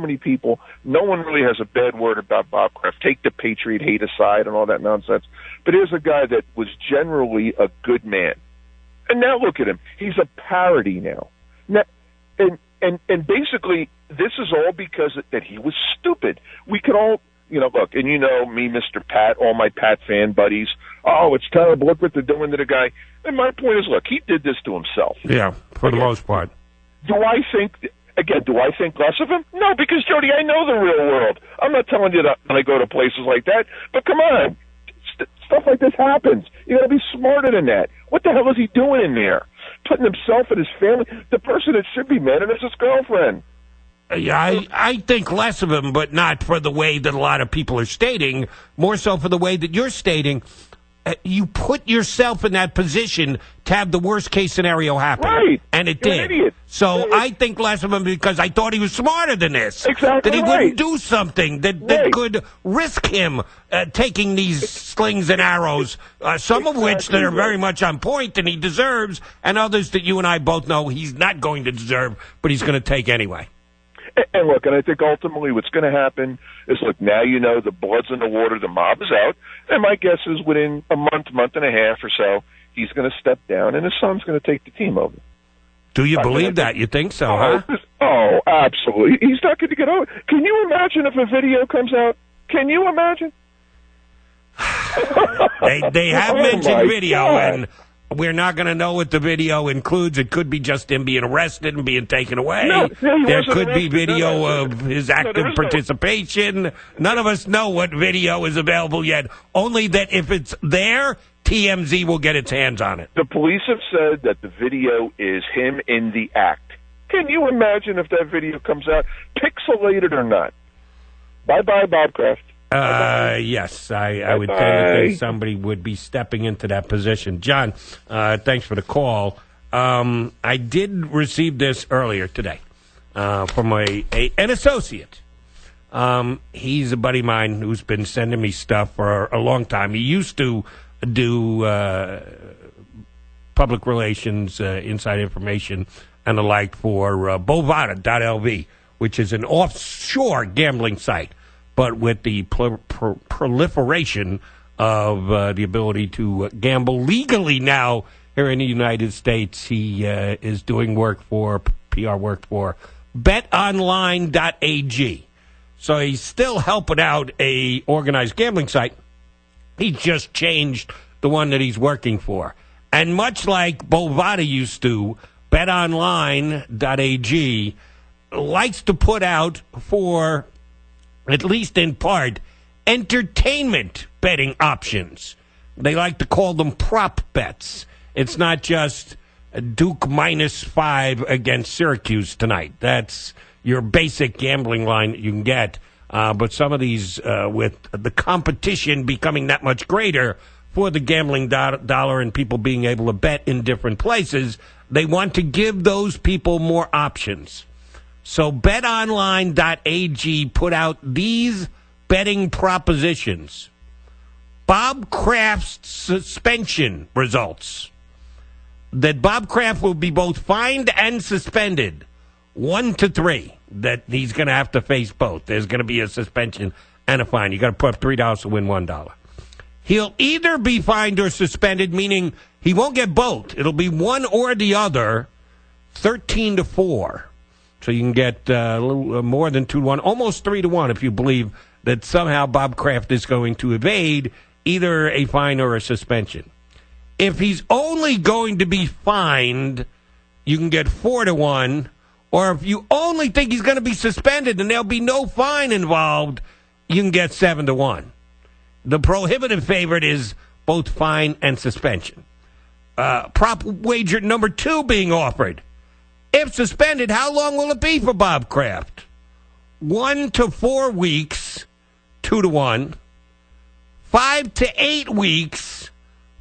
many people. No one really has a bad word about Bob Kraft. Take the Patriot hate aside and all that nonsense. But here's a guy that was generally a good man. And now look at him. He's a parody now. And basically, this is all because that he was stupid. We could all, look, and me, Mr. Pat, all my Pat fan buddies, oh, it's terrible. Look what they're doing to the guy. And my point is, look, he did this to himself. Yeah, for the most part. Do I think less of him? No, because, Jody, I know the real world. I'm not telling you that when I go to places like that, but come on. Stuff like this happens. You got to be smarter than that. What the hell is he doing in there? Putting himself and his family, the person that should be mad at is his girlfriend. Yeah, I think less of him, but not for the way that a lot of people are stating, more so for the way that you're stating. You put yourself in that position to have the worst case scenario happen. Right. And it You're did. An idiot. So I think less of him because I thought he was smarter than this. Exactly. That he right. wouldn't do something that could risk him taking these slings and arrows, some of which that are very much on point and he deserves, and others that you and I both know he's not going to deserve, but he's going to take anyway. And look, and I think ultimately what's going to happen is, look, now the blood's in the water, the mob is out, and my guess is within a month and a half or so, he's going to step down, and his son's going to take the team over. Do you believe that? You think so, huh? Oh, absolutely. He's not going to get over. Can you imagine if a video comes out? Can you imagine? They have mentioned video, God. and we're not going to know what the video includes. It could be just him being arrested and being taken away. No, there could be arrested. video of his active participation. None of us know what video is available yet. Only that if it's there, TMZ will get its hands on it. The police have said that the video is him in the act. Can you imagine if that video comes out, pixelated or not? Bye-bye, Bob Kraft. Yes, I would think somebody would be stepping into that position. John, thanks for the call. I did receive this earlier today from an associate. He's a buddy of mine who's been sending me stuff for a long time. He used to do public relations, inside information, and the like for Bovada.lv, which is an offshore gambling site. But with the proliferation of the ability to gamble legally now here in the United States, he is doing PR work for betonline.ag. So he's still helping out a organized gambling site. He just changed the one that he's working for. And much like Bovada used to, betonline.ag likes to put out for, at least in part, entertainment betting options. They like to call them prop bets. It's not just Duke -5 against Syracuse tonight. That's your basic gambling line that you can get. But some of these, with the competition becoming that much greater for the gambling dollar and people being able to bet in different places, they want to give those people more options. So betonline.ag put out these betting propositions. Bob Kraft's suspension results. That Bob Kraft will be both fined and suspended. 1 to 3. That he's going to have to face both. There's going to be a suspension and a fine. You got to put up $3 to win $1. He'll either be fined or suspended, meaning he won't get both. It'll be one or the other, 13 to 4. So you can get a little more than 2 to 1, almost 3 to 1 if you believe that somehow Bob Kraft is going to evade either a fine or a suspension. If he's only going to be fined, you can get 4 to 1. Or if you only think he's going to be suspended and there'll be no fine involved, you can get 7 to 1. The prohibitive favorite is both fine and suspension. Prop wager number 2 being offered. If suspended, how long will it be for Bob Kraft? 1 to 4 weeks, 2 to 1. 5 to 8 weeks,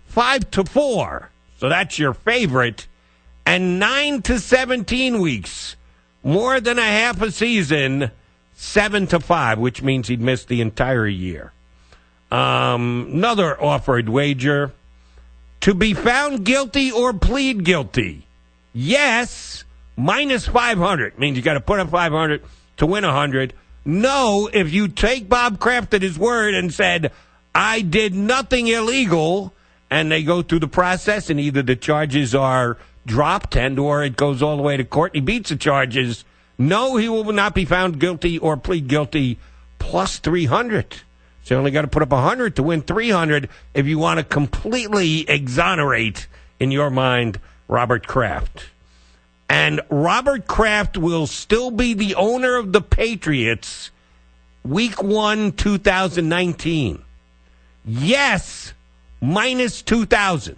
5 to 4. So that's your favorite. And 9 to 17 weeks, more than a half a season, 7 to 5, which means he'd miss the entire year. Another offered wager, to be found guilty or plead guilty. Yes, -500. Means you got to put up 500 to win 100. No, if you take Bob Kraft at his word and said, I did nothing illegal, and they go through the process and either the charges are dropped or it goes all the way to court and he beats the charges, no, he will not be found guilty or plead guilty plus 300. So you only got to put up 100 to win 300 if you want to completely exonerate, in your mind, Robert Kraft. And Robert Kraft will still be the owner of the Patriots week 1, 2019. Yes, minus 2,000.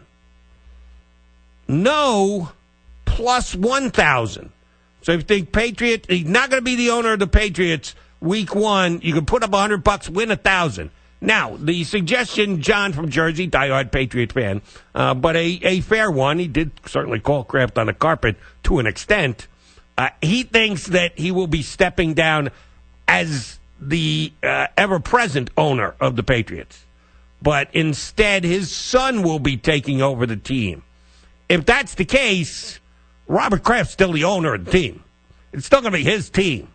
No, plus 1,000. So if you think Patriot, he's not going to be the owner of the Patriots week 1, you can put up $100, win 1,000. Now, the suggestion, John from Jersey, diehard Patriot fan, but a fair one. He did certainly call Kraft on the carpet to an extent. He thinks that he will be stepping down as the ever-present owner of the Patriots. But instead, his son will be taking over the team. If that's the case, Robert Kraft's still the owner of the team. It's still going to be his team.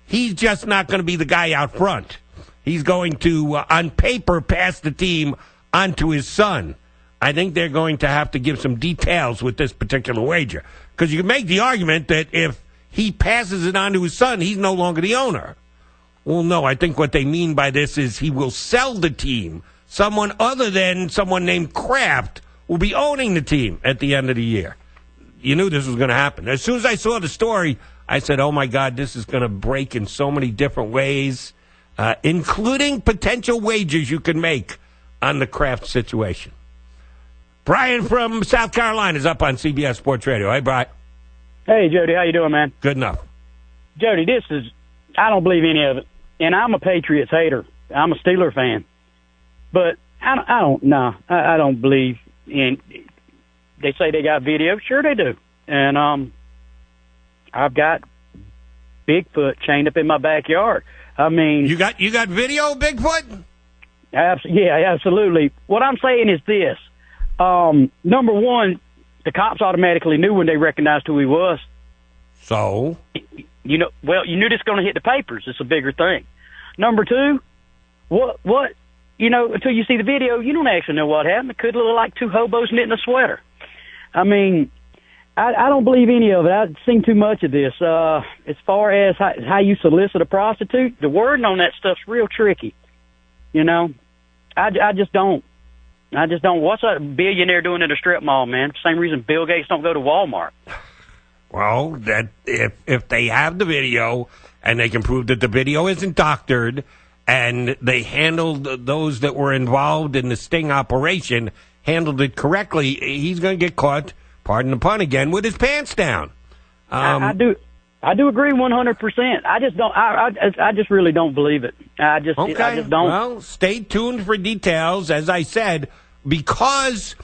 He's just not going to be the guy out front. He's going to, on paper, pass the team onto his son. I think they're going to have to give some details with this particular wager. Because you can make the argument that if he passes it on to his son, he's no longer the owner. Well, no, I think what they mean by this is he will sell the team. Someone other than someone named Kraft will be owning the team at the end of the year. You knew this was going to happen. As soon as I saw the story, I said, oh, my God, this is going to break in so many different ways, including potential wagers you can make on the Kraft situation. Brian from South Carolina is up on CBS Sports Radio. Hey, Brian. Hey, Jody. How you doing, man? Good enough. Jody, I don't believe any of it. And I'm a Patriots hater. I'm a Steeler fan. But I don't believe in. They say they got video. Sure they do. And I've got Bigfoot chained up in my backyard. I mean, you got video of Bigfoot? Yeah, absolutely. What I'm saying is this. Number one, the cops automatically knew when they recognized who he was. So? You knew this was going to hit the papers. It's a bigger thing. Number two, until you see the video, you don't actually know what happened. It could look like two hobos knitting a sweater. I mean, I don't believe any of it. I've seen too much of this. As far as how you solicit a prostitute, the wording on that stuff's real tricky. I just don't. What's a billionaire doing at a strip mall, man? Same reason Bill Gates don't go to Walmart. Well, that if they have the video and they can prove that the video isn't doctored and they handled those that were involved in the sting operation, handled it correctly, he's going to get caught, pardon the pun again, with his pants down. I do agree 100%. I just don't. I just really don't believe it. I just don't. Well, stay tuned for details. As I said, because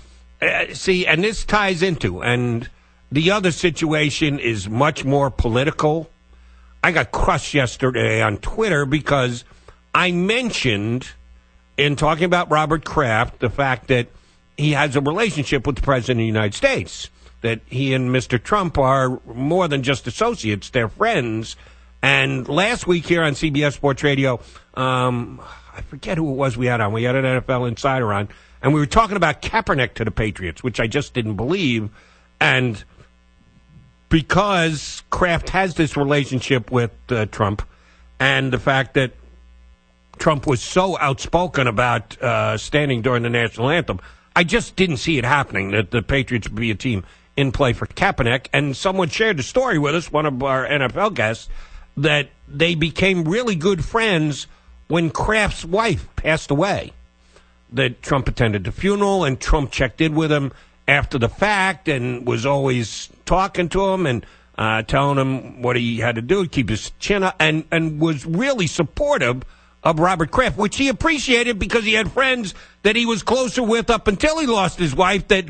and this ties into, and the other situation is much more political. I got crushed yesterday on Twitter because I mentioned, in talking about Robert Kraft, the fact that he has a relationship with the President of the United States, that he and Mr. Trump are more than just associates, they're friends. And last week here on CBS Sports Radio, I forget who it was we had on. We had an NFL insider on, and we were talking about Kaepernick to the Patriots, which I just didn't believe. And because Kraft has this relationship with Trump, and the fact that Trump was so outspoken about standing during the national anthem, I just didn't see it happening, that the Patriots would be a team in play for Kaepernick. And someone shared the story with us, one of our NFL guests, that they became really good friends when Kraft's wife passed away. That Trump attended the funeral, and Trump checked in with him after the fact and was always talking to him and telling him what he had to do to keep his chin up, and was really supportive of Robert Kraft, which he appreciated because he had friends that he was closer with up until he lost his wife that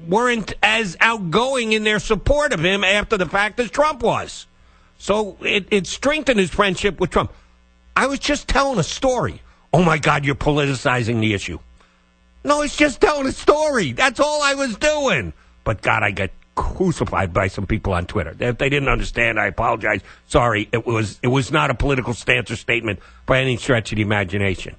weren't as outgoing in their support of him after the fact as Trump was. So it strengthened his friendship with Trump. I was just telling a story. Oh, my God, you're politicizing the issue. No, it's just telling a story. That's all I was doing. But, God, I get crucified by some people on Twitter. If they didn't understand, I apologize. Sorry, it was not a political stance or statement by any stretch of the imagination.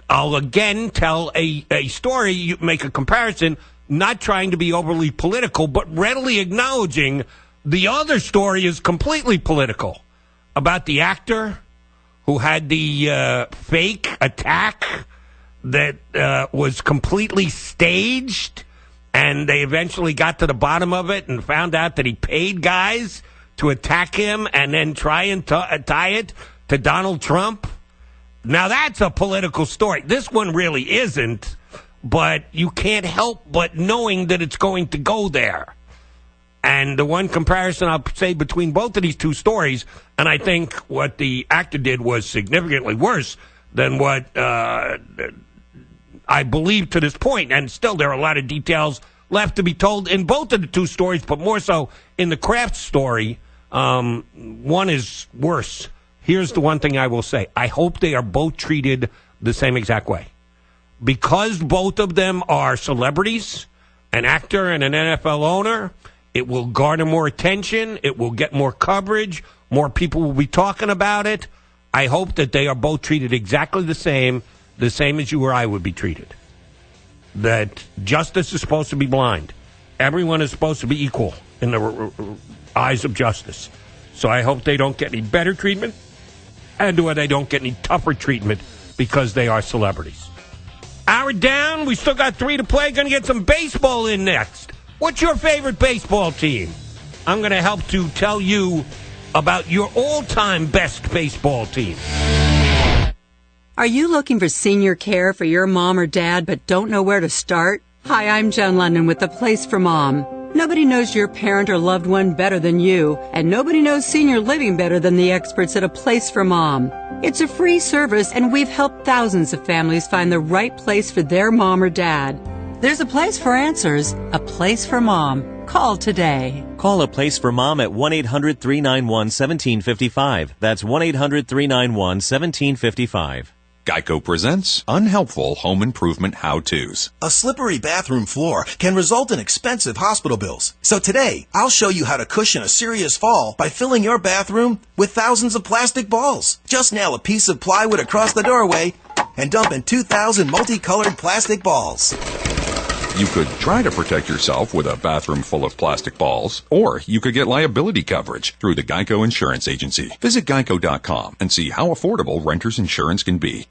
I'll again tell a story, you make a comparison, not trying to be overly political, but readily acknowledging the other story is completely political, about the actor who had the fake attack that was completely staged, and they eventually got to the bottom of it and found out that he paid guys to attack him and then try and tie it to Donald Trump. Now, that's a political story. This one really isn't, but you can't help but knowing that it's going to go there. And the one comparison I'll say between both of these two stories, and I think what the actor did was significantly worse than what I believe to this point, and still there are a lot of details left to be told in both of the two stories, but more so in the Kraft story. One is worse. Here's the one thing I will say. I hope they are both treated the same exact way. Because both of them are celebrities, an actor and an NFL owner, it will garner more attention. It will get more coverage. More people will be talking about it. I hope that they are both treated exactly the same as you or I would be treated. That justice is supposed to be blind. Everyone is supposed to be equal in the eyes of justice. So I hope they don't get any better treatment and or they don't get any tougher treatment because they are celebrities. Hour down. We still got 3 to play. Going to get some baseball in next. What's your favorite baseball team? I'm going to help to tell you about your all-time best baseball team. Are you looking for senior care for your mom or dad but don't know where to start? Hi, I'm Joan London with The Place for Mom. Nobody knows your parent or loved one better than you, and nobody knows senior living better than the experts at A Place for Mom. It's a free service, and we've helped thousands of families find the right place for their mom or dad. There's a place for answers, a place for mom. Call today. Call A Place for Mom at 1-800-391-1755. That's 1-800-391-1755. Geico presents Unhelpful Home Improvement How-Tos. A slippery bathroom floor can result in expensive hospital bills. So today, I'll show you how to cushion a serious fall by filling your bathroom with thousands of plastic balls. Just nail a piece of plywood across the doorway and dump in 2,000 multicolored plastic balls. You could try to protect yourself with a bathroom full of plastic balls, or you could get liability coverage through the Geico Insurance Agency. Visit geico.com and see how affordable renter's insurance can be.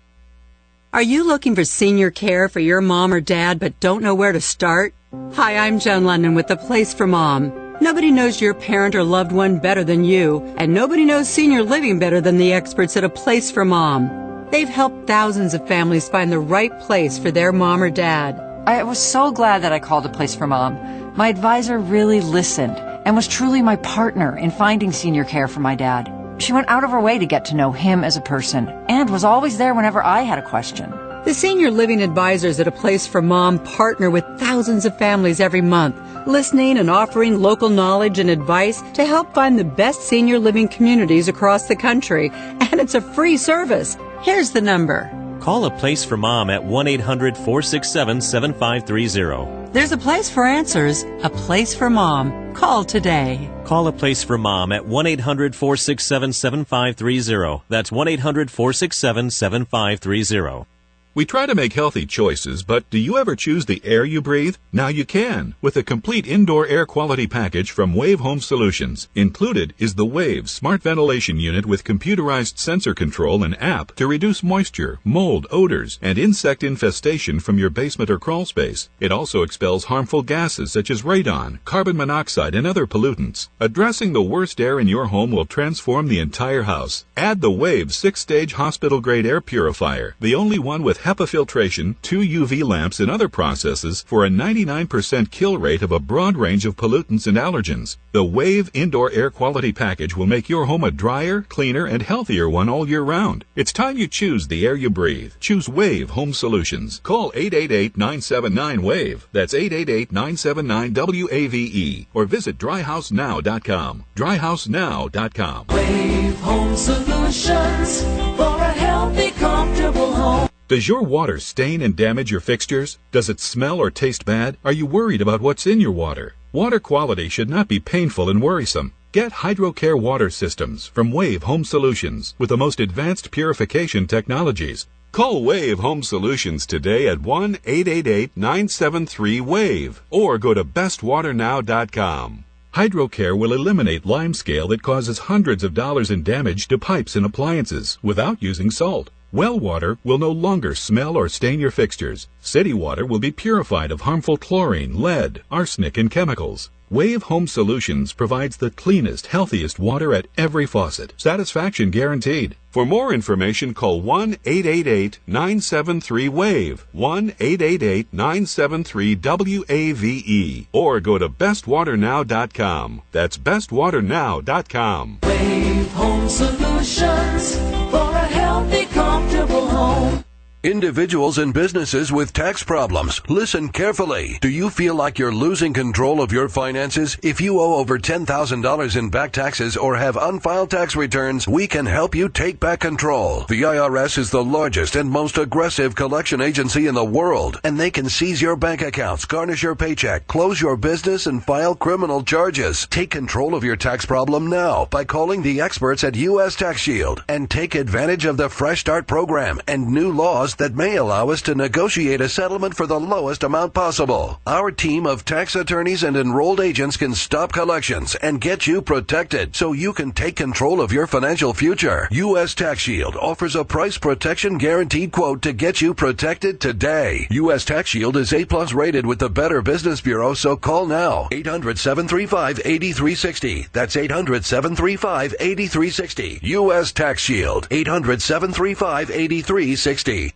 Are you looking for senior care for your mom or dad but don't know where to start? Hi, I'm Joan London with The Place for Mom. Nobody knows your parent or loved one better than you, and nobody knows senior living better than the experts at A Place for Mom. They've helped thousands of families find the right place for their mom or dad. I was so glad that I called A Place for Mom. My advisor really listened and was truly my partner in finding senior care for my dad. She went out of her way to get to know him as a person and was always there whenever I had a question. The senior living advisors at A Place for Mom partner with thousands of families every month, listening and offering local knowledge and advice to help find the best senior living communities across the country. And it's a free service. Here's the number. Call A Place for Mom at 1-800-467-7530. There's a place for answers, a place for mom. Call today. Call A Place for Mom at 1-800-467-7530. That's 1-800-467-7530. We try to make healthy choices, but do you ever choose the air you breathe? Now you can, with a complete indoor air quality package from Wave Home Solutions. Included is the Wave Smart Ventilation Unit with computerized sensor control and app to reduce moisture, mold, odors, and insect infestation from your basement or crawl space. It also expels harmful gases such as radon, carbon monoxide, and other pollutants. Addressing the worst air in your home will transform the entire house. Add the Wave 6-stage hospital-grade air purifier, the only one with HEPA filtration, 2 UV lamps, and other processes for a 99% kill rate of a broad range of pollutants and allergens. The Wave Indoor Air Quality Package will make your home a drier, cleaner, and healthier one all year round. It's time you choose the air you breathe. Choose Wave Home Solutions. Call 888-979-WAVE. That's 888-979-WAVE. Or visit dryhousenow.com. dryhousenow.com. Wave Home Solutions for a healthy, comfortable home. Does your water stain and damage your fixtures? Does it smell or taste bad? Are you worried about what's in your water? Water quality should not be painful and worrisome. Get HydroCare water systems from Wave Home Solutions with the most advanced purification technologies. Call Wave Home Solutions today at 1-888-973-WAVE or go to bestwaternow.com. HydroCare will eliminate limescale that causes hundreds of dollars in damage to pipes and appliances without using salt. Well water will no longer smell or stain your fixtures. City water will be purified of harmful chlorine, lead, arsenic, and chemicals. Wave Home Solutions provides the cleanest, healthiest water at every faucet. Satisfaction guaranteed. For more information, call 1-888-973-WAVE, 1-888-973-WAVE, or go to bestwaternow.com. That's bestwaternow.com. Wave Home Solutions for a healthy, comfortable home. Individuals and businesses with tax problems, listen carefully. Do you feel like you're losing control of your finances? If you owe over $10,000 in back taxes or have unfiled tax returns, we can help you take back control. The IRS is the largest and most aggressive collection agency in the world, and they can seize your bank accounts, garnish your paycheck, close your business, and file criminal charges. Take control of your tax problem now by calling the experts at U.S. Tax Shield and take advantage of the Fresh Start program and new laws that may allow us to negotiate a settlement for the lowest amount possible. Our team of tax attorneys and enrolled agents can stop collections and get you protected so you can take control of your financial future. U.S. Tax Shield offers a price protection guaranteed quote to get you protected today. U.S. Tax Shield is A+ rated with the Better Business Bureau, so call now. 800-735-8360. That's 800-735-8360. U.S. Tax Shield. 800-735-8360.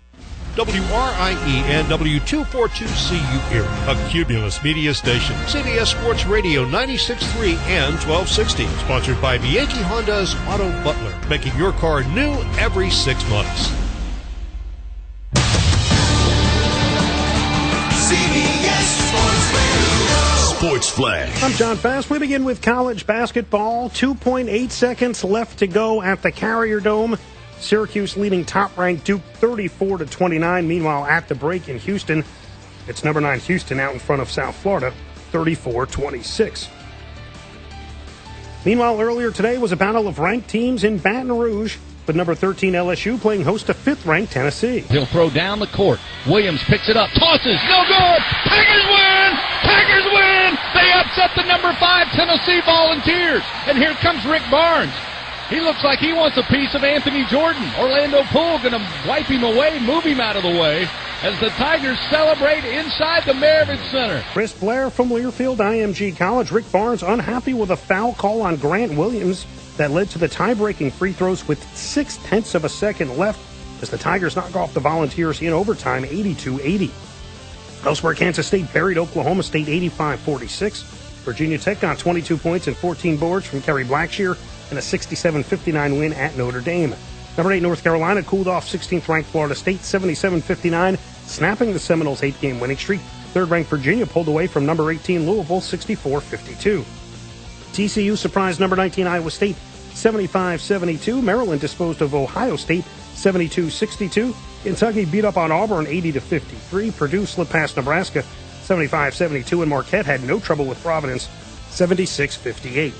WRIE and W242CU Erie, a Cumulus media station. CBS Sports Radio 96.3 and 1260. Sponsored by Bianchi Honda's Auto Butler, making your car new every 6 months. CBS Sports Radio. Sports Flash. I'm John Fast. We begin with college basketball. 2.8 seconds left to go at the Carrier Dome. Syracuse leading top-ranked Duke 34-29. Meanwhile, at the break in Houston, it's number 9 Houston out in front of South Florida, 34-26. Meanwhile, earlier today was a battle of ranked teams in Baton Rouge, with number 13 LSU playing host to 5th-ranked Tennessee. He'll throw down the court. Williams picks it up, tosses, no good. Tigers win! Tigers win! They upset the number 5 Tennessee Volunteers. And here comes Rick Barnes. He looks like he wants a piece of Anthony Jordan. Orlando Poole going to wipe him away, move him out of the way as the Tigers celebrate inside the Maravich Center. Chris Blair from Learfield IMG College. Rick Barnes unhappy with a foul call on Grant Williams that led to the tie-breaking free throws with 0.6 of a second left as the Tigers knock off the Volunteers in overtime 82-80. Elsewhere, Kansas State buried Oklahoma State 85-46. Virginia Tech got 22 points and 14 boards from Kerry Blackshear and a 67-59 win at Notre Dame. Number 8 North Carolina cooled off 16th-ranked Florida State 77-59, snapping the Seminoles' 8-game winning streak. 3rd-ranked Virginia pulled away from number 18 Louisville 64-52. TCU surprised number 19 Iowa State 75-72. Maryland disposed of Ohio State 72-62. Kentucky beat up on Auburn 80-53. Purdue slipped past Nebraska 75-72, and Marquette had no trouble with Providence 76-58.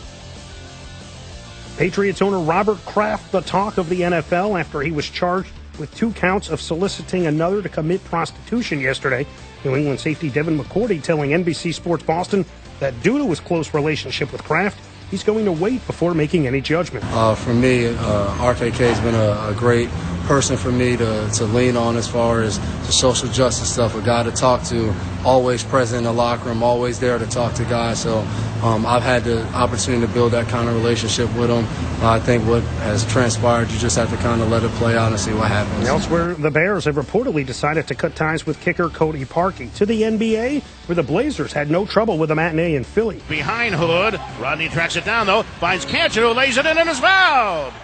Patriots owner Robert Kraft, the talk of the NFL after he was charged with 2 counts of soliciting another to commit prostitution yesterday. New England safety Devin McCourty telling NBC Sports Boston that due to his close relationship with Kraft, he's going to wait before making any judgment. For me, RKK has been a great person for me to lean on as far as the social justice stuff, a guy to talk to, always present in the locker room, always there to talk to guys. So I've had the opportunity to build that kind of relationship with him. I think what has transpired, you just have to kind of let it play out and see what happens. Elsewhere, the Bears have reportedly decided to cut ties with kicker Cody Parkey. To the NBA, where the Blazers had no trouble with a matinee in Philly. Behind Hood, Rodney tracks it down, though, finds Cantor, who lays it in and is fouled.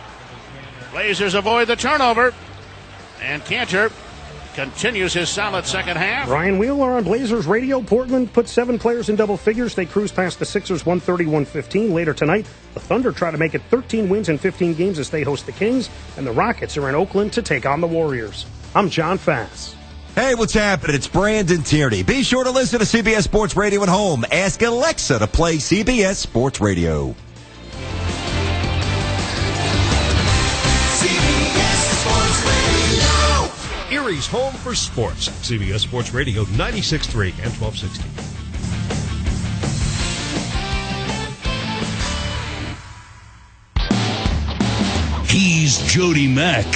Blazers avoid the turnover, and Cantor continues his solid second half. Ryan Wheeler on Blazers radio. Portland put 7 players in double figures. They cruised past the Sixers 130-115. Later tonight, the Thunder try to make it 13 wins in 15 games as they host the Kings, and the Rockets are in Oakland to take on the Warriors. I'm John Fass. Hey, what's happening? It's Brandon Tierney. Be sure to listen to CBS Sports Radio at home. Ask Alexa to play CBS Sports Radio. CBS Sports Radio. Erie's home for sports. CBS Sports Radio 96.3 and 1260. He's Jody Mack,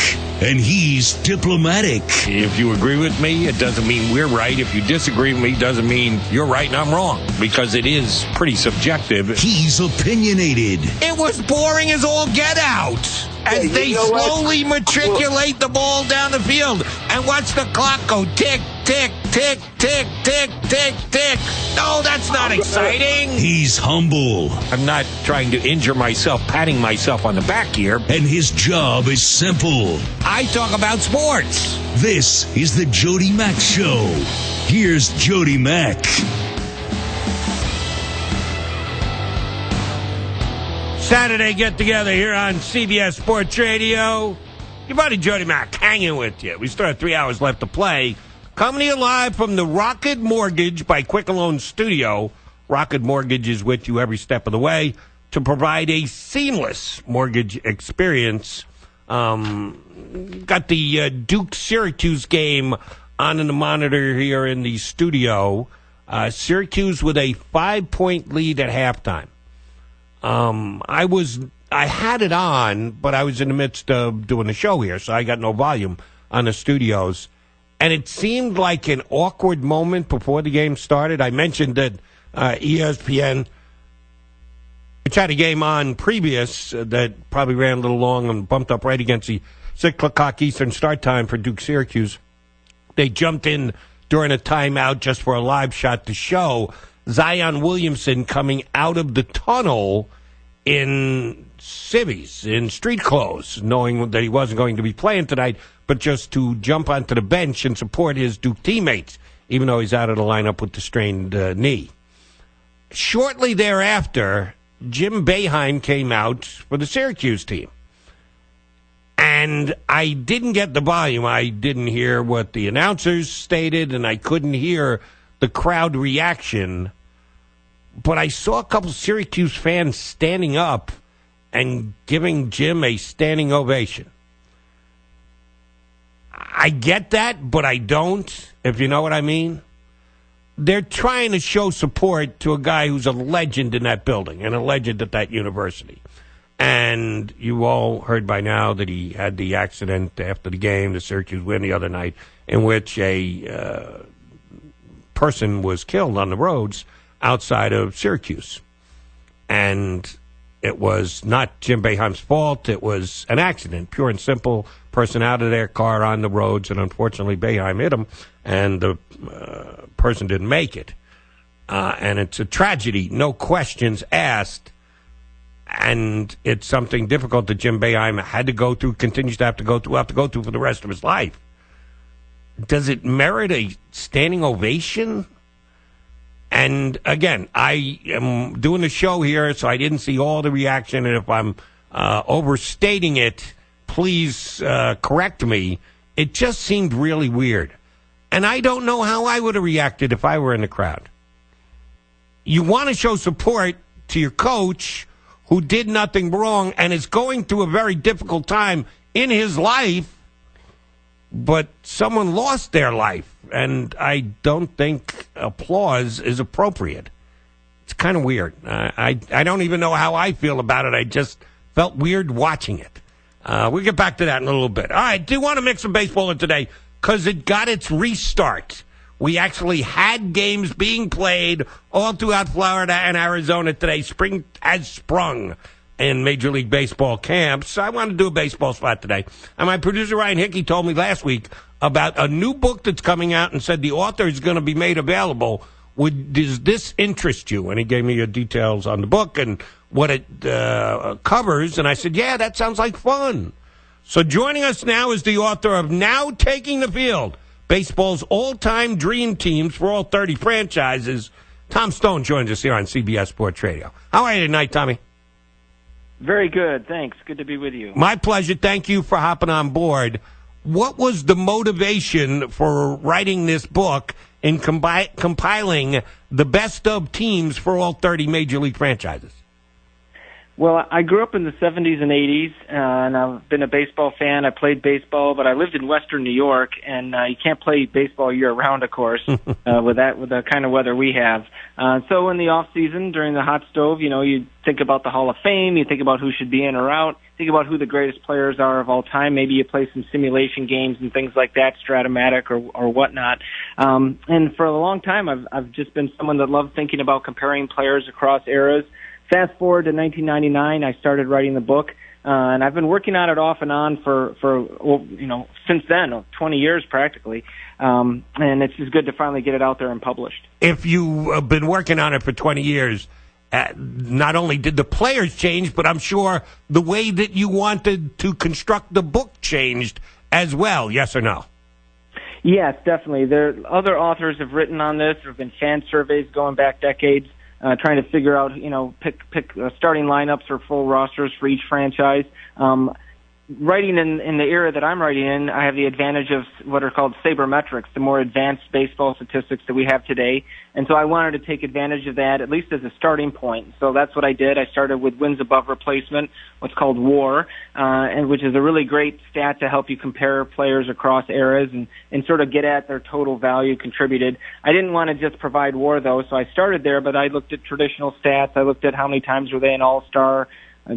and he's diplomatic. If you agree with me, it doesn't mean we're right. If you disagree with me, it doesn't mean you're right and I'm wrong, because it is pretty subjective. He's opinionated. It was boring as all get out. As they slowly matriculate the ball down the field and watch the clock go tick, tick, tick, tick, tick, tick, tick. No, that's not exciting. He's humble. I'm not trying to injure myself, patting myself on the back here. And his job is simple. I talk about sports. This is the Jody Mack Show. Here's Jody Mack. Saturday get-together here on CBS Sports Radio. Your buddy Jody Mack hanging with you. We still have 3 hours left to play. Coming to you live from the Rocket Mortgage by Quick Loan Studio. Rocket Mortgage is with you every step of the way to provide a seamless mortgage experience. Got the Duke-Syracuse game on in the monitor here in the studio. Syracuse with a 5-point lead at halftime. I had it on, but I was in the midst of doing the show here, so I got no volume on the studios. And it seemed like an awkward moment before the game started. I mentioned that ESPN, which had a game on previous that probably ran a little long and bumped up right against the 6 o'clock Eastern start time for Duke-Syracuse. They jumped in during a timeout just for a live shot to show Zion Williamson coming out of the tunnel in civvies, in street clothes, knowing that he wasn't going to be playing tonight, but just to jump onto the bench and support his Duke teammates, even though he's out of the lineup with the strained knee. Shortly thereafter, Jim Boeheim came out for the Syracuse team. And I didn't get the volume. I didn't hear what the announcers stated, and I couldn't hear the crowd reaction, but I saw a couple Syracuse fans standing up and giving Jim a standing ovation. I get that, but I don't, if you know what I mean. They're trying to show support to a guy who's a legend in that building and a legend at that university. And you all heard by now that he had the accident after the game, the Syracuse win the other night, in which a person was killed on the roads outside of Syracuse. And it was not Jim Boeheim's fault. It was an accident, pure and simple. Person out of their car on the roads, and unfortunately Boeheim hit him, and the person didn't make it. And it's a tragedy, no questions asked. And it's something difficult that Jim Boeheim had to go through, continues to have to go through for the rest of his life. Does it merit a standing ovation? And again, I am doing the show here, so I didn't see all the reaction. And if I'm overstating it, please correct me. It just seemed really weird. And I don't know how I would have reacted if I were in the crowd. You want to show support to your coach who did nothing wrong and is going through a very difficult time in his life, but someone lost their life, and I don't think applause is appropriate. It's kind of weird. I don't even know how I feel about it. I just felt weird watching it. We'll get back to that in a little bit. All right, do want to mix some baseball in today because it got its restart. We actually had games being played all throughout Florida and Arizona today. Spring has sprung in Major League Baseball camps. So I want to do a baseball spot today. And my producer, Ryan Hickey, told me last week about a new book that's coming out and said the author is going to be made available. Does this interest you? And he gave me details on the book and what it covers. And I said, yeah, that sounds like fun. So joining us now is the author of Now Taking the Field, baseball's all-time dream teams for all 30 franchises. Tom Stone joins us here on CBS Sports Radio. How are you tonight, Tommy? Very good, thanks. Good to be with you. My pleasure. Thank you for hopping on board. What was the motivation for writing this book and compiling the best of teams for all 30 Major League franchises? Well, I grew up in the 70s and 80s, and I've been a baseball fan. I played baseball, but I lived in Western New York, and you can't play baseball year-round, of course, with the kind of weather we have. So in the off-season, during the hot stove, you think about the Hall of Fame, you think about who should be in or out, think about who the greatest players are of all time. Maybe you play some simulation games and things like that, Stratomatic or whatnot. And for a long time, I've just been someone that loved thinking about comparing players across eras. Fast forward to 1999, I started writing the book, and I've been working on it off and on for since then, 20 years practically. And it's just good to finally get it out there and published. If you've been working on it for 20 years, not only did the players change, but I'm sure the way that you wanted to construct the book changed as well, yes or no? Yes, definitely. Other authors have written on this. There have been fan surveys going back decades. Trying to figure out, pick starting lineups or full rosters for each franchise. Writing in the era that I'm writing in, I have the advantage of what are called sabermetrics, the more advanced baseball statistics that we have today. And so I wanted to take advantage of that, at least as a starting point. So that's what I did. I started with wins above replacement, what's called WAR, and which is a really great stat to help you compare players across eras and sort of get at their total value contributed. I didn't want to just provide WAR, though, so I started there, but I looked at traditional stats. I looked at how many times were they an all-star,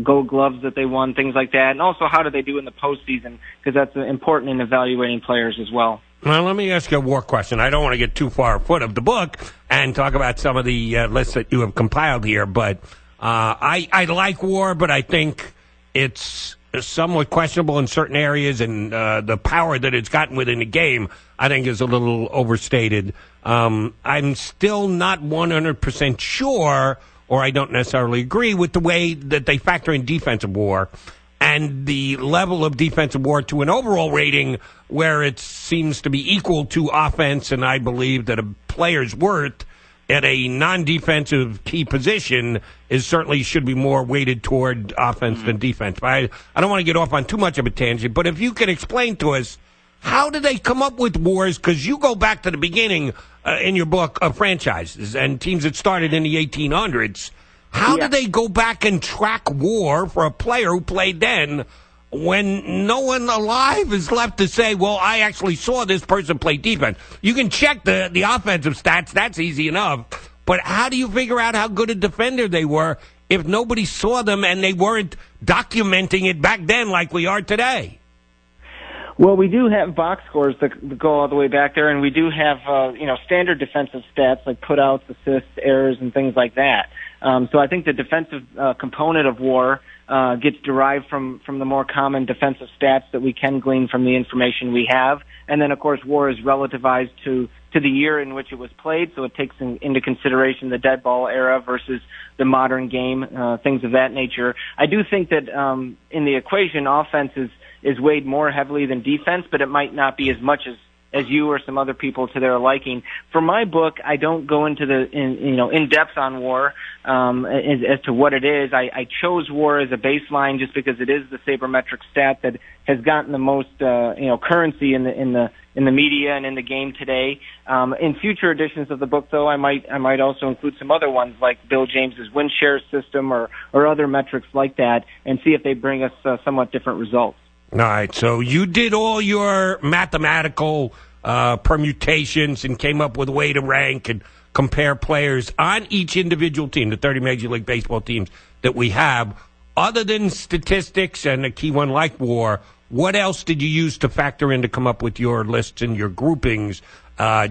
Gold Gloves that they won, things like that, and also how do they do in the postseason, because that's important in evaluating players as well. Well, let me ask you a WAR question. I don't want to get too far afoot of the book and talk about some of the lists that you have compiled here, but I like WAR, but I think it's somewhat questionable in certain areas, and the power that it's gotten within the game, I think, is a little overstated. I'm still not 100% sure, or I don't necessarily agree with the way that they factor in defensive WAR and the level of defensive WAR to an overall rating where it seems to be equal to offense, and I believe that a player's worth at a non-defensive key position certainly should be more weighted toward offense than defense. But I don't want to get off on too much of a tangent, but if you could explain to us, how did they come up with WARs? Because you go back to the beginning in your book of franchises and teams that started in the 1800s. How did they go back and track WAR for a player who played then when no one alive is left to say, well, I actually saw this person play defense? You can check the offensive stats. That's easy enough. But how do you figure out how good a defender they were if nobody saw them and they weren't documenting it back then like we are today? Well, we do have box scores that go all the way back there, and we do have standard defensive stats like putouts, assists, errors, and things like that. So I think the defensive component of WAR gets derived from the more common defensive stats that we can glean from the information we have. And then, of course, WAR is relativized to the year in which it was played, so it takes into consideration the dead ball era versus the modern game, things of that nature. I do think that in the equation, offense is weighed more heavily than defense, but it might not be as much as you or some other people to their liking. For my book, I don't go into in depth on WAR as to what it is. I chose WAR as a baseline just because it is the sabermetric stat that has gotten the most currency in the media and in the game today. In future editions of the book, though, I might also include some other ones like Bill James's win share system or other metrics like that, and see if they bring us somewhat different results. All right, so you did all your mathematical permutations and came up with a way to rank and compare players on each individual team, the 30 Major League Baseball teams that we have. Other than statistics and a key one like WAR, what else did you use to factor in to come up with your lists and your groupings?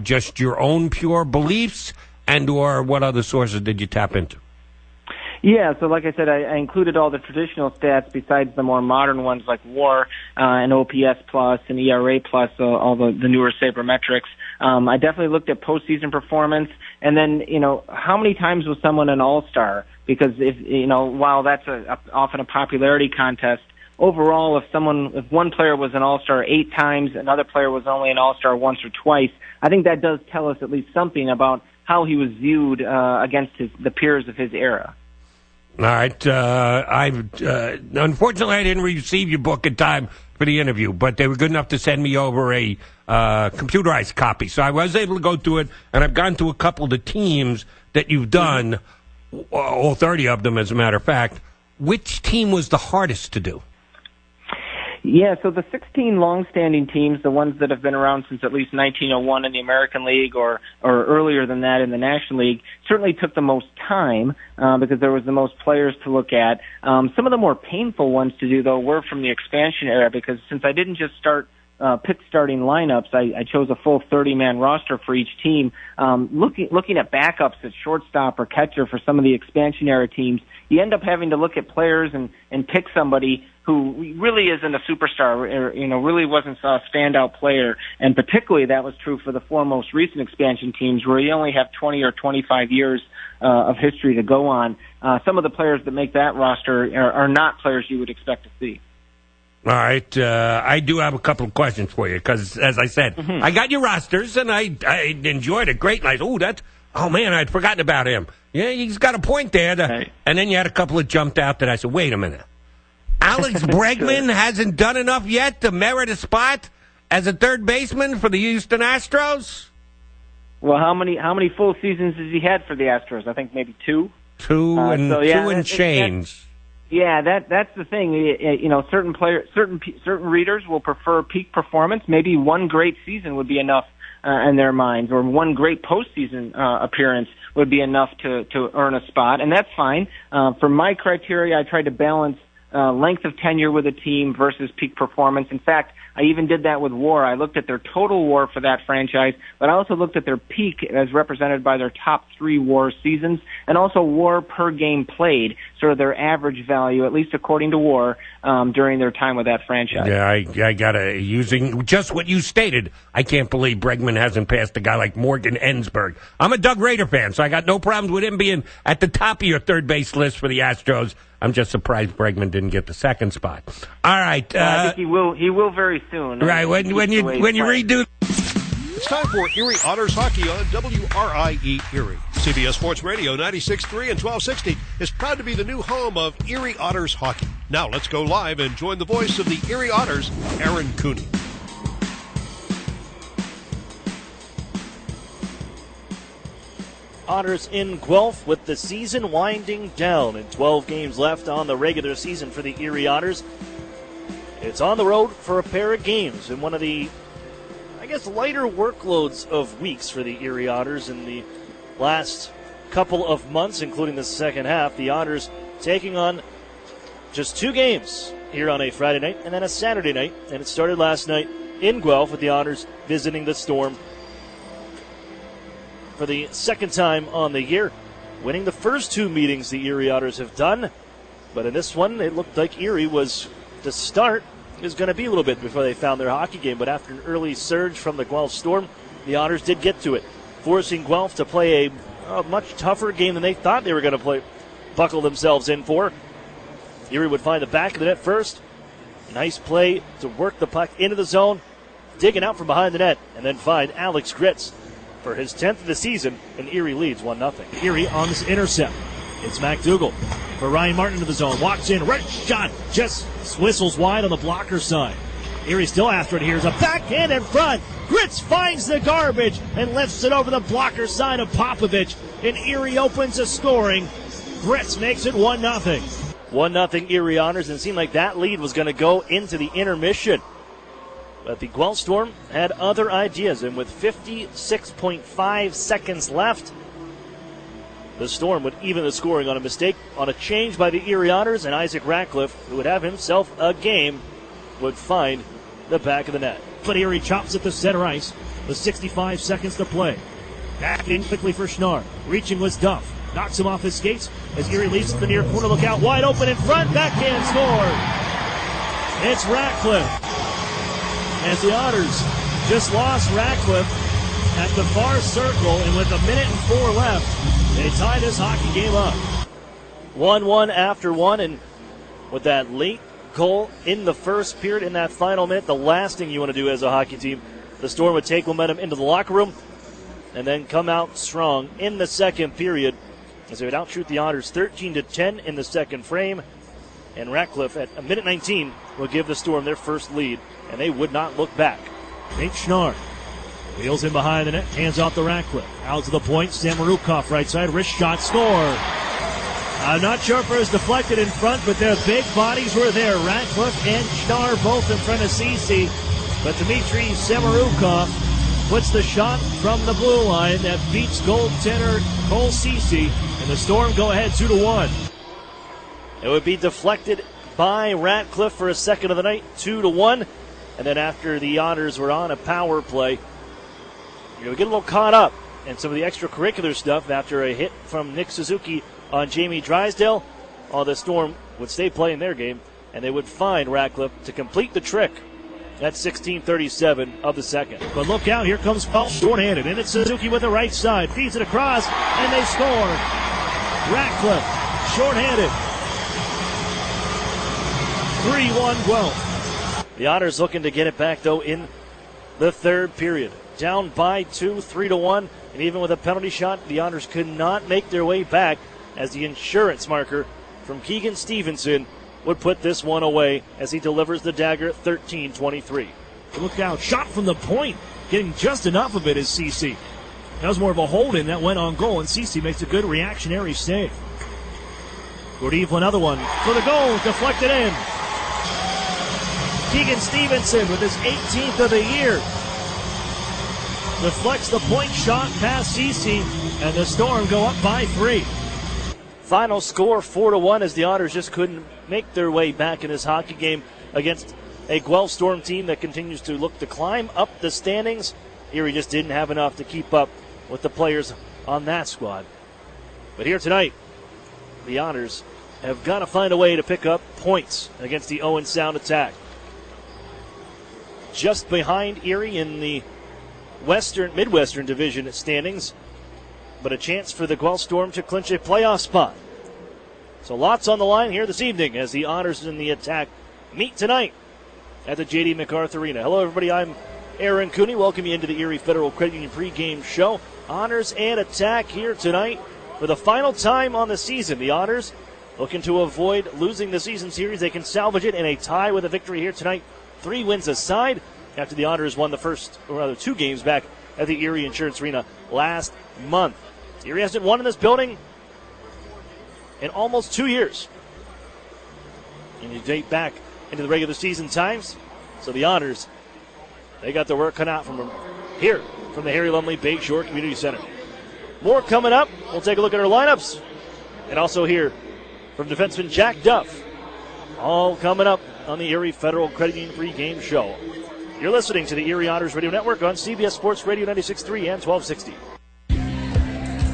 Just your own pure beliefs, and or what other sources did you tap into? Yeah, so like I said, I included all the traditional stats besides the more modern ones like WAR and OPS plus and ERA plus, all the newer sabermetrics. I definitely looked at postseason performance, and then how many times was someone an all-star? Because while that's often a popularity contest, overall, if one player was an all-star 8 times, another player was only an all-star once or twice, I think that does tell us at least something about how he was viewed against the peers of his era. All right. Unfortunately, I didn't receive your book in time for the interview, but they were good enough to send me over a computerized copy. So I was able to go through it, and I've gone through a couple of the teams that you've done, all 30 of them, as a matter of fact. Which team was the hardest to do? Yeah, so the 16 long-standing teams, the ones that have been around since at least 1901 in the American League or earlier than that in the National League, certainly took the most time because there was the most players to look at. Some of the more painful ones to do, though, were from the expansion era because since I didn't just pick starting lineups, I chose a full 30-man roster for each team. Looking at backups at shortstop or catcher for some of the expansion era teams, you end up having to look at players and pick somebody who really isn't a superstar or, really wasn't a standout player. And particularly that was true for the four most recent expansion teams where you only have 20 or 25 years of history to go on. Some of the players that make that roster are not players you would expect to see. All right. I do have a couple of questions for you because, as I said, I got your rosters, and I enjoyed it great. And oh, man, I'd forgotten about him. Yeah, he's got a point there. And then you had a couple of jumped out that I said, wait a minute. Alex Bregman hasn't done enough yet to merit a spot as a third baseman for the Houston Astros? Well, how many full seasons has he had for the Astros? I think maybe two. Two and change. That's the thing. Certain readers will prefer peak performance. Maybe one great season would be enough in their minds, or one great postseason appearance would be enough to earn a spot, and that's fine. For my criteria, I tried to balance length of tenure with a team versus peak performance. In fact, I even did that with WAR. I looked at their total WAR for that franchise, but I also looked at their peak as represented by their top 3 WAR seasons, and also WAR per game played, sort of their average value, at least according to WAR, during their time with that franchise. Yeah, I gotta, using just what you stated, I can't believe Bregman hasn't passed a guy like Morgan Ensberg. I'm a Doug Rader fan, so I got no problems with him being at the top of your third base list for the Astros. I'm just surprised Bregman didn't get the second spot. All right. I think he will. He will very soon. Right. When you redo. It's time for Erie Otters hockey on WRIE Erie. CBS Sports Radio 96.3 and 1260 is proud to be the new home of Erie Otters hockey. Now let's go live and join the voice of the Erie Otters, Aaron Cooney. Otters in Guelph with the season winding down and 12 games left on the regular season for the Erie Otters. It's on the road for a pair of games in one of the, lighter workloads of weeks for the Erie Otters in the last couple of months, including the second half. The Otters taking on just 2 games here on a Friday night and then a Saturday night, and it started last night in Guelph with the Otters visiting the Storm for the second time on the year, winning the first 2 meetings the Erie Otters have done. But in this one, it looked like Erie was, to start, is going to be a little bit before they found their hockey game. But after an early surge from the Guelph Storm, the Otters did get to it, forcing Guelph to play a much tougher game than they thought they were going to buckle themselves in for. Erie would find the back of the net first. Nice play to work the puck into the zone, digging out from behind the net, and then find Alex Gritz for his 10th of the season, and Erie leads 1-0. Erie on this intercept. It's McDougall for Ryan Martin into the zone. Walks in, right shot, just whistles wide on the blocker side. Erie still after it. Here's a backhand in front. Gritz finds the garbage and lifts it over the blocker side of Popovich, and Erie opens a scoring. Gritz makes it 1-0. 1-0 Erie Otters, and it seemed like that lead was going to go into the intermission. But the Guelph Storm had other ideas, and with 56.5 seconds left, the Storm would even the scoring on a mistake on a change by the Erie Otters, and Isaac Ratcliffe, who would have himself a game, would find the back of the net. But Erie chops at the center ice with 65 seconds to play. Back in quickly for Schnarr. Reaching was Duff. Knocks him off his skates as Erie leads to the near corner. Look out, wide open in front. Backhand scored. It's Ratcliffe. As the Otters just lost Ratcliffe at the far circle, and with 1 minute and 4 left, they tie this hockey game up. 1-1 after 1, and with that late goal in the first period, in that final minute, the last thing you want to do as a hockey team, the Storm would take momentum into the locker room and then come out strong in the second period as they would outshoot the Otters 13-10 in the second frame. And Ratcliffe at a minute 19 will give the Storm their first lead, and they would not look back. Nate Schnarr wheels in behind the net, hands off to Ratcliffe. Out to the point, Samorukov right side, wrist shot, score. I'm not sure if it was deflected in front, but their big bodies were there. Ratcliffe and Schnarr both in front of Cece. But Dmitry Samorukov puts the shot from the blue line that beats goaltender Cole Cece, and the Storm go ahead 2-1. It would be deflected by Ratcliffe for a second of the night, 2-1. And then after the Otters were on a power play, we get a little caught up in some of the extracurricular stuff after a hit from Nick Suzuki on Jamie Drysdale. The Storm would stay playing their game, and they would find Ratcliffe to complete the trick at 16:37 of the second. But look out, here comes Paul short-handed, and it's Suzuki with the right side, feeds it across, and they score. Ratcliffe, short-handed. 3-1 Guelph. The Otters looking to get it back, though, in the third period. Down by 2, 3-1, and even with a penalty shot, the Otters could not make their way back as the insurance marker from Keegan Stevenson would put this one away as he delivers the dagger 13-23. Look out, shot from the point, getting just enough of it is Cece. That was more of a hold-in that went on goal, and Cece makes a good reactionary save. Gordeev, another one for the goal, deflected in. Keegan Stevenson with his 18th of the year deflects the point shot past Cece, and the Storm go up by 3. Final score 4-1 as the Otters just couldn't make their way back in this hockey game against a Guelph Storm team that continues to look to climb up the standings. Erie just didn't have enough to keep up with the players on that squad. But here tonight, the Otters have got to find a way to pick up points against the Owen Sound attack. Just behind Erie in the Midwestern Division standings, but a chance for the Guelph Storm to clinch a playoff spot. So lots on the line here this evening as the Otters and the attack meet tonight at the J.D. MacArthur Arena. Hello, everybody. I'm Aaron Cooney. Welcome you into the Erie Federal Credit Union pregame show. Otters and attack here tonight for the final time on the season. The Otters looking to avoid losing the season series. They can salvage it in a tie with a victory here tonight. 3 wins aside after the Otters won the first, or rather 2 games back at the Erie Insurance Arena last month. Erie hasn't won in this building in almost 2 years. And you date back into the regular season times. So the Otters, they got their work cut out from here from the Harry Lumley Bayshore Community Center. More coming up. We'll take a look at our lineups. And also hear from defenseman Jack Duff. All coming up on the Erie Federal Credit Union pregame show. You're listening to the Erie Otters Radio Network on CBS Sports Radio 96.3 and 1260.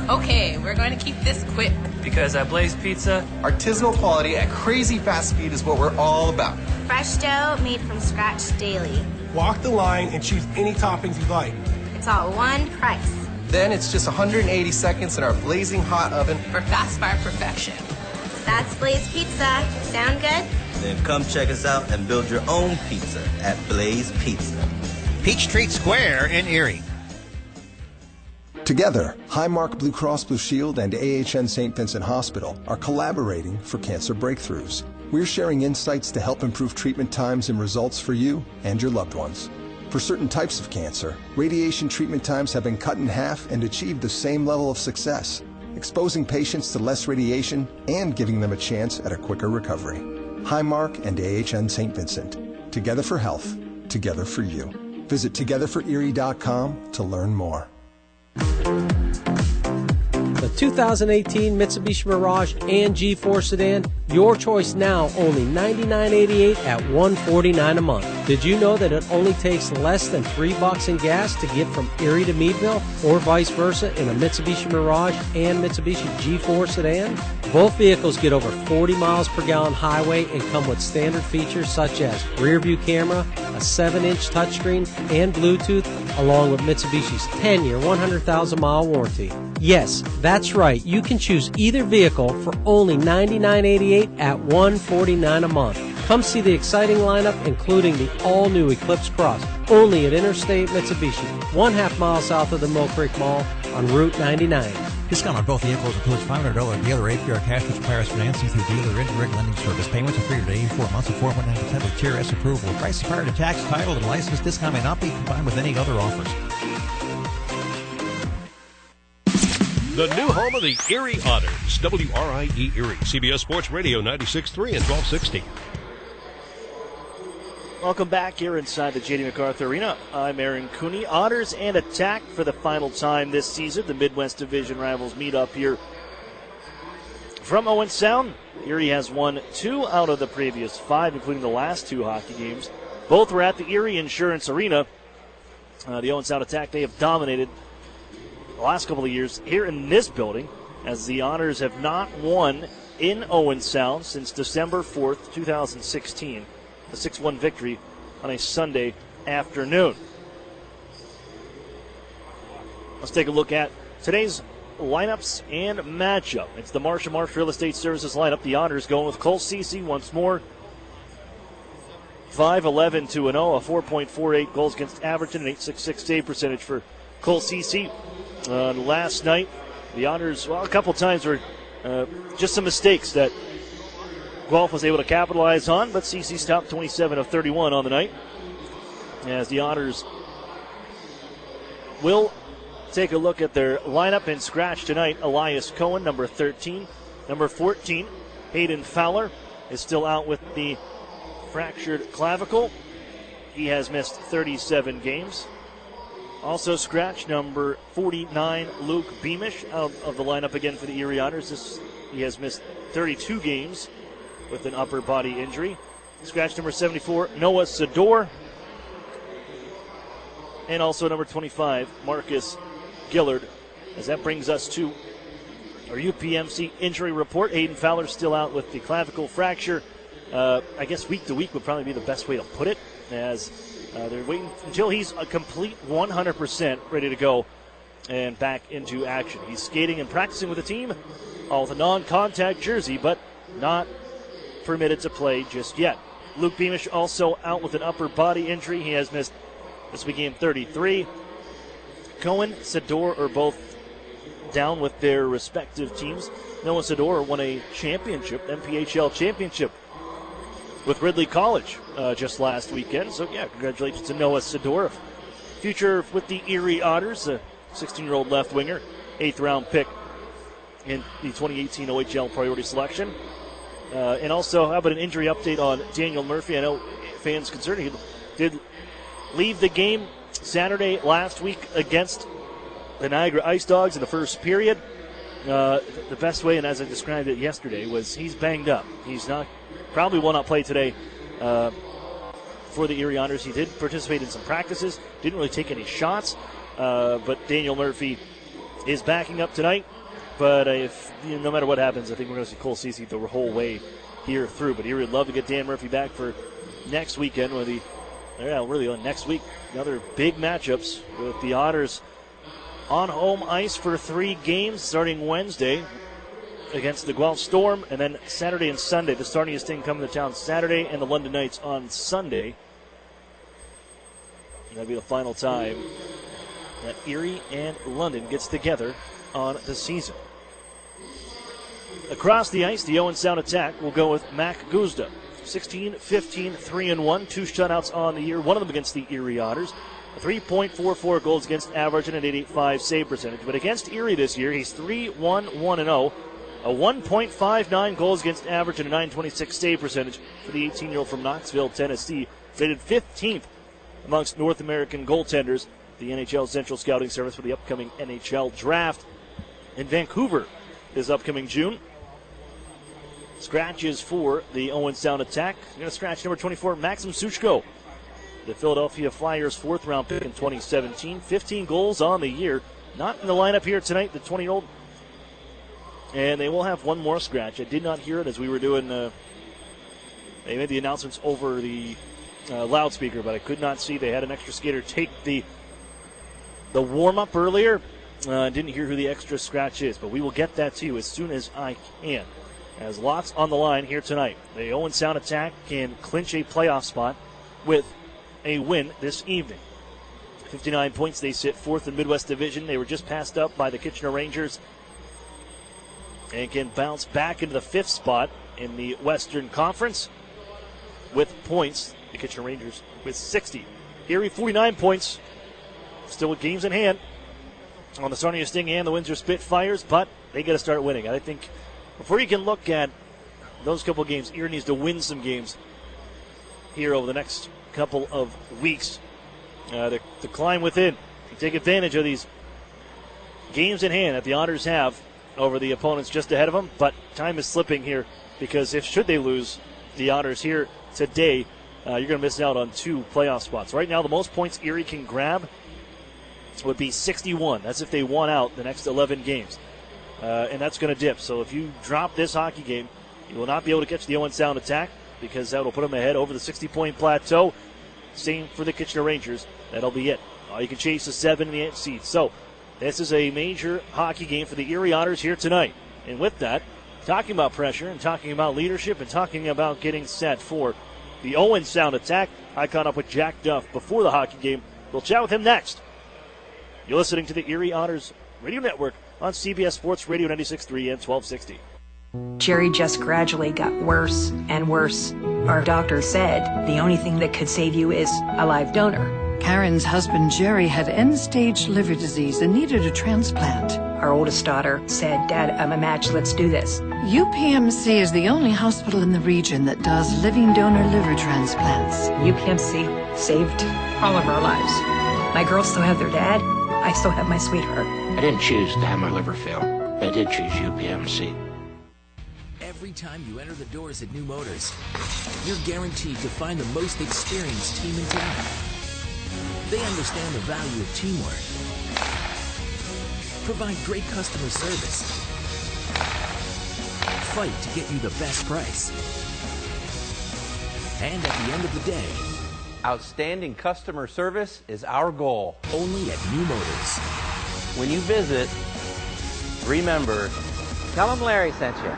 Okay, we're going to keep this quick. Because at Blaze Pizza, artisanal quality at crazy fast speed is what we're all about. Fresh dough made from scratch daily. Walk the line and choose any toppings you like. It's all one price. Then it's just 180 seconds in our blazing hot oven for fast bar perfection. That's Blaze Pizza. Sound good? Then come check us out and build your own pizza at Blaze Pizza. Peachtree Square in Erie. Together, Highmark Blue Cross Blue Shield and AHN St. Vincent Hospital are collaborating for cancer breakthroughs. We're sharing insights to help improve treatment times and results for you and your loved ones. For certain types of cancer, radiation treatment times have been cut in half and achieved the same level of success, exposing patients to less radiation and giving them a chance at a quicker recovery. Highmark and AHN St. Vincent. Together for health, together for you. Visit togetherforerie.com to learn more. The 2018 Mitsubishi Mirage and G4 sedan, your choice now, only $99.88 at $149 a month. Did you know that it only takes less than $3 in gas to get from Erie to Meadville, or vice versa in a Mitsubishi Mirage and Mitsubishi G4 sedan? Both vehicles get over 40 miles per gallon highway and come with standard features such as rear view camera, a 7-inch touchscreen, and Bluetooth, along with Mitsubishi's 10-year, 100,000-mile warranty. Yes, that's right. You can choose either vehicle for only $99.88 at $149 a month. Come see the exciting lineup, including the all-new Eclipse Cross, only at Interstate Mitsubishi, 1/2 mile south of the Mill Creek Mall on Route 99. Discount on both vehicles includes $500 dealer APR cash, which requires financing through dealer indirect lending service. Payments are free to 84 months of 4.9% with Tier S approval. Price is prior to tax, title, and license. Discount may not be combined with any other offers. The new home of the Erie Otters, WRIE Erie, CBS Sports Radio 96.3 and 1260. Welcome back here inside the J.D. MacArthur Arena. I'm Aaron Cooney. Otters and Attack for the final time this season. The Midwest Division rivals meet up here from Owen Sound. Erie has won 2 out of the previous 5, including the last 2 hockey games. Both were at the Erie Insurance Arena. The Owen Sound Attack, they have dominated the last couple of years here in this building, as the Otters have not won in Owen Sound since December 4th, 2016. A 6-1 victory on a Sunday afternoon. Let's take a look at today's lineups and matchup. It's the Marsh & Marsh Real Estate Services lineup. The Otters going with Cole Ceci once more. 5-11-2-0, a 4.48 goals against average and an .866 save percentage for Cole Ceci. Last night, the Otters, a couple times were just some mistakes that Guelph was able to capitalize on, but CC stopped 27 of 31 on the night. As the Otters will take a look at their lineup and scratch tonight. Elias Cohen, number 13. Number 14, Hayden Fowler, is still out with the fractured clavicle. He has missed 37 games. Also scratch number 49, Luke Beamish, out of the lineup again for the Erie Otters. He has missed 32 games with an upper body injury. Scratch number 74, Noah Sador. And also number 25, Marcus Gillard. As that brings us to our UPMC injury report. Hayden Fowler still out with the clavicle fracture. I guess week to week would probably be the best way to put it, as they're waiting until he's a complete 100% ready to go and back into action. He's skating and practicing with the team, all with a non-contact jersey, but not permitted to play just yet. Luke Beamish also out with an upper body injury. He has missed this week game 33. Cohen, Sador are both down with their respective teams. Noah Sador won a championship, MPHL championship, with Ridley College just last weekend. So, yeah, congratulations to Noah Sador. Future with the Erie Otters, a 16-year-old left winger, 8th round pick in the 2018 OHL priority selection. And also, how about an injury update on Daniel Murphy? I know fans concerned. He did leave the game Saturday last week against the Niagara Ice Dogs in the first period. The best way, and as I described it yesterday, was he's banged up. He's probably will not play today for the Erie Otters. He did participate in some practices, didn't really take any shots, but Daniel Murphy is backing up tonight. But no matter what happens, I think we're going to see Cole Ceci the whole way here through. But Erie would love to get Dan Murphy back for next weekend, really on next week. Another big matchups with the Otters on home ice for 3 games starting Wednesday against the Guelph Storm, and then Saturday and Sunday. The startingest team coming to town Saturday, and the London Knights on Sunday. And that'll be the final time that Erie and London gets together on the season. Across the ice, the Owen Sound Attack will go with Mac Guzda. 16, 15, 3-1, 2 shutouts on the year, one of them against the Erie Otters. 3.44 goals against average and an 885 save percentage. But against Erie this year, he's 3-1-1-0. A 1.59 goals against average and a 926 save percentage for the 18-year-old from Knoxville, Tennessee. Rated 15th amongst North American goaltenders, the NHL Central Scouting Service, for the upcoming NHL Draft in Vancouver this upcoming June. Scratches for the Owen Sound Attack. You're going to scratch number 24, Maxim Suchko, the Philadelphia Flyers' 4th-round pick in 2017. 15 goals on the year. Not in the lineup here tonight, the 20-year-old. And they will have one more scratch. I did not hear it as we were doing, they made the announcements over the loudspeaker, but I could not see. They had an extra skater take the warm-up earlier. Didn't hear who the extra scratch is, but we will get that to you as soon as I can. As lots on the line here tonight. The Owen Sound Attack can clinch a playoff spot with a win this evening. 59 points. They sit 4th in Midwest Division. They were just passed up by the Kitchener Rangers and can bounce back into the 5th spot in the Western Conference with points. The Kitchener Rangers with 60. Erie 49 points, still with games in hand on the Sarnia Sting and the Windsor Spitfires, but they got to start winning. I think before you can look at those couple games, Erie needs to win some games here over the next couple of weeks to climb within and take advantage of these games in hand that the Otters have over the opponents just ahead of them. But time is slipping here because should they lose the Otters here today, you're going to miss out on 2 playoff spots. Right now, the most points Erie can grab would be 61. That's if they won out the next 11 games. And that's going to dip. So if you drop this hockey game, you will not be able to catch the Owen Sound attack because that will put them ahead over the 60-point plateau. Same for the Kitchener Rangers. That'll be it. You can chase the 7 in the 8th seed. So this is a major hockey game for the Erie Otters here tonight. And with that, talking about pressure and talking about leadership and talking about getting set for the Owen Sound attack, I caught up with Jack Duff before the hockey game. We'll chat with him next. You're listening to the Erie Otters Radio Network on CBS Sports Radio 96.3 and 1260. Jerry just gradually got worse and worse. Our doctor said the only thing that could save you is a live donor. Karen's husband Jerry had end-stage liver disease and needed a transplant. Our oldest daughter said, Dad, I'm a match, let's do this. UPMC is the only hospital in the region that does living donor liver transplants. UPMC saved all of our lives. My girls still have their dad. I still have my sweetheart. I didn't choose to have my liver fail. I did choose UPMC. Every time you enter the doors at New Motors, you're guaranteed to find the most experienced team in town. They understand the value of teamwork, provide great customer service, fight to get you the best price, and at the end of the day, outstanding customer service is our goal. Only at New Motors. When you visit, remember, tell them Larry sent you.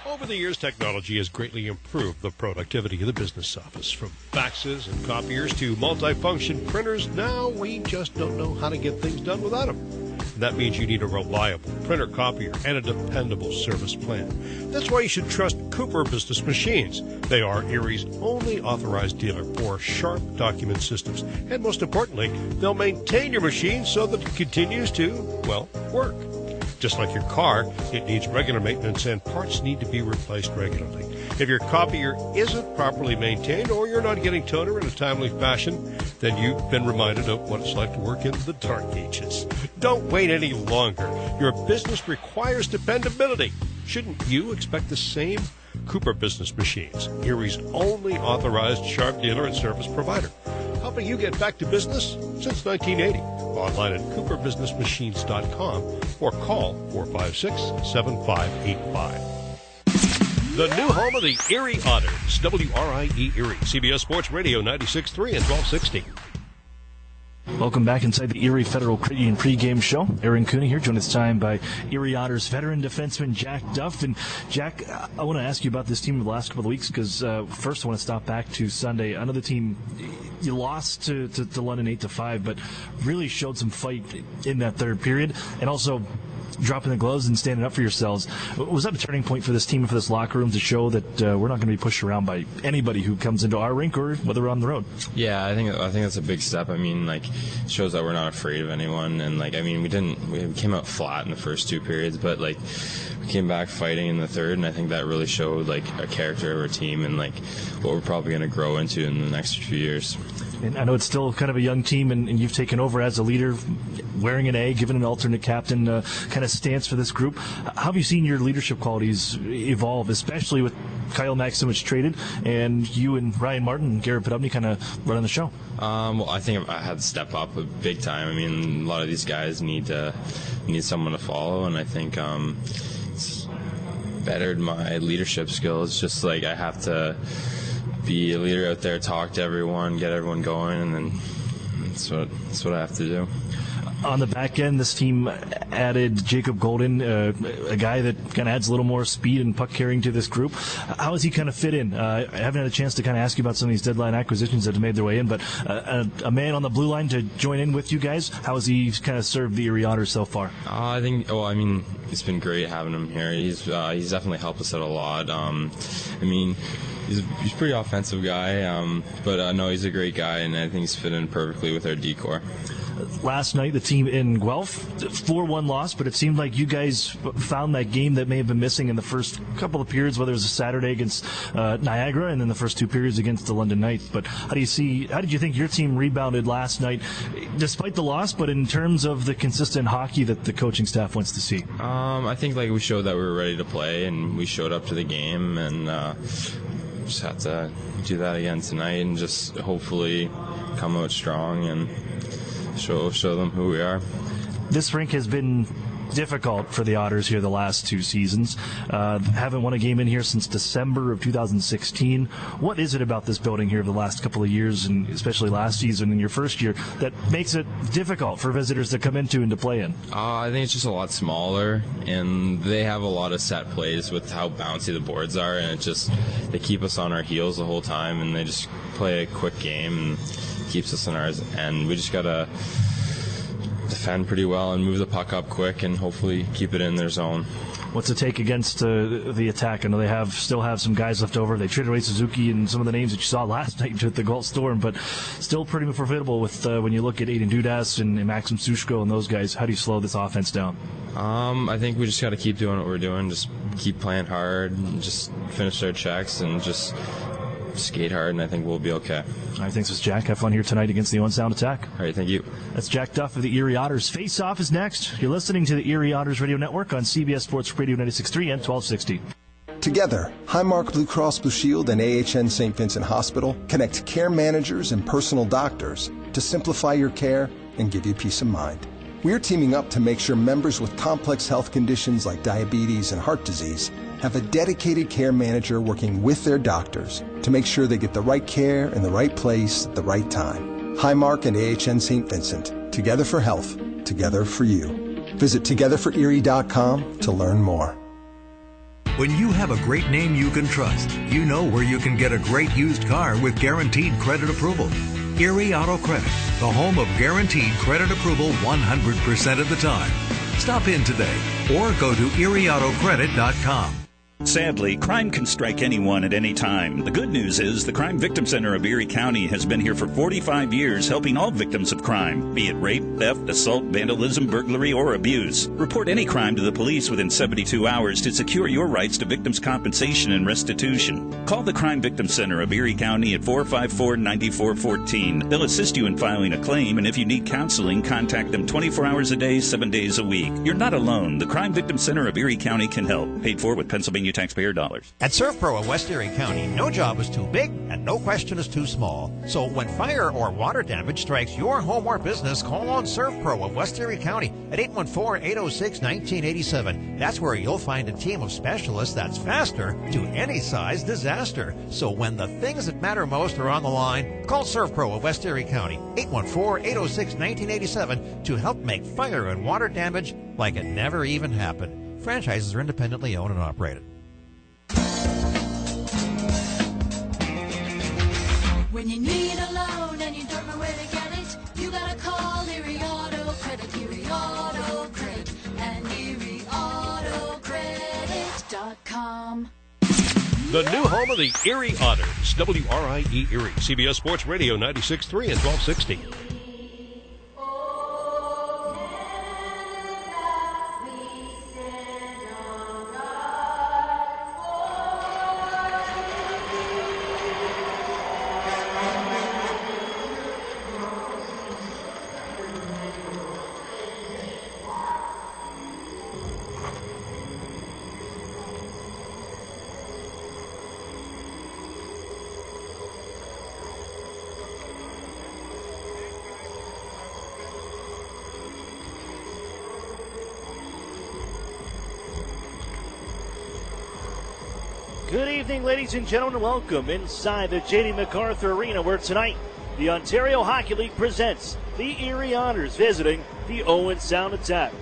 Over the years, technology has greatly improved the productivity of the business office. From faxes and copiers to multifunction printers, now we just don't know how to get things done without them. And that means you need a reliable printer copier and a dependable service plan. That's why you should trust Cooper Business Machines. They are Erie's only authorized dealer for sharp document systems. And most importantly, they'll maintain your machine so that it continues to, well, work. Just like your car, it needs regular maintenance and parts need to be replaced regularly. If your copier isn't properly maintained or you're not getting toner in a timely fashion, then you've been reminded of what it's like to work in the dark ages. Don't wait any longer. Your business requires dependability. Shouldn't you expect the same? Cooper Business Machines, Erie's only authorized sharp dealer and service provider. Helping you get back to business since 1980. Online at cooperbusinessmachines.com or call 456-7585. The new home of the Erie Otters, WRIE Erie, CBS Sports Radio 96.3 and 1260. Welcome back inside the Erie Federal Credit Union pregame show. Aaron Cooney here, joined this time by Erie Otters veteran defenseman Jack Duff. And Jack, I want to ask you about this team over the last couple of weeks because first I want to stop back to Sunday. I know the team, you lost to London 8-5, but really showed some fight in that third period, and also dropping the gloves and standing up for yourselves. Was that a turning point for this team and for this locker room to show that we're not going to be pushed around by anybody who comes into our rink or whether we're on the road? Yeah, I think that's a big step. I mean, like, shows that we're not afraid of anyone, and like, I mean, we came out flat in the first 2 periods, but like, we came back fighting in the third, and I think that really showed like a character of our team and like what we're probably going to grow into in the next few years. And I know it's still kind of a young team, and you've taken over as a leader, wearing an A, given an alternate captain kind of stance for this group. How have you seen your leadership qualities evolve, especially with Kyle Maximich traded and you and Ryan Martin and Garrett Podubny kind of running the show? Well, I think I had to step up big time. I mean, a lot of these guys need someone to follow, and I think it's bettered my leadership skills. Just like I have to be a leader out there, talk to everyone, get everyone going, and then that's what I have to do. On the back end, this team added Jacob Golden, a guy that kind of adds a little more speed and puck carrying to this group. How has he kind of fit in? I haven't had a chance to kind of ask you about some of these deadline acquisitions that have made their way in, but a man on the blue line to join in with you guys, how has he kind of served the Erie Otters so far? I think, it's been great having him here. He's definitely helped us out a lot. He's a pretty offensive guy, but no, he's a great guy, and I think he's fit in perfectly with our decor. Last night, the team in Guelph, 4-1 loss, but it seemed like you guys found that game that may have been missing in the first couple of periods, whether it was a Saturday against Niagara and then the first 2 periods against the London Knights. But how did you think your team rebounded last night, despite the loss, but in terms of the consistent hockey that the coaching staff wants to see? I think we showed that we were ready to play, and we showed up to the game, and just have to do that again tonight and just hopefully come out strong and show them who we are. This rink has been difficult for the Otters here the last 2 seasons. Haven't won a game in here since December of 2016. What is it about this building here the last couple of years, and especially last season in your first year, that makes it difficult for visitors to come into and to play in? I think it's just a lot smaller, and they have a lot of set plays with how bouncy the boards are, and they keep us on our heels the whole time, and they just play a quick game and keeps us on ours, and we just gotta defend pretty well and move the puck up quick and hopefully keep it in their zone. What's it take against the attack? I know they still have some guys left over. They traded away Suzuki and some of the names that you saw last night with the Galt Storm, but still pretty formidable with when you look at Aiden Dudas and Maxim Sushko and those guys. How do you slow this offense down? I think we just got to keep doing what we're doing, just keep playing hard, and just finish our checks and just skate hard, and I think we'll be okay. All right, thanks, Jack. Have fun here tonight against the Owen Sound Attack. All right, thank you. That's Jack Duff of the Erie Otters. Face Off is next. You're listening to the Erie Otters Radio Network on CBS Sports Radio 96.3 and 1260. Together, Highmark Blue Cross Blue Shield and AHN St. Vincent Hospital connect care managers and personal doctors to simplify your care and give you peace of mind. We're teaming up to make sure members with complex health conditions like diabetes and heart disease have a dedicated care manager working with their doctors to make sure they get the right care in the right place at the right time. Highmark and AHN St. Vincent, together for health, together for you. Visit togetherforerie.com to learn more. When you have a great name you can trust, you know where you can get a great used car with guaranteed credit approval. Erie Auto Credit, the home of guaranteed credit approval 100% of the time. Stop in today or go to erieautocredit.com. Sadly, crime can strike anyone at any time. The good news is the Crime Victim Center of Erie County has been here for 45 years helping all victims of crime, be it rape, theft, assault, vandalism, burglary, or abuse. Report any crime to the police within 72 hours to secure your rights to victims' compensation and restitution. Call the Crime Victim Center of Erie County at 454-9414. They'll assist you in filing a claim, and if you need counseling, contact them 24 hours a day, 7 days a week. You're not alone. The Crime Victim Center of Erie County can help. Paid for with Pennsylvania taxpayer dollars. At ServPro of West Erie County, no job is too big and no question is too small. So when fire or water damage strikes your home or business, call on ServPro of West Erie County at 814-806-1987. That's where you'll find a team of specialists that's faster to any size disaster. So when the things that matter most are on the line, call ServPro of West Erie County, 814-806-1987 to help make fire and water damage like it never even happened. Franchises are independently owned and operated. When you need a loan and you don't know where to get it, you gotta call Erie Auto Credit, Erie Auto Credit, and ErieAutoCredit.com. The new home of the Erie Otters, WRIE Erie, CBS Sports Radio 96.3 and 1260. Good evening, ladies and gentlemen. Welcome inside the J.D. MacArthur Arena, where tonight the Ontario Hockey League presents the Erie Otters visiting the Owen Sound Attack.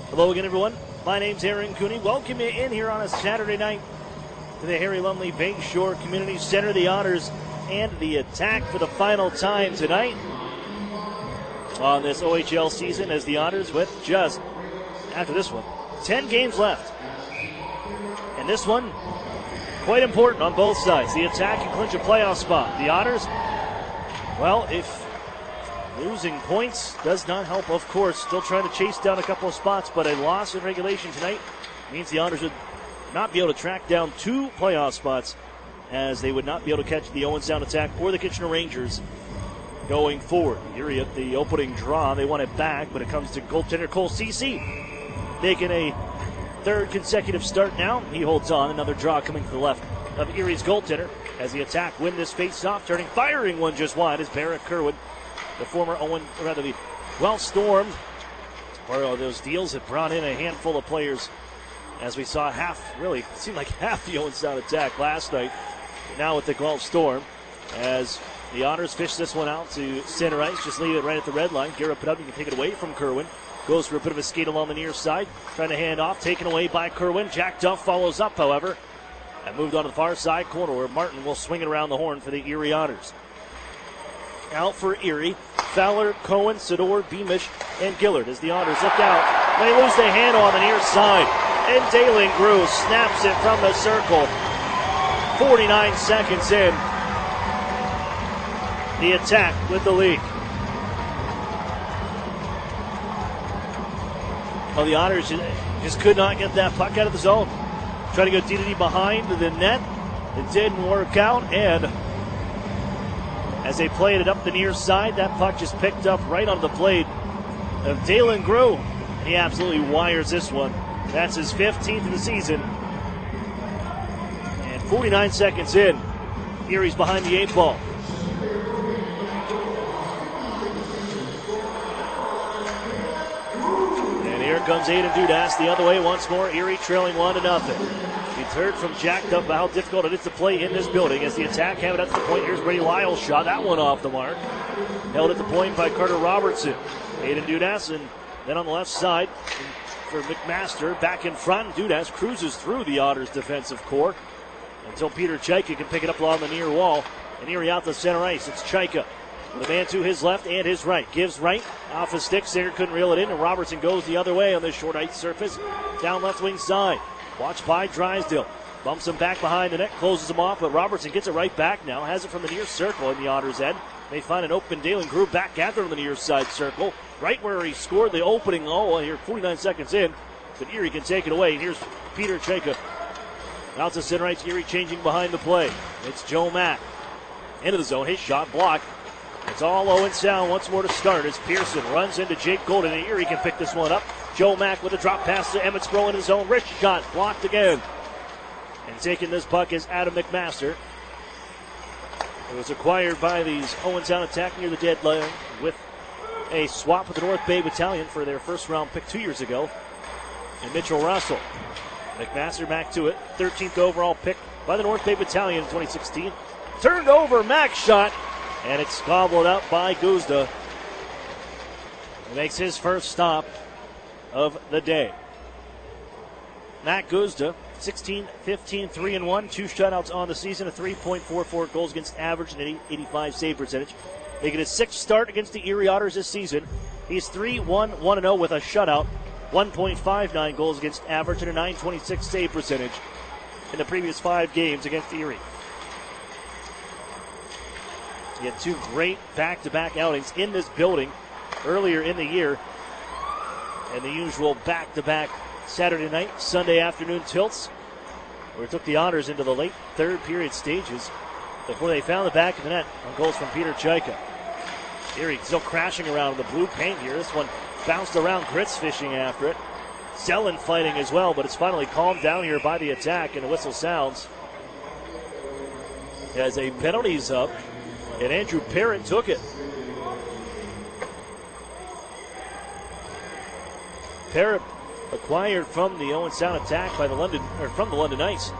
Hello again, everyone. My name's Aaron Cooney. Welcome you in here on a Saturday night to the Harry Lumley Bayshore Community Center. The Otters and the Attack for the final time tonight on this OHL season, as the Otters, with just, after this one, 10 games left. And this one, quite important on both sides. The Attack can clinch a playoff spot. The Otters, well, if losing points does not help, of course, still trying to chase down a couple of spots, but a loss in regulation tonight means the Otters would not be able to track down 2 playoff spots, as they would not be able to catch the Owen Sound Attack or the Kitchener Rangers going forward. Erie at the opening draw, they want it back, but it comes to goaltender Cole Ceci making a third consecutive start now. He holds on. Another draw coming to the left of Erie's goaltender as the Attack win this face-off, firing one just wide as Barrett Kerwin, the former Owen, or rather the Guelph Storm, or those deals that brought in a handful of players, as we saw it seemed like half the Owen Sound Attack last night. Now with the Guelph Storm, as the Otters fish this one out to center ice, just leave it right at the red line. Garrett Podubny can take it away from Kerwin. Goes for a bit of a skate along the near side, trying to hand off, taken away by Kerwin. Jack Duff follows up, however, and moved on to the far side corner where Martin will swing it around the horn for the Erie Otters. Out for Erie, Fowler, Cohen, Sador, Beamish, and Gillard as the Otters look out. They lose the handle on the near side, and Dalen Grew snaps it from the circle. 49 seconds in. The Attack with the lead. Well, the Otters just could not get that puck out of the zone. Trying to go D behind the net. It didn't work out, and as they played it up the near side, that puck just picked up right on the blade of Dalen Grew. He absolutely wires this one. That's his 15th of the season. And 49 seconds in, Erie's behind the 8 ball. And here comes Aiden Dudas the other way once more. Erie trailing 1-0. You've heard from Jack Duff about how difficult it is to play in this building as the Attack have it at the point. Here's Brady Lyle's shot. That one off the mark. Held at the point by Carter Robertson. Aiden Dudas, and then on the left side for McMaster. Back in front, Dudas cruises through the Otters defensive core until Peter Chaika can pick it up along the near wall. And Erie out the center ice. It's Chaika with a man to his left and his right. Gives right off his stick. Singer couldn't reel it in, and Robertson goes the other way on this short ice surface. Down left wing side. Watched by Drysdale. Bumps him back behind the net, closes him off, but Robertson gets it right back now. Has it from the near circle in the Otters' end. They find an open Dalen Grew back after him in the near side circle. Right where he scored the opening goal here, 49 seconds in. But Erie can take it away. Here's Peter Chaika. Out to center ice, Erie changing behind the play. It's Joe Mack. Into the zone, his shot blocked. It's all Owen Sound once more to start as Pearson runs into Jake Golden, and Erie can pick this one up. Joe Mack with a drop pass to Emmett Sproul in his own wrist shot, blocked again. And taking this puck is Adam McMaster. It was acquired by these Owen Sound Attack near the deadline with a swap with the North Bay Battalion for their first round pick 2 years ago. And Mitchell Russell. McMaster back to it. 13th overall pick by the North Bay Battalion in 2016. Turned over, Mack's shot, and it's gobbled up by Guzda. He makes his first stop of the day. Matt Guzda, 16, 15, 3-1, 2 shutouts on the season, a 3.44 goals against average and an 85 save percentage. Making his 6th start against the Erie Otters this season. He's 3-1, 1-0 with a shutout, 1.59 goals against average and a 926 save percentage in the previous 5 games against Erie. He had 2 great back-to-back outings in this building earlier in the year. And the usual back-to-back Saturday night, Sunday afternoon tilts, where it took the Otters into the late third period stages before they found the back of the net on goals from Peter Chaika. Erie still crashing around the blue paint here. This one bounced around, Grits fishing after it. Zellen fighting as well, but it's finally calmed down here by the Attack, and the whistle sounds as a penalty's up, and Andrew Parrott took it. Parrott acquired from the Owen Sound Attack by the London Ice.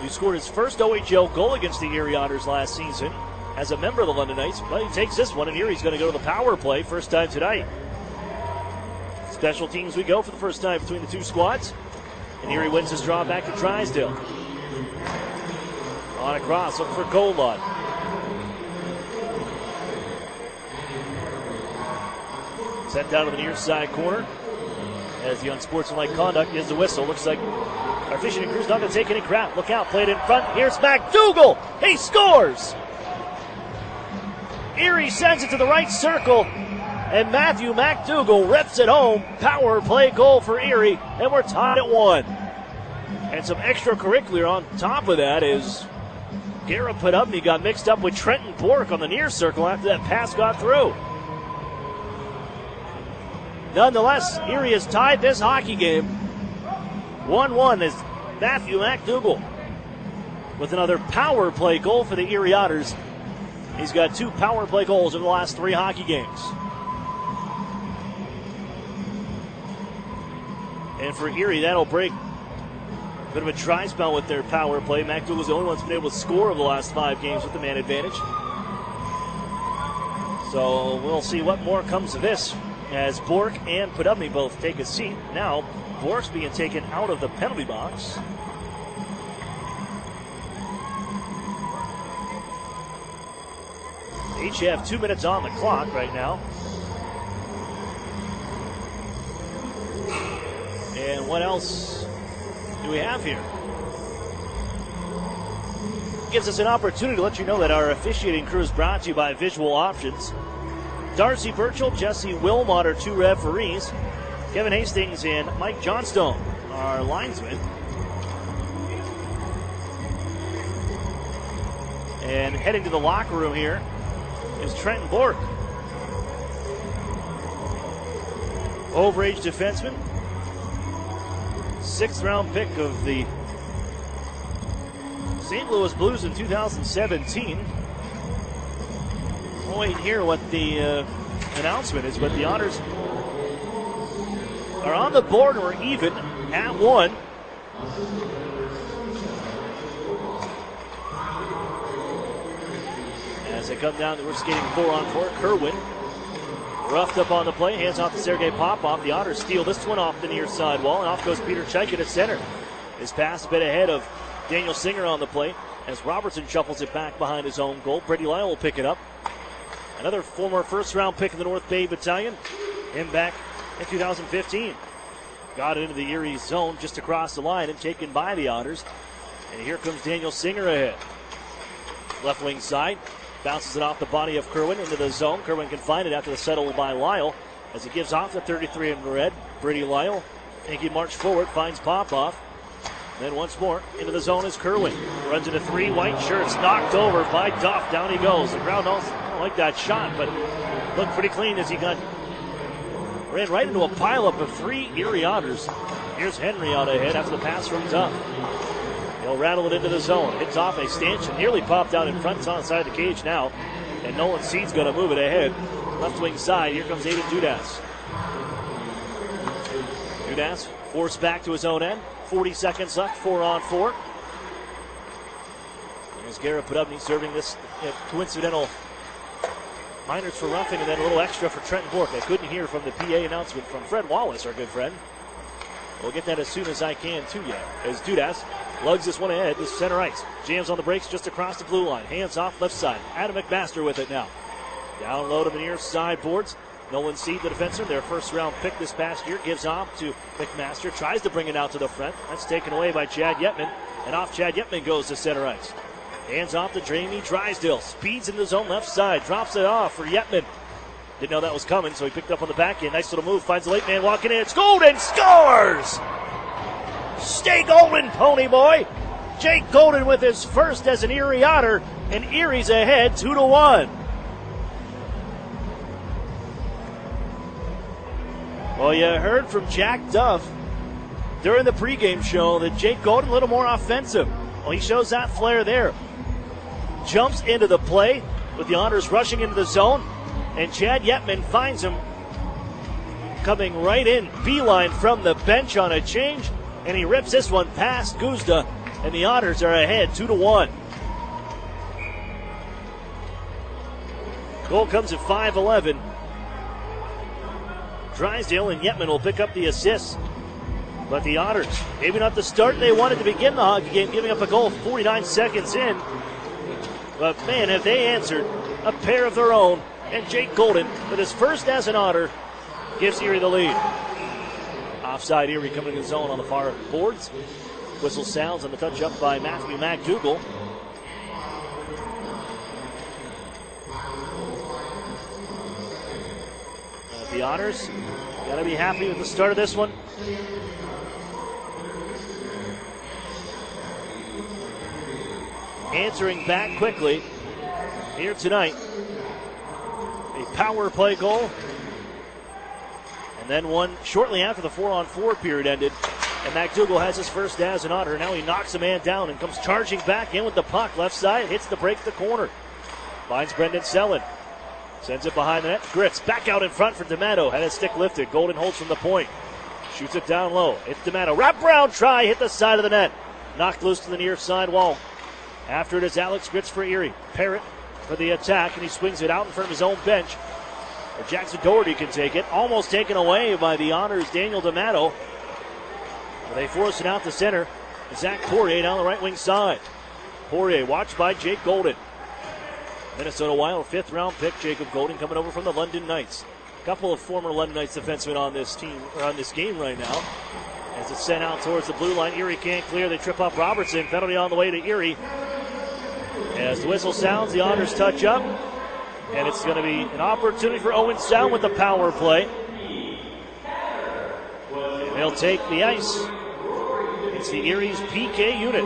who scored his first OHL goal against the Erie Otters last season as a member of the London Knights. But he takes this one, and Erie's going to go to the power play first time tonight. Special teams we go for the first time between the two squads. And Erie wins his draw back to Drysdale. On a cross, looking for Golod. Sent down to the near side corner. As the unsportsmanlike conduct is the whistle. Looks like our fishing crew's not going to take any crap. Look out, played in front. Here's McDougall. He scores! Erie sends it to the right circle. And Matthew McDougall rips it home. Power play goal for Erie. And we're tied at 1. And some extracurricular on top of that is Garrett Podubny got mixed up with Trenton Bork on the near circle after that pass got through. Nonetheless, Erie has tied this hockey game 1-1 as Matthew McDougall with another power play goal for the Erie Otters. He's got 2 power play goals in the last 3 hockey games. And for Erie, that'll break a bit of a dry spell with their power play. McDougall's the only one who's been able to score over the last 5 games with the man advantage. So we'll see what more comes of this as Bork and Podubny both take a seat. Now, Bork's being taken out of the penalty box. They each have 2 minutes on the clock right now. And what else do we have here? Gives us an opportunity to let you know that our officiating crew is brought to you by Visual Options. Darcy Burchell, Jesse Wilmot are 2 referees. Kevin Hastings and Mike Johnstone are linesmen. And heading to the locker room here is Trenton Bork. Overage defenseman. 6th round pick of the St. Louis Blues in 2017. We'll wait and hear what the announcement is, but the Otters are on the board or even at 1. As they come down, we're skating 4-on-4. Kerwin roughed up on the play, hands off to Sergei Popov. The Otters steal this one off the near side wall, and off goes Peter Chayka to center. His pass a bit ahead of Daniel Singer on the play as Robertson shuffles it back behind his own goal. Brady Lyle will pick it up. Another former first-round pick in the North Bay Battalion. Him back in 2015. Got it into the Erie zone just across the line and taken by the Otters. And here comes Daniel Singer ahead. Left wing side. Bounces it off the body of Kerwin into the zone. Kerwin can find it after the settle by Lyle as he gives off the 33 in red. Brady Lyle. And he march forward, finds Popov. Then once more, into the zone is Kerwin. Runs into 3, white shirts, knocked over by Duff. Down he goes. The crowd don't like that shot, but looked pretty clean as he ran right into a pileup of 3 Erie Otters. Here's Henry out ahead after the pass from Duff. He'll rattle it into the zone. Hits off a stanchion. Nearly popped out in front. It's on the side of the cage now. And Nolan Seed's going to move it ahead. Left wing side. Here comes Aiden Dudas. Dudas forced back to his own end. 40 seconds left. 4-on-4. There's Garrett Podubny serving this coincidental minors for roughing and then a little extra for Trenton Bork. I couldn't hear from the PA announcement from Fred Wallace, our good friend. We'll get that as soon as I can to you. As Dudas lugs this one ahead to center ice. Jams on the brakes just across the blue line. Hands off left side. Adam McMaster with it now. Down low to the near side boards. Nolan Seed, the defenseman, their first round pick this past year, gives off to McMaster. Tries to bring it out to the front. That's taken away by Chad Yetman. And off Chad Yetman goes to center ice. Hands off to Jamie Drysdale. Speeds into his own left side. Drops it off for Yetman. Didn't know that was coming, so he picked up on the back end. Nice little move. Finds the late man walking in. It's Golden. Scores! Stay golden, pony boy. Jake Golden with his first as an Erie Otter, and Erie's ahead 2-1. Well, you heard from Jack Duff during the pregame show that Jake Golden a little more offensive. Well, he shows that flair there. Jumps into the play with the Otters rushing into the zone, and Chad Yetman finds him coming right in, beeline from the bench on a change. And he rips this one past Guzda and the Otters are ahead 2-1. Goal comes at 5:11. Drysdale and Yetman will pick up the assists. But the Otters, maybe not the start they wanted to begin the hockey game, giving up a goal 49 seconds in. But man, have they answered a pair of their own. And Jake Golden, with his first as an Otter, gives Erie the lead. Offside Erie coming in the zone on the far boards. Whistle sounds on the touch up by Matthew McDougall. The Otters got to be happy with the start of this one. Answering back quickly here tonight. A power play goal. And then one shortly after the 4-on-4 period ended. And McDougall has his first as an Otter. Now he knocks a man down and comes charging back in with the puck. Left side, hits the break to the corner. Finds Brendan Selland. Sends it behind the net. Grits back out in front for D'Amato. Had his stick lifted. Golden holds from the point. Shoots it down low. It's D'Amato. Wrap around try. Hit the side of the net. Knocked loose to the near side wall. After it is Alex Grits for Erie. Parrott for the attack, and he swings it out in front of his own bench. Or Jackson Doherty can take it. Almost taken away by the Otters' Daniel D'Amato. But they force it out to center. Zach Poirier down the right wing side. Poirier watched by Jake Golden. Minnesota Wild 5th round pick Jacob Golden coming over from the London Knights. A couple of former London Knights defensemen on this team, or on this game right now. As it's sent out towards the blue line, Erie can't clear. They trip up Robertson. Penalty on the way to Erie. As the whistle sounds, the Otters touch up. And it's going to be an opportunity for Owen Sound with the power play. They'll take the ice. It's the Erie's PK unit,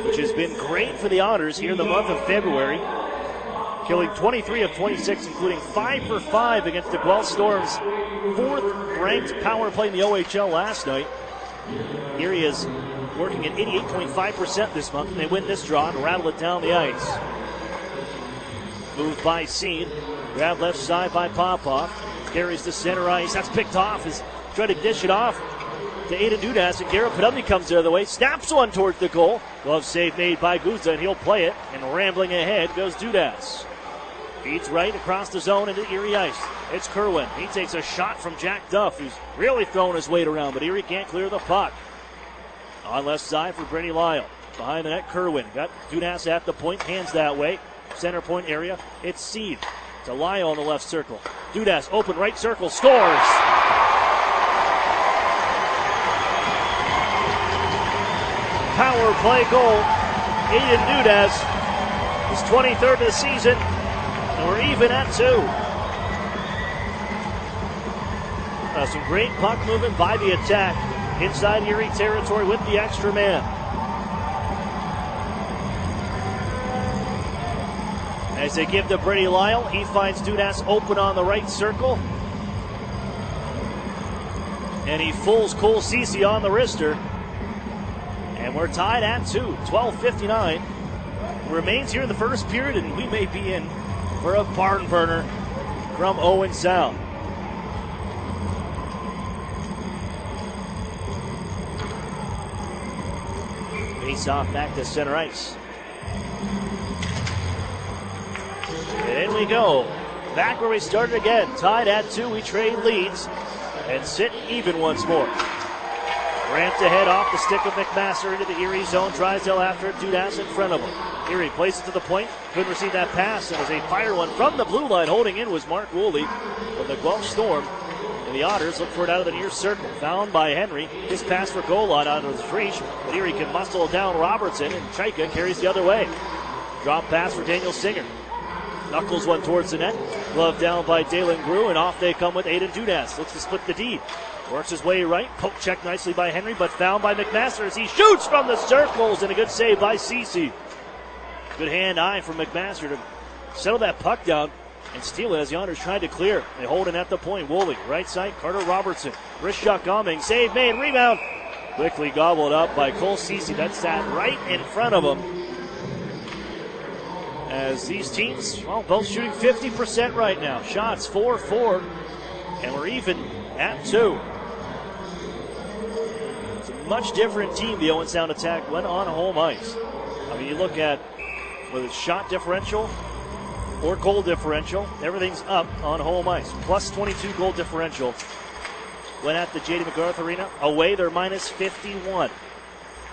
which has been great for the Otters here in the month of February. Killing 23 of 26, including 5 for 5 against the Guelph Storm's 4th-ranked power play in the OHL last night. Erie is working at 88.5% this month, and they win this draw and rattle it down the ice. Moved by Seed. Grab left side by Popoff. Carries to center ice. That's picked off. He's trying to dish it off to Aiden Dudas, and Garrett Pedumny comes the other way. Snaps one towards the goal. Glove save made by Guzza, and he'll play it. And rambling ahead goes Dudas. Feeds right across the zone into Erie ice. It's Kerwin. He takes a shot from Jack Duff, who's really throwing his weight around, but Erie can't clear the puck. On left side for Brady Lyle. Behind the net, Kerwin. Got Dudas at the point, hands that way. Center point area, it's Seed. To Lyle on the left circle. Dudas, open right circle, scores! Power play goal. Aiden Dudas, his 23rd of the season, and we're even at 2. Some great puck movement by the attack inside Erie territory with the extra man. As they give to Brady Lyle, he finds Dudas open on the right circle. And he fools Cole Cece on the wrister. And we're tied at 2, 12:59. Remains here in the first period, and we may be in for a barn burner from Owen Sound. Face off back to center ice. And in we go. Back where we started again. Tied at 2. We trade leads and sit even once more. Ramped ahead off the stick of McMaster into the Erie zone. Drysdale after it. Dudas in front of him. Erie plays it to the point. Couldn't receive that pass. It was a fire one from the blue line. Holding in was Mark Woolley from the Guelph Storm. And the Otters look for it out of the near circle. Found by Henry. His pass for goal line onto the Frisch. But Erie can muscle down Robertson, and Chaika carries the other way. Drop pass for Daniel Singer. Knuckles one towards the net. Glove down by Dalen Grew, and off they come with Aiden Dudas. Looks to split the D. Works his way right. Poke check nicely by Henry, but found by McMaster as he shoots from the circles, and a good save by Cece. Good hand-eye from McMaster to settle that puck down and steal it as the Otters tried to clear. They hold it at the point. Woolley, right side, Carter Robertson. Wrist shot coming. Save made. Rebound. Quickly gobbled up by Cole Cece. That sat right in front of him. As these teams, well, both shooting 50% right now. Shots 4-4, and we're even at 2. much different team the Owen Sound Attack when on home ice. I mean, you look at whether it's shot differential or goal differential, everything's up on home ice. Plus 22 goal differential when at the J.D. McGarth Arena. Away, they're minus 51.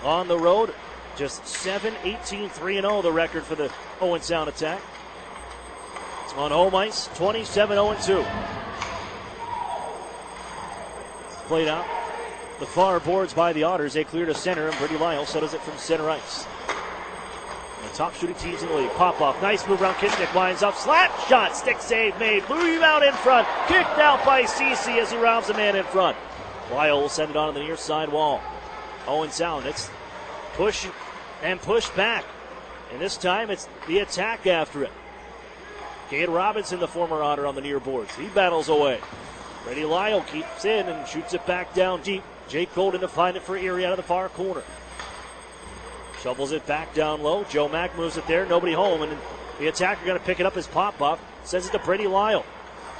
On the road, just 7-18-3-0 the record for the Owen Sound Attack. On home ice, 27-0-2. Played out the far boards by the Otters. They clear to center, and Brady Lyle settles it from center ice. The top shooting teams in the league. Pop-off, nice move around Kishnick, winds up, slap shot, stick save made, rebound in front, kicked out by Cece as he robs a man in front. Lyle will send it on to the near side wall. Owen Sound, it's push and push back. And this time it's the attack after it. Cade Robinson, the former Otter, on the near boards. He battles away. Brady Lyle keeps in and shoots it back down deep. Jake Golden to find it for Erie out of the far corner. Shovels it back down low. Joe Mack moves it there. Nobody home. And the attacker going to pick it up as pop-off. Sends it to Brady Lyle.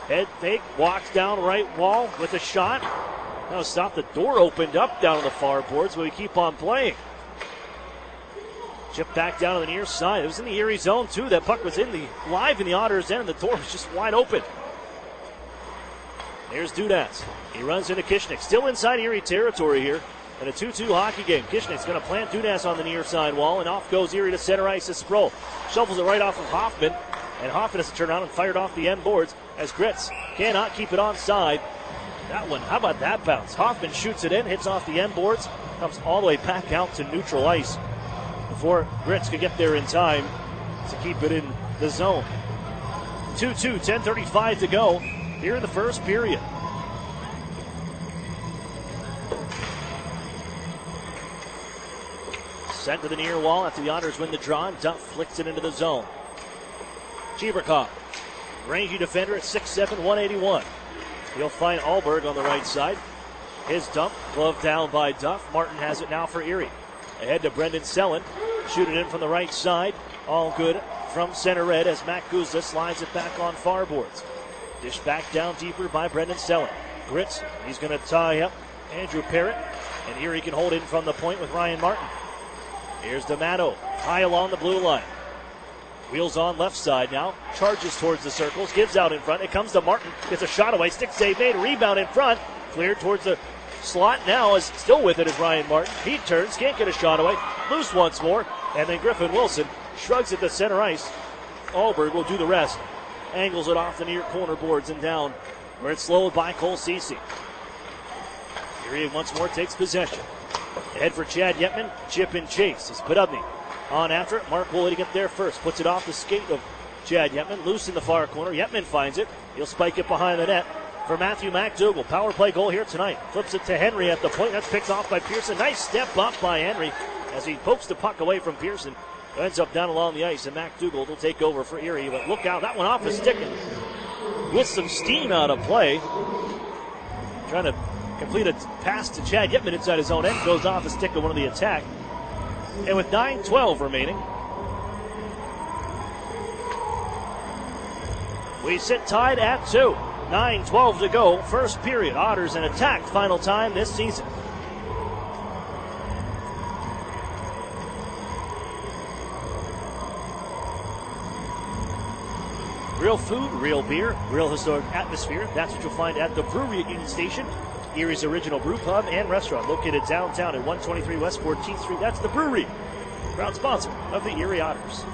Head fake. Walks down right wall with a shot. Now stop. The door opened up down on the far boards, but we keep on playing. Chip back down to the near side. It was in the Erie zone, too. That puck was live in the Otters' end, and the door was just wide open. There's Dudas. He runs into Kishnick. Still inside Erie territory here in a 2-2 hockey game. Kishnick's going to plant Dudas on the near side wall, and off goes Erie to center ice as Sproul. Shovels it right off of Hoffman, and Hoffman has to turn around and fired off the end boards as Gritz cannot keep it onside. That one, how about that bounce? Hoffman shoots it in, hits off the end boards, comes all the way back out to neutral ice before Gritz could get there in time to keep it in the zone. 2-2, 10:35 to go here in the first period. Sent to the near wall after the Otters win the draw, and Duff flicks it into the zone. Cheeverkov, rangy defender at 6'7", 181. He'll find Alberg on the right side. His dump, glove down by Duff. Martin has it now for Erie. Ahead to Brendan Sellen. Shoot it in from the right side. All good from center red as Matt Guzda slides it back on far boards. Dish back down deeper by Brendan Sellen. Gritz, he's going to tie up Andrew Parrott. And Erie can hold in from the point with Ryan Martin. Here's D'Amato, high along the blue line. Wheels on left side now. Charges towards the circles. Gives out in front. It comes to Martin. Gets a shot away. Stick save made. Rebound in front. Cleared towards the slot now. Is still with it as Ryan Martin. He turns. Can't get a shot away. Loose once more. And then Griffin Wilson shrugs it to center ice. Alberg will do the rest. Angles it off the near corner boards and down where it's slowed by Cole Cece. Erie once more takes possession. Ahead for Chad Yetman. Chip and chase. It's Podubny on after it. Mark Woolley to get there first. Puts it off the skate of Chad Yetman. Loose in the far corner. Yetman finds it. He'll spike it behind the net for Matthew McDougall. Power play goal here tonight. Flips it to Henry at the point. That's picked off by Pearson. Nice step up by Henry as he pokes the puck away from Pearson. Ends up down along the ice, and McDougall will take over for Erie. But look out, that one off the stick with some steam out of play. Trying to complete a pass to Chad Yetman inside his own end. Goes off the stick of one of the attack. And with 9:12 remaining, we sit tied at 2. 9:12 to go. First period. Otters in attack. Final time this season. Real food, real beer, real historic atmosphere. That's what you'll find at the brewery at Union Station, Erie's original brew pub and restaurant located downtown at 123 West 14th Street. That's the brewery, proud sponsor of the Erie Otters.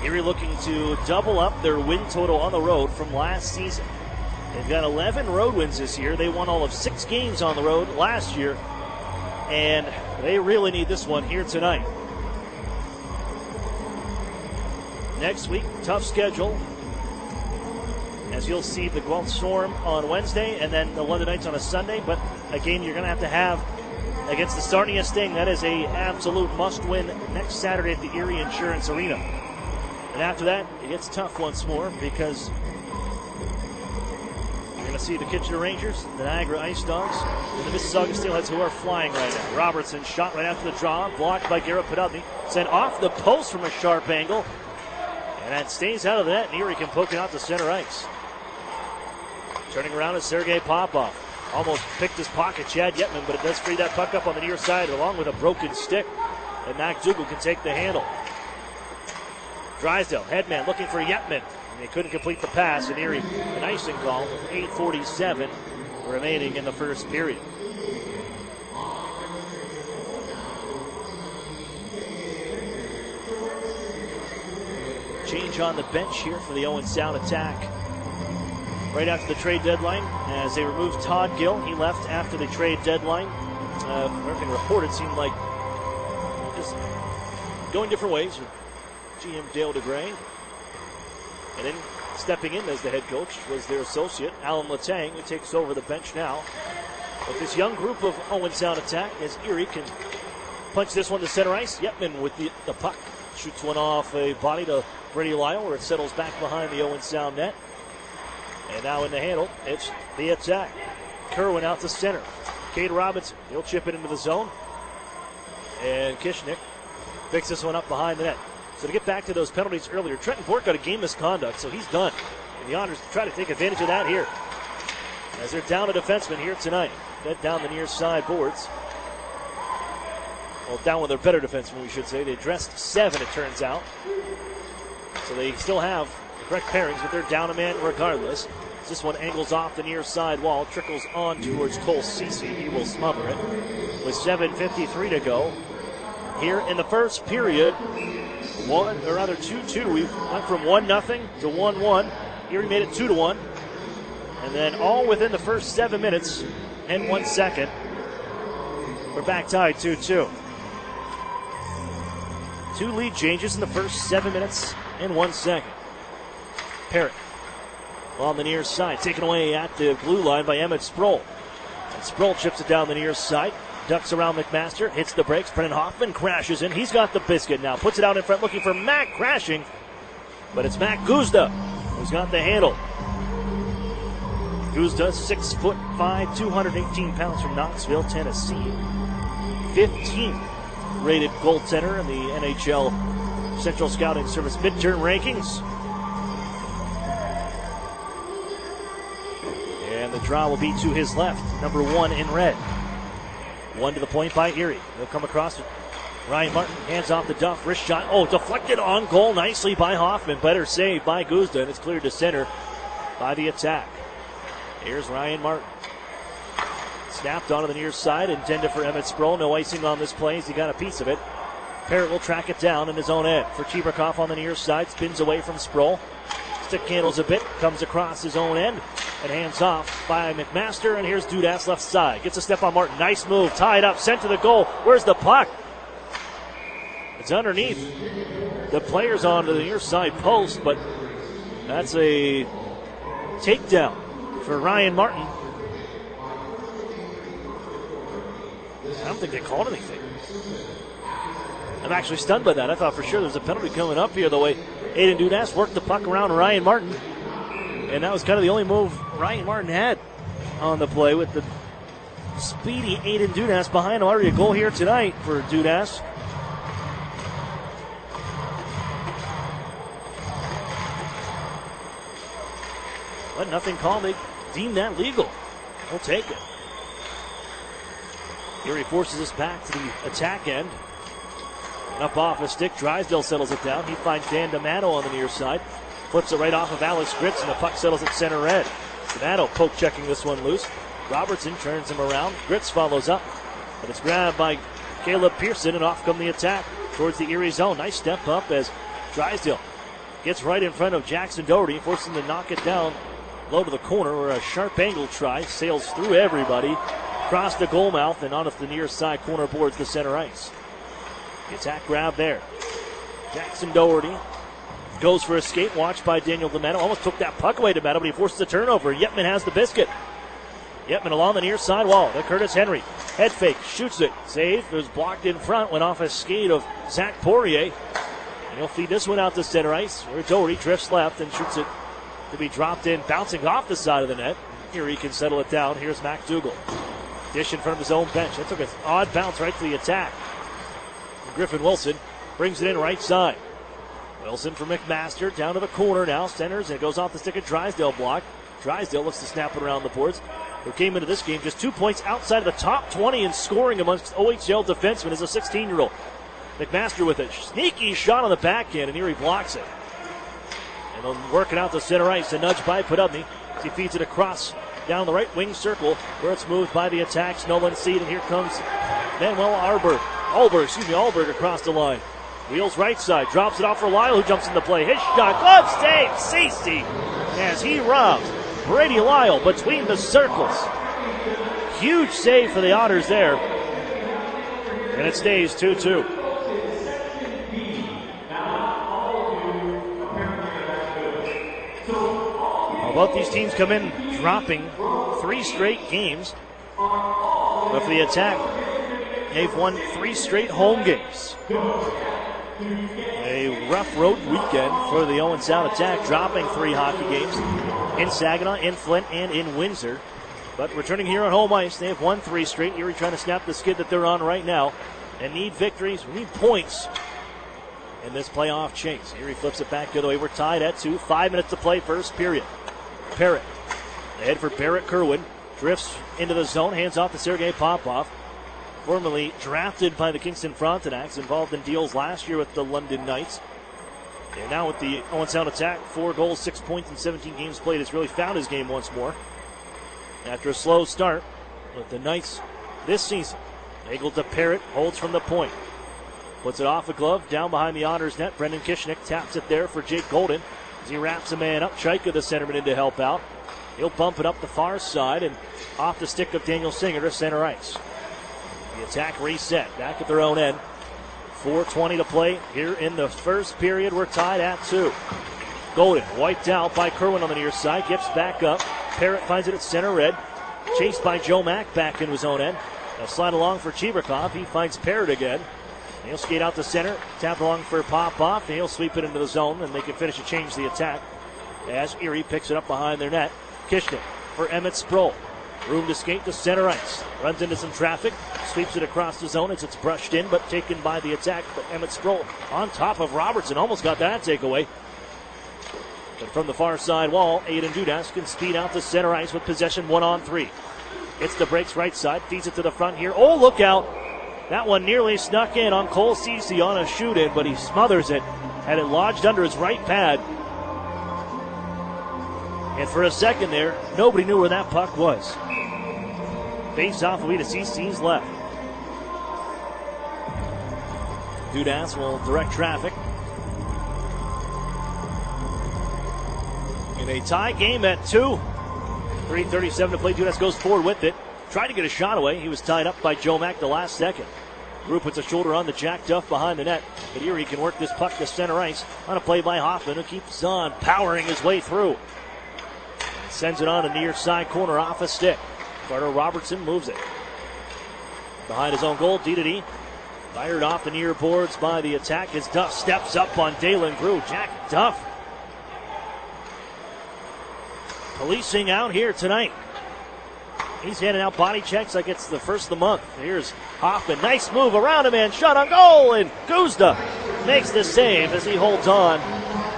Erie looking to double up their win total on the road from last season. They've got 11 road wins this year. They won all of 6 games on the road last year, and they really need this one here tonight. Next week, tough schedule, as you'll see the Guelph Storm on Wednesday and then the London Knights on a Sunday, but a game you're going to have against the Sarnia Sting. That is a absolute must-win next Saturday at the Erie Insurance Arena. And after that, it gets tough once more because you're going to see the Kitchener Rangers, the Niagara Ice Dogs, and the Mississauga Steelheads, who are flying right now. Robertson shot right after the draw, blocked by Garrett Podubny, sent off the post from a sharp angle, and that stays out of the net, and Erie can poke it out to center ice. Turning around is Sergei Popov. Almost picked his pocket, Chad Yetman, but it does free that puck up on the near side along with a broken stick, and Mac Dougal can take the handle. Drysdale, headman, looking for Yetman. They couldn't complete the pass, and Erie an icing call with 8:47 remaining in the first period. Change on the bench here for the Owen Sound attack. Right after the trade deadline, as they removed Todd Gill, he left after the trade deadline. Everything reported seemed like just going different ways with GM Dale DeGray. And then stepping in as the head coach was their associate, Alan Letang, who takes over the bench now. But this young group of Owen Sound attack, as Erie can punch this one to center ice. Yetman with the puck. Shoots one off a body to Brady Lyle, where it settles back behind the Owen Sound net. And now in the handle, it's the attack. Kerwin out to center. Cade Robinson, he'll chip it into the zone. And Kishnick picks this one up behind the net. So to get back to those penalties earlier, Trenton Bork got a game misconduct, so he's done. And the Otters try to take advantage of that here, as they're down a defenseman here tonight. Net down the near side boards. Well, down with their better defenseman, we should say. They dressed 7, it turns out. So they still have the correct pairings, but they're down a man regardless. This one angles off the near side wall, trickles on towards Cole Ceci. He will smother it with 7:53 to go. Here in the first period, 2-2. We went from 1-0 to 1-1. Erie made it 2-1. And then all within the first 7 minutes and 1 second, we're back tied 2-2. 2 lead changes in the first 7 minutes and 1 second. Parrott on the near side, taken away at the blue line by Emmett Sproul. And Sproul chips it down the near side. Ducks around McMaster, hits the brakes. Brennan Hoffman crashes in. He's got the biscuit now. Puts it out in front, looking for Mac crashing. But it's Mac Guzda who's got the handle. Guzda, 6'5", 218 pounds from Knoxville, Tennessee. 15th rated goaltender in the NHL Central Scouting Service midterm rankings. And the draw will be to his left, number 1 in red. 1 to the point by Erie. They'll come across it. Ryan Martin hands off the Duff. Wrist shot. Oh, deflected on goal nicely by Hoffman. Better save by Guzda, and it's cleared to center by the attack. Here's Ryan Martin. Snapped onto the near side, intended for Emmett Sproul. No icing on this play as he got a piece of it. Parrott will track it down in his own end. For Cheberkoff on the near side, spins away from Sproul. Stick handles a bit, comes across his own end, and hands off by McMaster. And here's Dudas left side. Gets a step on Martin. Nice move. Tied up. Sent to the goal. Where's the puck? It's underneath the players onto the near side post, but that's a takedown for Ryan Martin. I don't think they called anything. I'm actually stunned by that. I thought for sure there was a penalty coming up here, the way Aiden Dudas worked the puck around Ryan Martin. And that was kind of the only move Ryan Martin had on the play, with the speedy Aiden Dudas behind him. Already a goal here tonight for Dudas. But nothing called. They deemed that legal. We'll take it. Erie forces us back to the attack end. And up off a stick, Drysdale settles it down. He finds Dan D'Amato on the near side. Flips it right off of Alex Gritz, and the puck settles at center red. D'Amato poke checking this one loose. Robertson turns him around. Gritz follows up. But it's grabbed by Caleb Pearson, and off come the attack towards the Erie zone. Nice step up as Drysdale gets right in front of Jackson Doherty, forcing him to knock it down low to the corner, where a sharp angle try sails through everybody, across the goal mouth, and onto the near side corner boards the center ice. The attack grab there. Jackson Doherty goes for a skate, watched by Daniel D'Amato. Almost took that puck away to D'Amato, but he forces a turnover. Yetman has the biscuit. Yetman along the near side wall to Curtis Henry. Head fake, shoots it. Save, it was blocked in front, went off a skate of Zach Poirier. And he'll feed this one out to center ice, where Doherty drifts left and shoots it to be dropped in, bouncing off the side of the net. Erie can settle it down. Here's McDougal. Dish in front of his own bench. That took an odd bounce right to the attack. Griffin Wilson brings it in right side. Wilson for McMaster, down to the corner now, centers, and it goes off the stick of Drysdale block. Drysdale looks to snap it around the boards. Who came into this game just 2 points outside of the top 20 in scoring amongst OHL defensemen as a 16-year-old. McMaster with a sneaky shot on the backhand, and Erie blocks it. And then working out the center ice, a nudge by Podubny. He feeds it across down the right wing circle where it's moved by the attacks. Nolan Seed, and here comes Manuel Alberg across the line. Wheels right side, drops it off for Lyle, who jumps into play. His shot, glove save, Cece, as he robs Brady Lyle between the circles. Huge save for the Otters there. And it stays 2-2. Both these teams come in dropping 3 straight games. But for the attack, they've won 3 straight home games. A rough road weekend for the Owen Sound attack, dropping 3 hockey games in Saginaw, in Flint, and in Windsor. But returning here on home ice, they have won 3 straight. Erie trying to snap the skid that they're on right now and need victories, need points in this playoff chase. Erie flips it back the other way. We're tied at 2. 5 minutes to play, first period. Parrott ahead for Barrett Kerwin. Drifts into the zone, hands off to Sergei Popov. Formerly drafted by the Kingston Frontenacs, involved in deals last year with the London Knights. And now with the Owen Sound attack, 4 goals, 6 points in 17 games played, has really found his game once more. After a slow start with the Knights this season. Nagel to Parrott, holds from the point. Puts it off a glove, down behind the Otters net. Brendan Kishnick taps it there for Jake Golden as he wraps a man up. Chaika, the centerman, in to help out. He'll bump it up the far side and off the stick of Daniel Singer to center ice. The attack reset, back at their own end. 4:20 to play here in the first period. We're tied at 2. Golden wiped out by Kerwin on the near side, gets back up. Parrott finds it at center red. Chased by Joe Mack back into his own end. Now slide along for Chibrikov. He finds Parrott again. He'll skate out to center, tap along for Popoff, and he'll sweep it into the zone, and they can finish to change the attack as Erie picks it up behind their net. Kishnick for Emmett Sproul. Room to skate to center ice. Runs into some traffic, sweeps it across the zone as it's brushed in, but taken by the attack. But Emmett Sproul on top of Robertson, almost got that takeaway. But from the far side wall, Aiden Dudas can speed out to center ice with possession 1-on-3. It's the breaks right side, feeds it to the front here. Oh, look out! That one nearly snuck in on Cole Cece on a shoot-in, but he smothers it. Had it lodged under his right pad. And for a second there, nobody knew where that puck was. Face off away to Cece's left. Dudas will direct traffic. In a tie game at 2. 3:37 to play. Dudas goes forward with it. Tried to get a shot away. He was tied up by Joe Mack the last second. Drew puts a shoulder on the Jack Duff behind the net. But Erie can work this puck to center ice on a play by Hoffman, who keeps on powering his way through. Sends it on a near side corner off a stick. Carter Robertson moves it. Behind his own goal, D-to-D. Fired off the near boards by the attack as Duff steps up on Dalen Grew. Jack Duff policing out here tonight. He's handing out body checks like it's the first of the month. Here's Hoffman. Nice move around him and shot on goal. And Guzda makes the save as he holds on.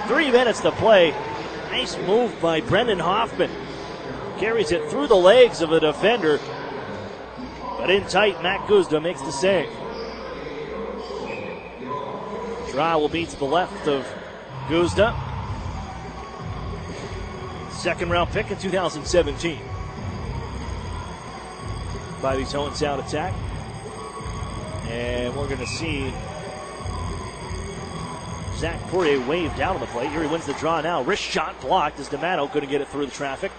3 minutes to play. Nice move by Brendan Hoffman. Carries it through the legs of the defender. But in tight, Matt Guzda makes the save. Draw will be to the left of Guzda. Second round pick in 2017. By the Owen Sound attack. And we're going to see Zach Poirier waved down on the plate. Erie wins the draw now. Wrist shot blocked as D'Amato couldn't get it through the traffic.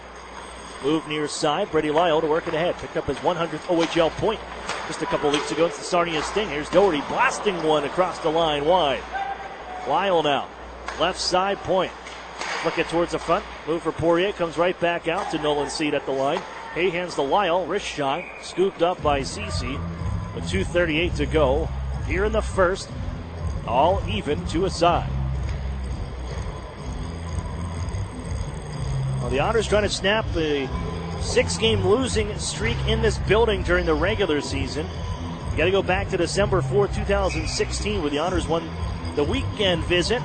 Move near side. Brady Lyle to work it ahead. Picked up his 100th OHL point just a couple weeks ago. It's the Sarnia Sting. Here's Doherty blasting one across the line wide. Lyle now. Left side point. Look it towards the front. Move for Poirier. Comes right back out to Nolan Seed at the line. Hay hands to Lyle. Wrist shot. Scooped up by Cece. With 2:38 to go. Here in the first. All even to a side. Well, the Otters trying to snap the 6-game losing streak in this building during the regular season. You got to go back to December 4th, 2016, where the Otters won the weekend visit,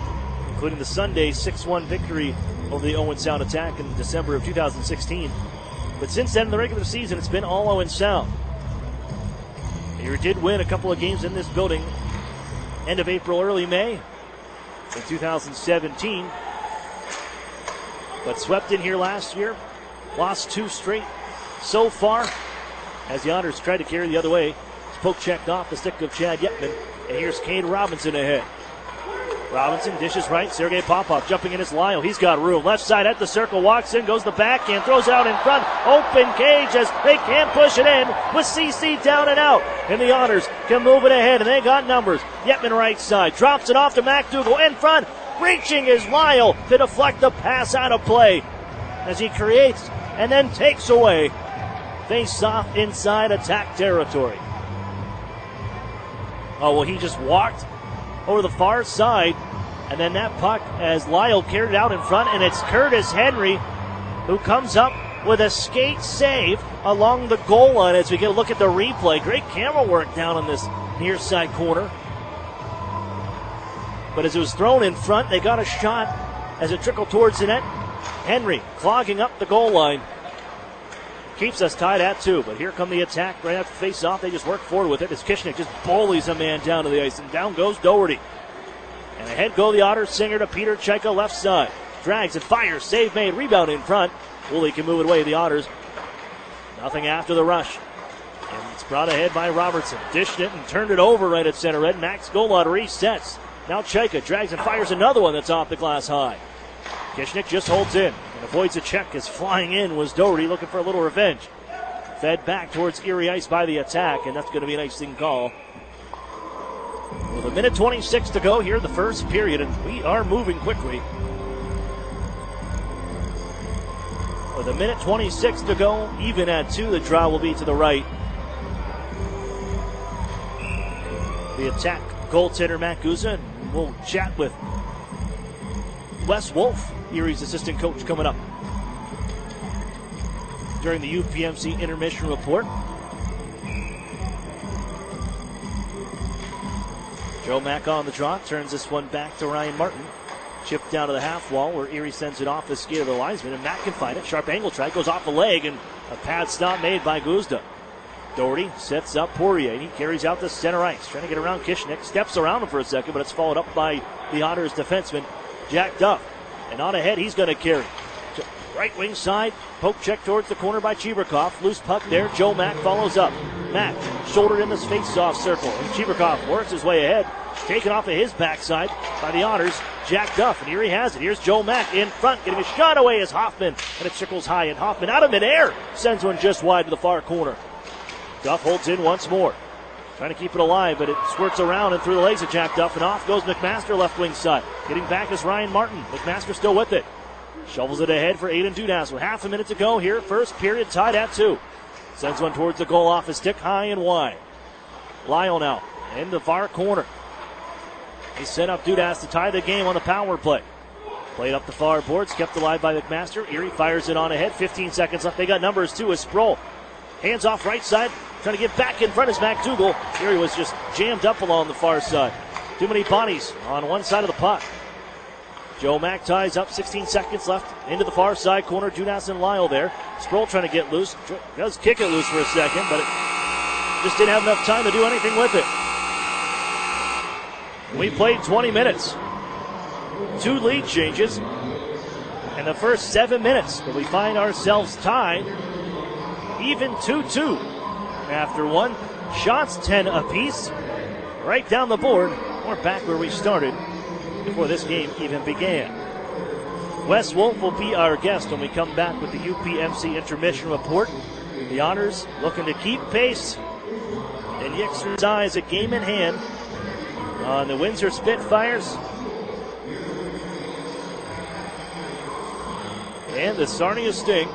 including the Sunday 6-1 victory over the Owen Sound Attack in December of 2016. But since then, in the regular season, it's been all Owen Sound. Erie did win a couple of games in this building end of April, early May in 2017. But swept in here last year, lost 2 straight so far as the Otters tried to carry the other way. Poke checked off the stick of Chad Yetman, and here's Cade Robinson ahead. Robinson dishes right, Sergei Popov jumping in his Lyle. He's got room. Left side at the circle, walks in, goes the backhand, throws it out in front. Open cage as they can't push it in with CC down and out. And the Otters can move it ahead, and they got numbers. Yetman right side, drops it off to McDougal in front. Reaching is Lyle to deflect the pass out of play as he creates and then takes away. Face off inside attack territory. Oh, well, he just walked over the far side, and then that puck, as Lyle carried it out in front, and it's Curtis Henry who comes up with a skate save along the goal line as we get a look at the replay. Great camera work down on this near side corner. But as it was thrown in front, they got a shot as it trickled towards the net. Henry clogging up the goal line. Keeps us tied at 2, but here come the attack right after face-off. They just work forward with it as Kishnick just bullies a man down to the ice, and down goes Doherty. And ahead go the Otters. Singer to Peter Chaika left side. Drags and fires. Save made. Rebound in front. Woolley can move it away. The Otters. Nothing after the rush. And it's brought ahead by Robertson. Dished it and turned it over right at center red. Max Golod resets. Now Chaika drags and fires another one that's off the glass high. Kishnick just holds in and avoids a check as flying in was Doherty looking for a little revenge. Fed back towards Erie ice by the attack, and that's going to be an icing call. With a minute 26 to go here in the first period, and we are moving quickly. With a minute 26 to go, even at 2, the draw will be to the right. The attack goaltender Matt Guzza, and we'll chat with Wes Wolf, Erie's assistant coach, coming up during the UPMC intermission report. Joe Mack on the draw, turns this one back to Ryan Martin. Chipped down to the half wall where Erie sends it off the skate of the linesman, and Mack can find it. Sharp angle try, goes off the leg, and a pad stop made by Guzda. Doherty sets up Poirier, and he carries out the center ice, trying to get around Kishnick. Steps around him for a second, but it's followed up by the Otters defenseman, Jack Duff. And on ahead, he's going to carry. Right wing side, poke check towards the corner by Cheeverkoff. Loose puck there, Joe Mack follows up. Mack shouldered in this face-off circle, and Cheeverkoff works his way ahead. Taken off of his backside by the Otters, Jack Duff, and Erie has it. Here's Joe Mack in front, getting a shot away as Hoffman, and it circles high, and Hoffman out of midair sends one just wide to the far corner. Duff holds in once more, trying to keep it alive, but it squirts around and through the legs of Jack Duff, and off goes McMaster left wing side. Getting back is Ryan Martin. McMaster still with it. Shovels it ahead for Aiden Dudas with half a minute to go here. First period tied at 2. Sends one towards the goal off his stick, high and wide. Lyle now in the far corner. He set up Dudas to tie the game on the power play. Played up the far boards, kept alive by McMaster. Erie fires it on ahead. 15 seconds left. They got numbers too as Sproul. Hands off right side, trying to get back in front is McDougal. Erie was just jammed up along the far side. Too many bodies on one side of the puck. Joe Mack ties up, 16 seconds left into the far side corner. Dudas and Lyle there. Sproul trying to get loose. Does kick it loose for a second, but it just didn't have enough time to do anything with it. We played 20 minutes. 2 lead changes in the first 7 minutes, but we find ourselves tied even 2-2 after one. Shots 10 apiece. Right down the board. We're back where we started before this game even began. Wes Wolf will be our guest when we come back with the UPMC intermission report. The Otters looking to keep pace and exercise a game in hand on the Windsor Spitfires and the Sarnia Sting.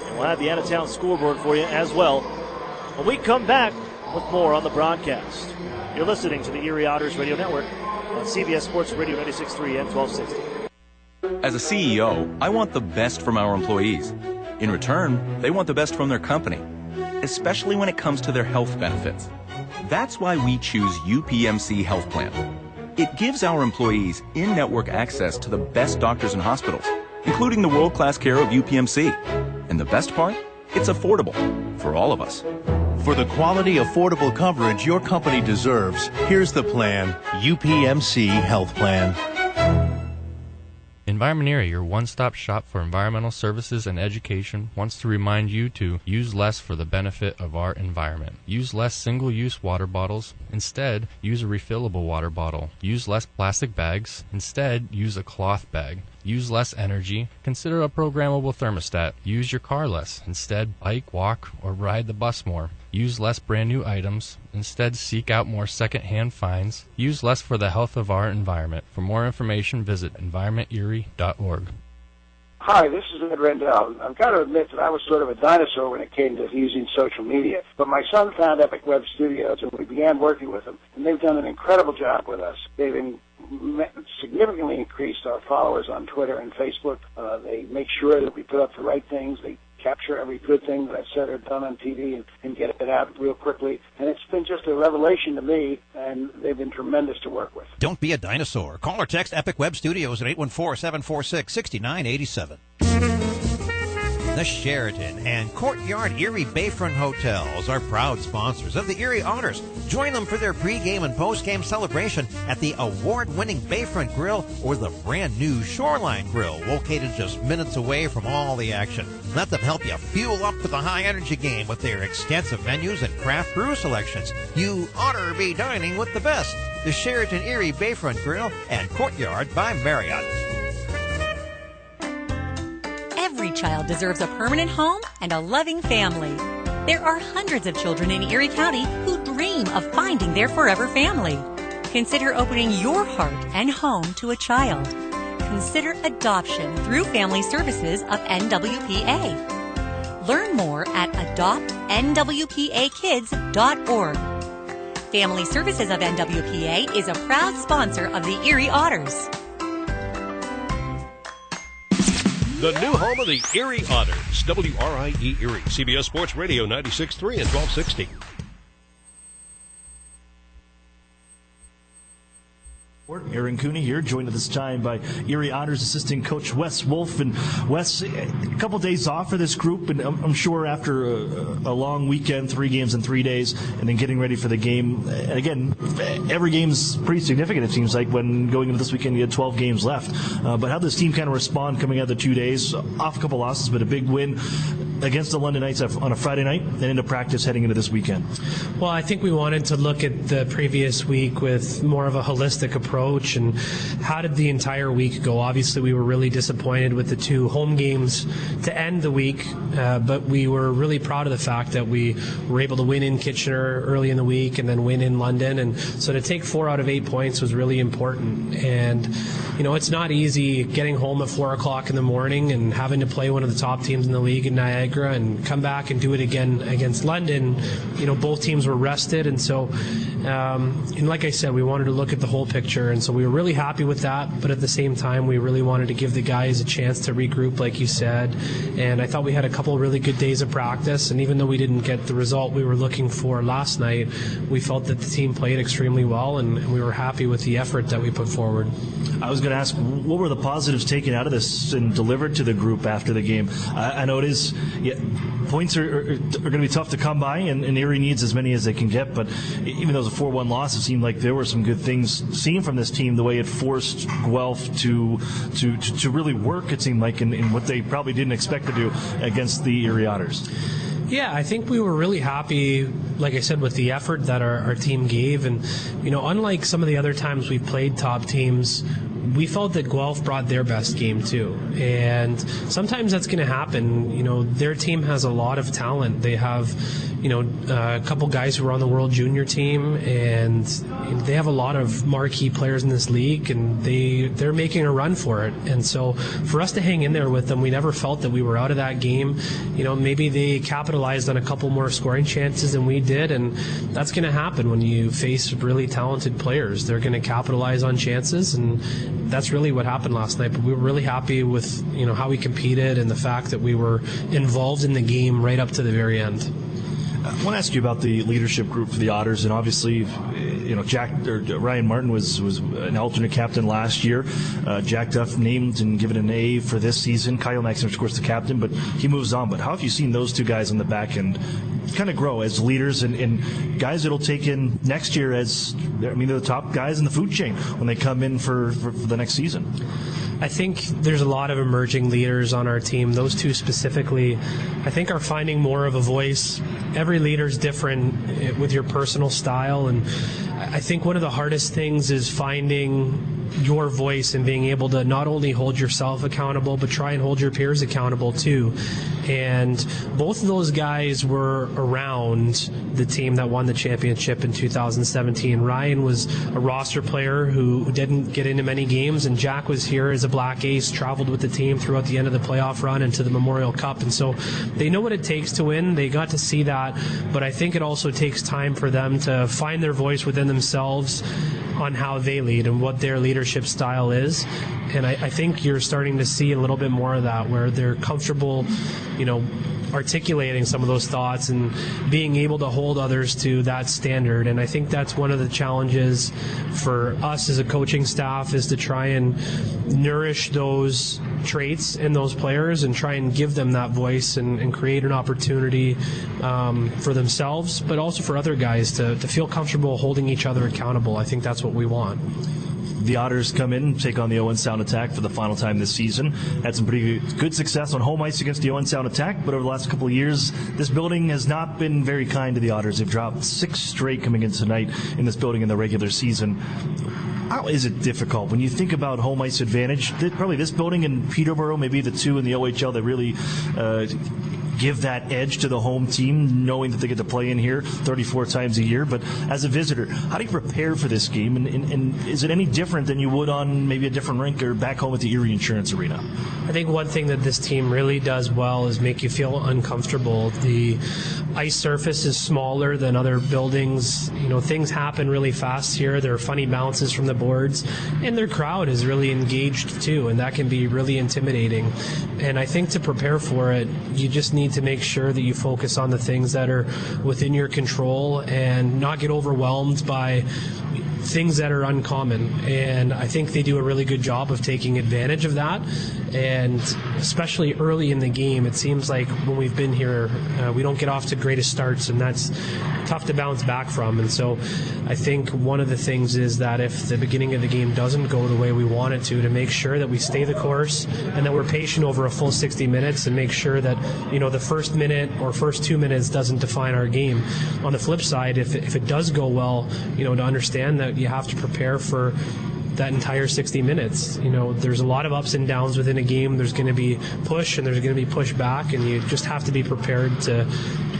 And we'll have the out-of-town scoreboard for you as well when we come back with more on the broadcast. You're listening to the Erie Otters Radio Network on CBS Sports Radio 96.3 and 1260. As a CEO, I want the best from our employees. In return, they want the best from their company, especially when it comes to their health benefits. That's why we choose UPMC Health Plan. It gives our employees in-network access to the best doctors and hospitals, including the world-class care of UPMC. And the best part? It's affordable for all of us. For the quality, affordable coverage your company deserves, here's the plan, UPMC Health Plan. Environment Erie, your one-stop shop for environmental services and education, wants to remind you to use less for the benefit of our environment. Use less single-use water bottles. Instead, use a refillable water bottle. Use less plastic bags. Instead, use a cloth bag. Use less energy. Consider a programmable thermostat. Use your car less. Instead, bike, walk, or ride the bus more. Use less brand new items. Instead, seek out more second-hand finds. Use less for the health of our environment. For more information, visit environmenterie.org. Hi, this is Ed Rendell. I've got to admit that I was sort of a dinosaur when it came to using social media. But my son found Epic Web Studios, and we began working with them. And they've done an incredible job with us. They've significantly increased our followers on Twitter and Facebook. They make sure that we put up the right things. They capture every good thing that I've said or done on TV and get it out real quickly. And it's been just a revelation to me, and they've been tremendous to work with. Don't be a dinosaur. Call or text Epic Web Studios at 814-746-6987. The Sheraton and Courtyard Erie Bayfront Hotels are proud sponsors of the Erie Otters. Join them for their pregame and postgame celebration at the award-winning Bayfront Grill or the brand-new Shoreline Grill, located just minutes away from all the action. Let them help you fuel up for the high-energy game with their extensive menus and craft brew selections. You ought to be dining with the best. The Sheraton Erie Bayfront Grill and Courtyard by Marriott. Every child deserves a permanent home and a loving family. There are hundreds of children in Erie County who dream of finding their forever family. Consider opening your heart and home to a child. Consider adoption through Family Services of NWPA. Learn more at adoptnwpakids.org. Family Services of NWPA is a proud sponsor of the Erie Otters. The new home of the Erie Otters, WRIE Erie, CBS Sports Radio 96.3 and 1260. Aaron Cooney here, joined at this time by Erie Otters assistant coach Wes Wolf. And Wes, a couple days off for this group, and I'm sure after a long weekend, 3 games in 3 days, and then getting ready for the game. And again, every game's pretty significant, it seems like, when going into this weekend, you had 12 games left. But how does this team kind of respond coming out of the 2 days? Off a couple losses, but a big win against the London Knights on a Friday night and into practice heading into this weekend. Well, I think we wanted to look at the previous week with more of a holistic approach and how did the entire week go. Obviously, we were really disappointed with the 2 home games to end the week, but we were really proud of the fact that we were able to win in Kitchener early in the week and then win in London. And so to take 4 out of 8 points was really important. And, you know, it's not easy getting home at 4 o'clock in the morning and having to play one of the top teams in the league in Niagara and come back and do it again against London. You know, both teams were rested, and so and like I said, we wanted to look at the whole picture, and so we were really happy with that, but at the same time we really wanted to give the guys a chance to regroup, like you said. And I thought we had a couple of really good days of practice, and even though we didn't get the result we were looking for last night, we felt that the team played extremely well, and we were happy with the effort that we put forward. I was going to ask, what were the positives taken out of this and delivered to the group after the game? I know it is, points are going to be tough to come by, and Erie needs as many as they can get, but even though it was a 4-1 loss, it seemed like there were some good things seen from this team, the way it forced Guelph to really work, it seemed like, in what they probably didn't expect to do against the Erie Otters. Yeah, I think we were really happy, like I said, with the effort that our team gave. And, you know, unlike some of the other times we've played top teams, we felt that Guelph brought their best game too. And sometimes that's going to happen. You know, their team has a lot of talent. They have, you know, a couple guys who are on the World Junior team, and they have a lot of marquee players in this league, and they're making a run for it. And so for us to hang in there with them, we never felt that we were out of that game. You know, maybe they capitalized on a couple more scoring chances than we did, and that's going to happen when you face really talented players. They're going to capitalize on chances, and that's really what happened last night. But we were really happy with how we competed and the fact that we were involved in the game right up to the very end. I want to ask you about the leadership group for the Otters, and obviously, Ryan Martin was an alternate captain last year. Jack Duff named and given an A for this season. Kyle Maxson, of course, the captain, but he moves on. But how have you seen those two guys on the back end kind of grow as leaders and guys that'll take in next year as, they're the top guys in the food chain when they come in for the next season? I think there's a lot of emerging leaders on our team. Those two specifically, I think, are finding more of a voice. Every leader's different with your personal style, and I think one of the hardest things is finding your voice and being able to not only hold yourself accountable, but try and hold your peers accountable too. And both of those guys were around the team that won the championship in 2017. Ryan was a roster player who didn't get into many games, and Jack was here as a black ace, traveled with the team throughout the end of the playoff run into the Memorial Cup. And so they know what it takes to win. They got to see that, but I think it also takes time for them to find their voice within themselves on how they lead and what their leadership style is. And I think you're starting to see a little bit more of that, where they're comfortable, articulating some of those thoughts and being able to hold others to that standard. And I think that's one of the challenges for us as a coaching staff, is to try and nourish those traits in those players and try and give them that voice and create an opportunity for themselves, but also for other guys to feel comfortable holding each other accountable. I think that's what we want. The Otters come in, take on the Owen Sound Attack for the final time this season. Had some pretty good success on home ice against the Owen Sound Attack, but over the last couple of years, this building has not been very kind to the Otters. They've dropped 6 straight coming in tonight in this building in the regular season. How is it difficult when you think about home ice advantage? Probably this building and Peterborough, maybe the two in the OHL that really give that edge to the home team, knowing that they get to play in here 34 times a year. But as a visitor, how do you prepare for this game? And is it any different than you would on maybe a different rink or back home at the Erie Insurance Arena? I think one thing that this team really does well is make you feel uncomfortable. The ice surface is smaller than other buildings. Things happen really fast here. There are funny bounces from the boards, and their crowd is really engaged too, and that can be really intimidating. And I think to prepare for it, you just need to make sure that you focus on the things that are within your control and not get overwhelmed by things that are uncommon. And I think they do a really good job of taking advantage of that. And especially early in the game, it seems like when we've been here, we don't get off to greatest starts, and that's tough to bounce back from. And so I think one of the things is that if the beginning of the game doesn't go the way we want it to make sure that we stay the course and that we're patient over a full 60 minutes and make sure that, the first minute or first 2 minutes doesn't define our game. On the flip side, if it does go well, to understand that you have to prepare for that entire 60 minutes. There's a lot of ups and downs within a game. There's going to be push and there's going to be push back, and you just have to be prepared to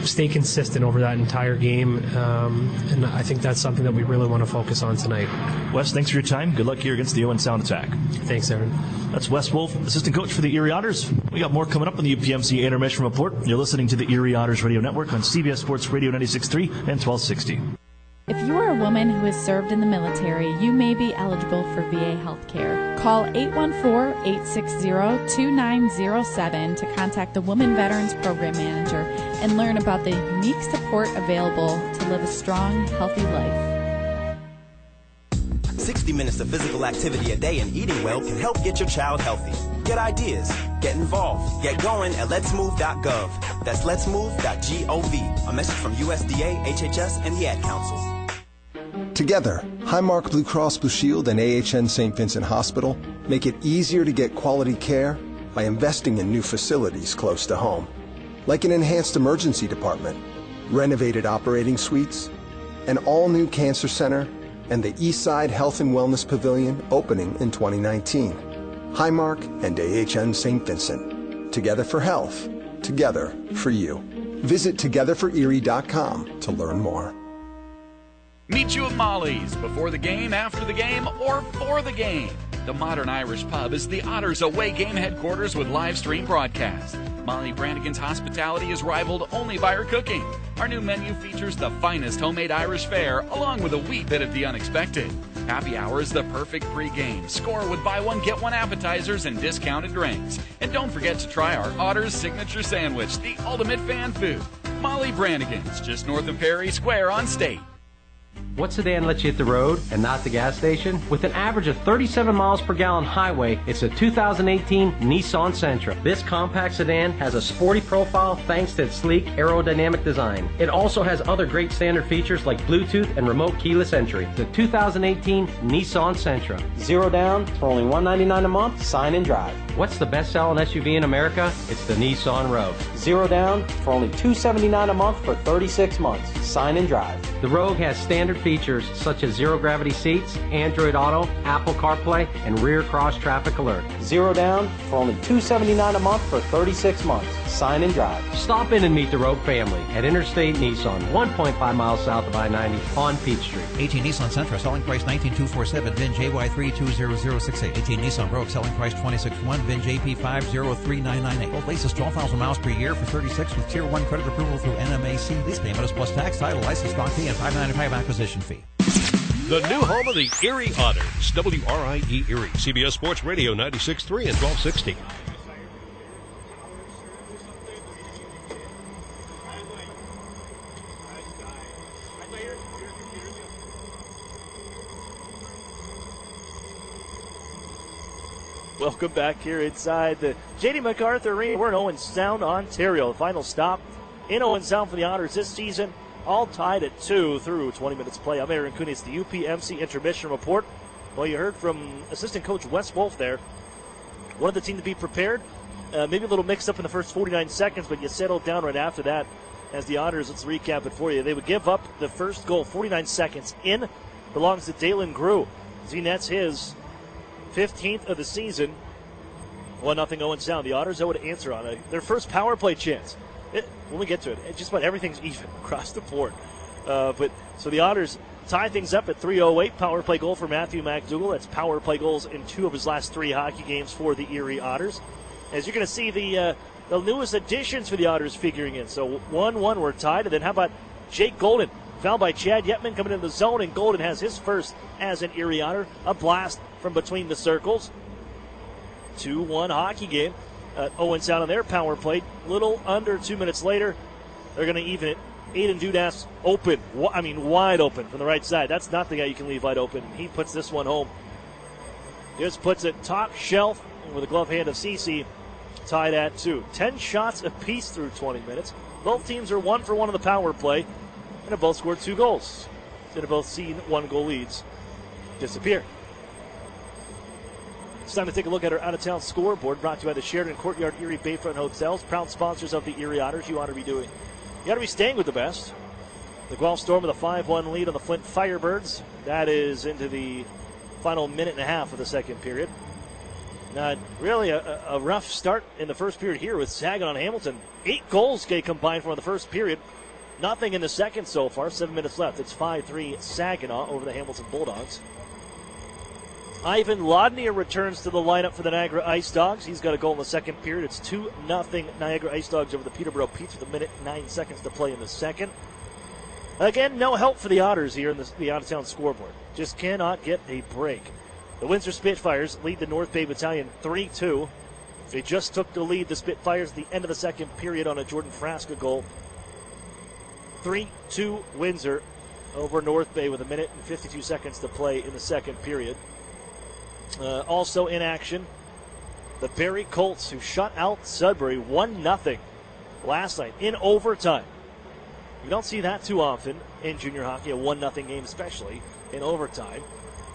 stay consistent over that entire game. And I think that's something that we really want to focus on tonight. Wes, thanks for your time. Good luck here against the Owen Sound Attack. Thanks, Aaron. That's Wes Wolf, assistant coach for the Erie Otters. We got more coming up on the UPMC Intermission Report. You're listening to the Erie Otters Radio Network on CBS Sports Radio 96.3 and 1260. If you are a woman who has served in the military, you may be eligible for VA health care. Call 814-860-2907 to contact the Women Veterans Program Manager and learn about the unique support available to live a strong, healthy life. 60 minutes of physical activity a day and eating well can help get your child healthy. Get ideas, get involved, get going at letsmove.gov. That's letsmove.gov. A message from USDA, HHS, and the Ad Council. Together, Highmark Blue Cross Blue Shield and AHN St. Vincent Hospital make it easier to get quality care by investing in new facilities close to home, like an enhanced emergency department, renovated operating suites, an all-new cancer center, and the Eastside Health and Wellness Pavilion opening in 2019. Highmark and AHN St. Vincent. Together for health. Together for you. Visit togetherforerie.com to learn more. Meet you at Molly's before the game, after the game, or for the game. The Modern Irish Pub is the Otters away game headquarters with live stream broadcast. Molly Brannigan's hospitality is rivaled only by her cooking. Our new menu features the finest homemade Irish fare, along with a wee bit of the unexpected. Happy Hour is the perfect pregame. Score with buy one, get one appetizers and discounted drinks. And don't forget to try our Otters Signature Sandwich, the ultimate fan food. Molly Brannigan's, just north of Perry Square on State. What sedan lets you hit the road and not the gas station? With an average of 37 miles per gallon highway, it's a 2018 Nissan Sentra. This compact sedan has a sporty profile thanks to its sleek aerodynamic design. It also has other great standard features like Bluetooth and remote keyless entry. The 2018 Nissan Sentra. Zero down for only $199 a month. Sign and drive. What's the best-selling SUV in America? It's the Nissan Rogue. Zero down for only $279 a month for 36 months. Sign and drive. The Rogue has standard features such as zero-gravity seats, Android Auto, Apple CarPlay, and rear cross-traffic alert. Zero down for only $279 a month for 36 months. Sign and drive. Stop in and meet the Rogue family at Interstate Nissan, 1.5 miles south of I-90 on Peachtree. 18 Nissan Sentra, selling price $19,247, VIN JY320068. 18 Nissan Rogue, selling price $26,100, VIN JP503998. Both leases 12,000 miles per year for 36 with Tier 1 credit approval through NMAC. Lease payment is plus tax, title, license, stock fee, and $595 acquisition fee. The new home of the Erie Otters, WRIE Erie, CBS Sports Radio 96.3 and 1260. Welcome back here inside the J.D. MacArthur Arena. We're in Owen Sound, Ontario. The final stop in Owen Sound for the Otters this season. All tied at 2 through 20 minutes play. I'm Aaron Cooney. It's the UPMC intermission report. Well, you heard from assistant coach Wes Wolf there. Wanted the team to be prepared. Maybe a little mixed up in the first 49 seconds, but you settled down right after that. As the Otters, let's recap it for you. They would give up the first goal, 49 seconds in. Belongs to Dalen Grew. He nets his 15th of the season. 1-0 Owen Sound. The Otters would answer on their first power play chance. When we get to it, just about everything's even across the board. So the Otters tie things up at 3:08. Power play goal for Matthew McDougall. That's power play goals in 2 of his last 3 hockey games for the Erie Otters. As you're going to see, the newest additions for the Otters figuring in. So 1-1, we're tied. And then how about Jake Golden? Fouled by Chad Yetman coming into the zone, and Golden has his first as an Erie Otter. A blast from between the circles. 2-1 hockey game. Owen Sound on their power play. Little under 2 minutes later, they're going to even it. Aiden Dudas open. Wide open from the right side. That's not the guy you can leave wide open. He puts this one home. Just puts it top shelf with a glove hand of Cece. Tied at 2. 10 shots apiece through 20 minutes. Both teams are 1 for 1 on the power play, and have both scored 2 goals. And have both seen 1-goal leads disappear. It's time to take a look at our out-of-town scoreboard, brought to you by the Sheridan Courtyard Erie Bayfront Hotels, proud sponsors of the Erie Otters. You ought to be staying with the best. The Guelph Storm with a 5-1 lead on the Flint Firebirds. That is into the final minute and a half of the second period. Really a rough start in the first period here with Saginaw and Hamilton. 8 goals combined from the first period. Nothing in the second so far. 7 minutes left. It's 5-3 Saginaw over the Hamilton Bulldogs. Ivan Lodnier returns to the lineup for the Niagara Ice Dogs. He's got a goal in the second period. It's 2-0 Niagara Ice Dogs over the Peterborough Petes with 1:09 to play in the second. Again, no help for the Otters here in the out-of-town scoreboard. Just cannot get a break. The Windsor Spitfires lead the North Bay Battalion 3-2. They just took the lead, the Spitfires, at the end of the second period on a Jordan Frasca goal. 3-2 Windsor over North Bay with 1:52 to play in the second period. Also in action, the Barrie Colts, who shut out Sudbury 1-0 last night in overtime. You don't see that too often in junior hockey, a 1-0 game, especially in overtime.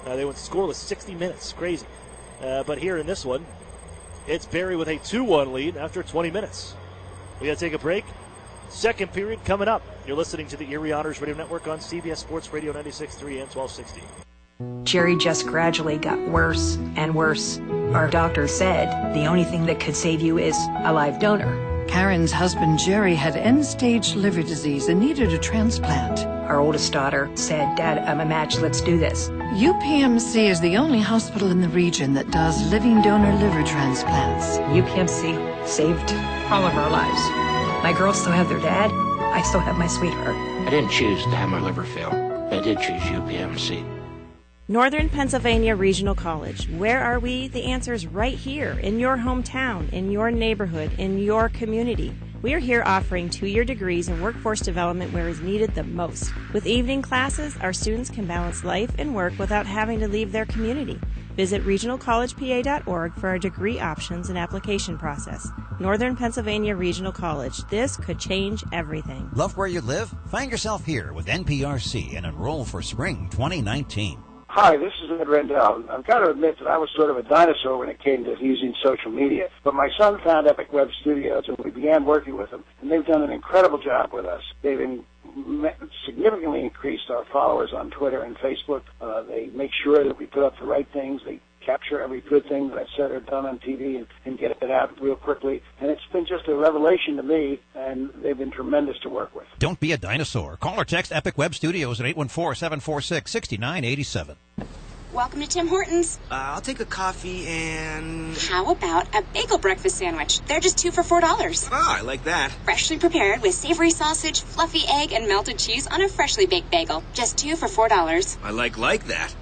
They went scoreless 60 minutes. Crazy. But here in this one, it's Barrie with a 2-1 lead after 20 minutes. We got to take a break. Second period coming up. You're listening to the Erie Otters Radio Network on CBS Sports Radio 96.3 and 1260. Jerry just gradually got worse and worse. Our doctor said the only thing that could save you is a live donor. Karen's husband Jerry had end-stage liver disease and needed a transplant. Our oldest daughter said, "Dad, I'm a match, let's do this." UPMC is the only hospital in the region that does living donor liver transplants. UPMC saved all of our lives. My girls still have their dad. I still have my sweetheart. I didn't choose to have my liver fail. I did choose UPMC. Northern Pennsylvania Regional College. Where are we? The answer is right here, in your hometown, in your neighborhood, in your community. We are here offering 2-year degrees in workforce development where is needed the most. With evening classes, our students can balance life and work without having to leave their community. Visit regionalcollegepa.org for our degree options and application process. Northern Pennsylvania Regional College. This could change everything. Love where you live? Find yourself here with NPRC and enroll for spring 2019. Hi, this is Ed Rendell. I've got to admit that I was sort of a dinosaur when it came to using social media, but my son found Epic Web Studios, and we began working with them, and they've done an incredible job with us. They've significantly increased our followers on Twitter and Facebook. They make sure that we put up the right things. They capture every good thing that I've said or done on TV and get it out real quickly. And it's been just a revelation to me, and they've been tremendous to work with. Don't be a dinosaur. Call or text Epic Web Studios at 814-746-6987. Welcome to Tim Hortons. I'll take a coffee and... How about a bagel breakfast sandwich? They're just 2 for $4. Oh, I like that. Freshly prepared with savory sausage, fluffy egg, and melted cheese on a freshly baked bagel. Just 2 for $4. I like that.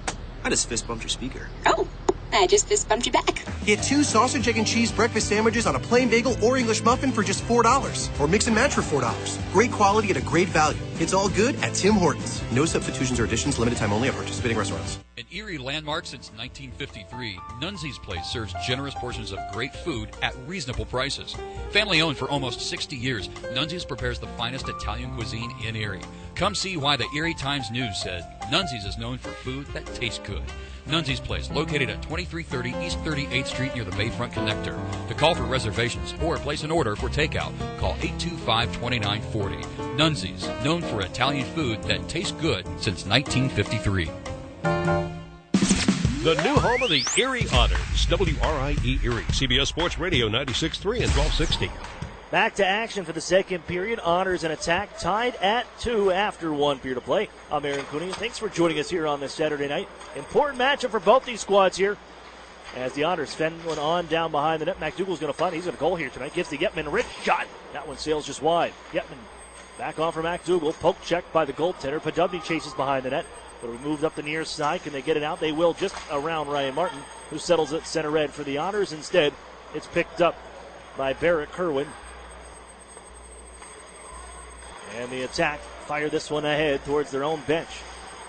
I just fist bumped your speaker. Oh, I just fist bumped you back. Get 2 sausage, egg, and cheese breakfast sandwiches on a plain bagel or English muffin for just $4. Or mix and match for $4. Great quality at a great value. It's all good at Tim Hortons. No substitutions or additions, limited time only at participating restaurants. An Erie landmark since 1953, Nunzi's Place serves generous portions of great food at reasonable prices. Family owned for almost 60 years, Nunzi's prepares the finest Italian cuisine in Erie. Come see why the Erie Times News said Nunzi's is known for food that tastes good. Nunzi's Place, located at 2330 East 38th Street near the Bayfront Connector. To call for reservations or place an order for takeout, call 825-2940. Nunzi's, known for Italian food that tastes good since 1953. The new home of the Erie Otters, WRIE Erie, CBS Sports Radio 96.3 and 1260. Back to action for the second period. Otters and attack tied at 2 after 1 period of play. I'm Aaron Cooney. Thanks for joining us here on this Saturday night. Important matchup for both these squads here. As the Otters fend one on down behind the net. McDougal's going to find. He's going to goal here tonight. Gives the Yetman a rich shot. That one sails just wide. Yetman back on for McDougal. Poke checked by the goaltender. Podubny chases behind the net. But we moved up the near side. Can they get it out? They will, just around Ryan Martin, who settles at center red for the Otters. Instead, it's picked up by Barrett Kerwin. And the attack fire this one ahead towards their own bench.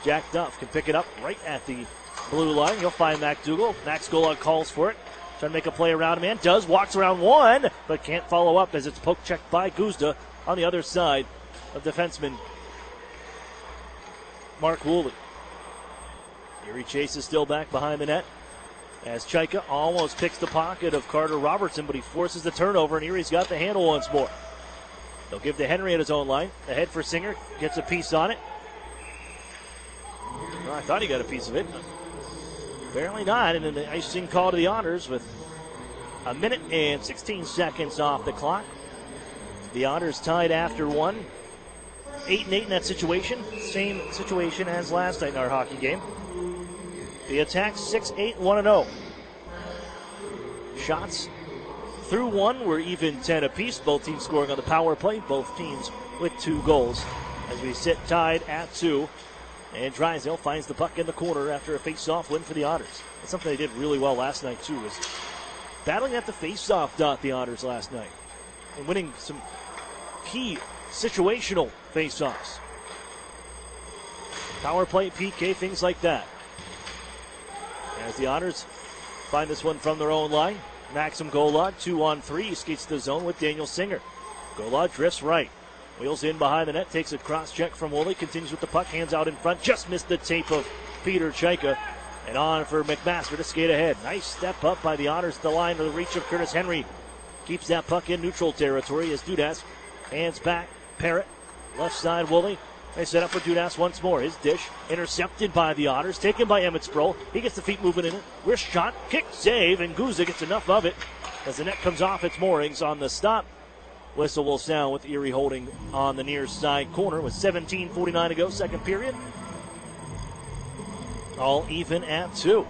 Jack Duff can pick it up right at the blue line. He'll find McDougal. Max Golod calls for it. Trying to make a play around him, and does. Walks around one, but can't follow up as it's poke checked by Guzda on the other side of defenseman Mark Woolley. Erie Chase is still back behind the net as Chaika almost picks the pocket of Carter Robertson, but he forces the turnover, and Erie's got the handle once more. They'll give to Henry at his own line. Ahead for Singer. Gets a piece on it. Well, I thought he got a piece of it. Apparently not. And then the icing call to the Otters with a minute and 16 seconds off the clock. The Otters tied after 1. 8-8 in that situation. Same situation as last night in our hockey game. The attack 6-8, 1-0. Shots through 1 were even 10 apiece. Both teams scoring on the power play. Both teams with 2 goals. As we sit tied at 2. And Drysdale finds the puck in the corner after a face-off win for the Otters. That's something they did really well last night, too, was battling at the face-off dot, the Otters last night. And winning some key situational face-offs. Power play, PK, things like that. As the Otters find this one from their own line. Maxim Golod, 2-on-3. He skates the zone with Daniel Singer. Golod drifts right. Wheels in behind the net, takes a cross check from Woolley, continues with the puck, hands out in front, just missed the tape of Peter Chaika. And on for McMaster to skate ahead. Nice step up by the Otters to the line to the reach of Curtis Henry. Keeps that puck in neutral territory as Dudas hands back. Parrott, left side Woolley. They set up for Dudas once more. His dish intercepted by the Otters, taken by Emmett Sproul. He gets the feet moving in it. Wrist shot, kick, save, and Guzda gets enough of it as the net comes off its moorings on the stop. Whistle will sound with Erie holding on the near side corner with 17:49 to go, second period. All even at 2.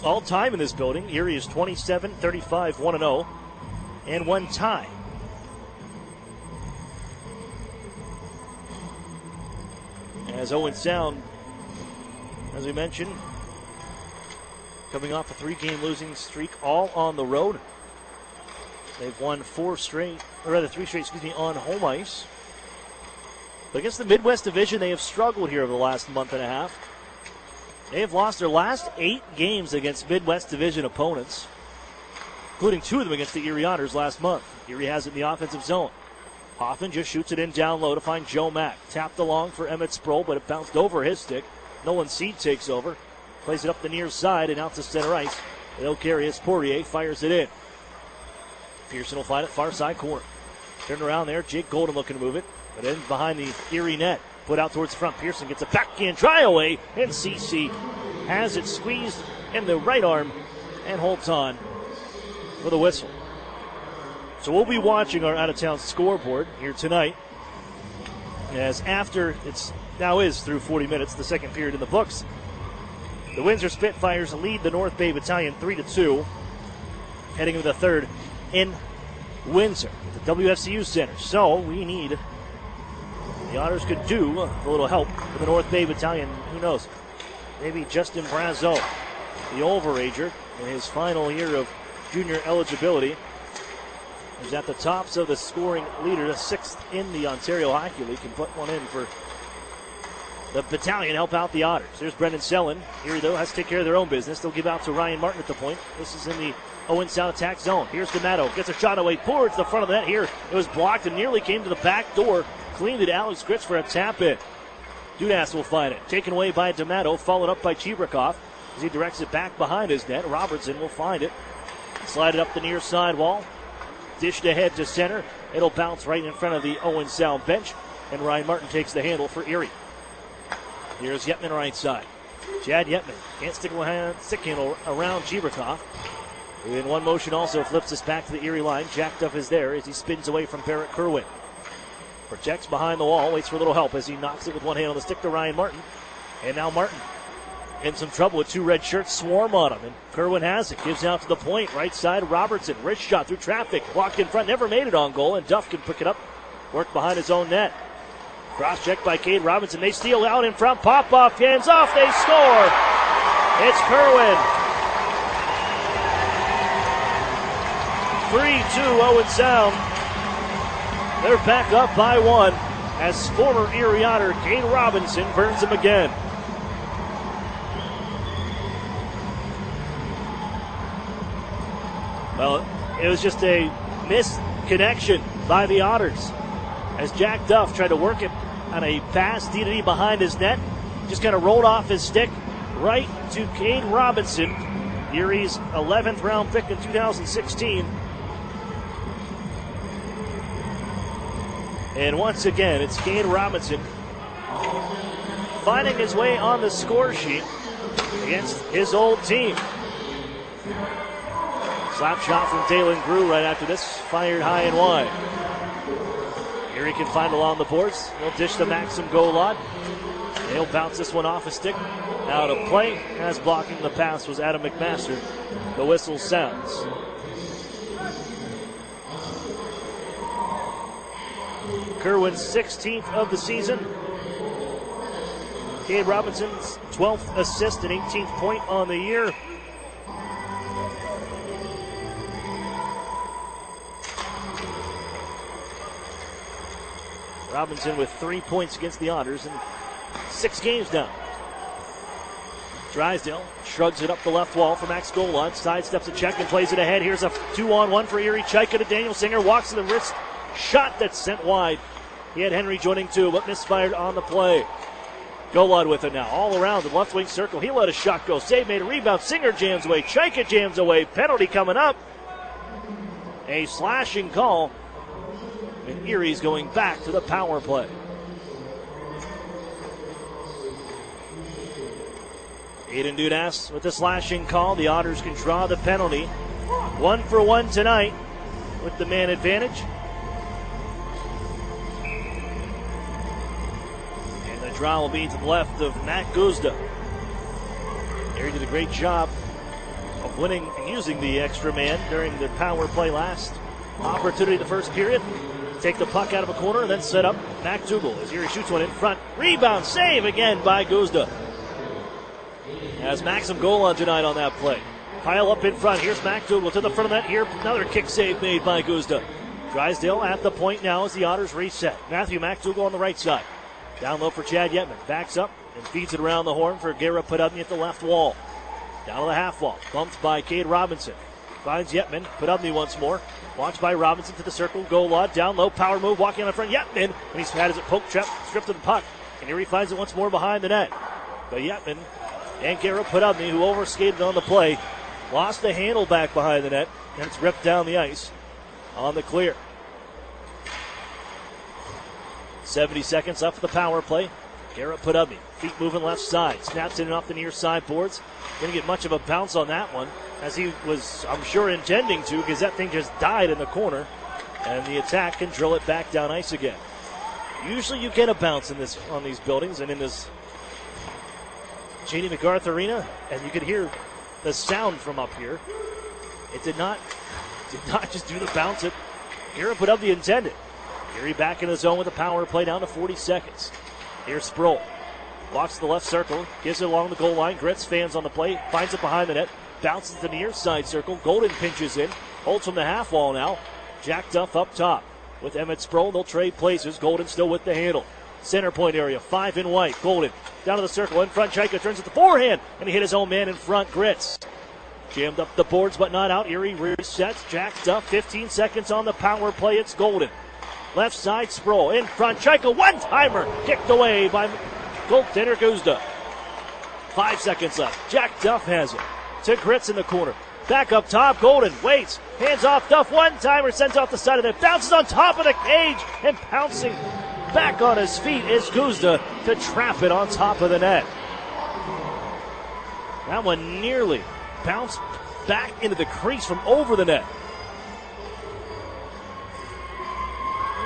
All time in this building, Erie is 27-35, 1-0, and 1 tie. As Owen Sound as we mentioned, coming off a 3-game losing streak, all on the road. They've won 3 straight, on home ice. But against the Midwest Division, they have struggled here over the last month and a half. They have lost their last 8 games against Midwest Division opponents, including 2 of them against the Erie Otters last month. Erie has it in the offensive zone. Hoffman just shoots it in down low to find Joe Mack. Tapped along for Emmett Sproul, but it bounced over his stick. Nolan Seed takes over. Plays it up the near side and out to center ice. They'll carry it. Poirier fires it in. Pearson will find it far side corner. Turned around there. Jake Golden looking to move it, but ends behind the Erie net. Put out towards the front. Pearson gets a backhand try away, and CC has it squeezed in the right arm and holds on for the whistle. So we'll be watching our out-of-town scoreboard here tonight, as after it's now is through 40 minutes, the second period in the books. The Windsor Spitfires lead the North Bay Battalion 3-2, heading into the third in Windsor at the WFCU Center. So we need, the Otters could do a little help for the North Bay Battalion. Who knows? Maybe Justin Brazeau, the overager, in his final year of junior eligibility, is at the tops of the scoring leader, the 6th in the Ontario Hockey League, can put one in for the battalion, help out the Otters. There's Brendan Sellen. Erie, though, has to take care of their own business. They'll give out to Ryan Martin at the point. This is in the Owen Sound attack zone. Here's D'Amato. Gets a shot away towards the front of the net here. It was blocked and nearly came to the back door. Cleaned it. Alex Gritz for a tap in. Dudas will find it. Taken away by D'Amato. Followed up by Chibrikov as he directs it back behind his net. Robertson will find it. Slide it up the near side wall. Dished ahead to center. It'll bounce right in front of the Owen Sound bench. And Ryan Martin takes the handle for Erie. Here's Yetman right side. Chad Yetman can't stick handle around Chibrikov. In one motion also flips us back to the Erie line. Jacked up is there as he spins away from Barrett Kerwin. Protects behind the wall, waits for a little help as he knocks it with one hand on the stick to Ryan Martin. And now Martin in some trouble with 2 red shirts swarm on him. And Kerwin has it, gives out to the point. Right side, Robertson. Wrist shot through traffic. Walked in front, never made it on goal. And Duff can pick it up. Work behind his own net. Cross check by Cade Robinson. They steal out in front. Popoff hands off. They score. It's Kerwin. 3-2 Owen Sound. They're back up by 1 as former Erie Otter Cade Robinson burns them again. Well, it was just a missed connection by the Otters as Jack Duff tried to work it on a pass, D-to-D behind his net. Just kind of rolled off his stick right to Cade Robinson, Erie's 11th round pick in 2016. And once again, it's Cade Robinson finding his way on the score sheet against his old team. Slap shot from Dalen Grew right after this, fired high and wide. Erie can find along the boards. He'll dish to Maxim Golod. He'll bounce this one off a stick. Out of play, as blocking the pass was Adam McMaster. The whistle sounds. Kerwin's 16th of the season. Cade Robinson's 12th assist and 18th point on the year. Robinson with 3 points against the Otters in 6 games now. Drysdale shrugs it up the left wall for Max Golod. Sidesteps a check and plays it ahead. Here's a 2-on-1 for Erie. Chaika to Daniel Singer. Walks to the wrist. Shot that's sent wide. He had Henry joining too, but misfired on the play. Golod with it now. All around the left wing circle. He let a shot go. Save made a rebound. Singer jams away. Chaika jams away. Penalty coming up. A slashing call. And Erie's going back to the power play. Aiden Dudas with the slashing call. The Otters can draw the penalty. 1-for-1 tonight with the man advantage. And the draw will be to the left of Matt Guzda. Erie did a great job of winning and using the extra man during the power play last opportunity the first period. Take the puck out of a corner and then set up McDougal as Erie shoots one in front. Rebound save again by Guzda. as Maxim goal line tonight on that play. Pile up in front. Here's McDougal to the front of that. Here, another kick save made by Guzda. Drysdale at the point now as the Otters reset. Matthew McDougal on the right side. Down low for Chad Yetman. Backs up and feeds it around the horn for Garrett Podubny at the left wall. Down to the half wall. Bumped by Cade Robinson. Finds Yetman. Podubny once more. Watched by Robinson to the circle. Goal line. Down low. Power move. Walking on the front. Yetman. And he's had his poke trap. Stripped of the puck. And here he finds it once more behind the net. But Yetman and Garrett Podubny, who overskated on the play, lost the handle back behind the net. And it's ripped down the ice on the clear. 70 seconds up for the power play. Garrett Podubny, feet moving left side. Snaps in and off the near side boards. Didn't get much of a bounce on that one, as he was, I'm sure, intending to, because that thing just died in the corner. And the attack can drill it back down ice again. Usually you get a bounce in this on these buildings and in this J.D. McGarth Arena, and you could hear the sound from up here. It did not just do the bounce that Garrett Podubny intended. Erie back in the zone with a power play down to 40 seconds. Here's Sproul. Walks to the left circle. Gives it along the goal line. Gritz fans on the play. Finds it behind the net. Bounces to the near side circle. Golden pinches in. Holds from the half wall now. Jack Duff up top. With Emmett Sproul, they'll trade places. Golden still with the handle. Center point area. 5 in white. Golden down to the circle. In front. Chaika turns with the forehand. And he hit his own man in front. Gritz. Jammed up the boards but not out. Erie resets. Jack Duff. 15 seconds on the power play. It's Golden. Left side, Sproul. In front, Chaika, one-timer. Kicked away by goaltender Guzda. 5 seconds left. Jack Duff has it. To Gritz in the corner. Back up top, Golden waits. Hands off Duff, one-timer, sends off the side of the net. Bounces on top of the cage. And pouncing back on his feet is Guzda to trap it on top of the net. That one nearly bounced back into the crease from over the net.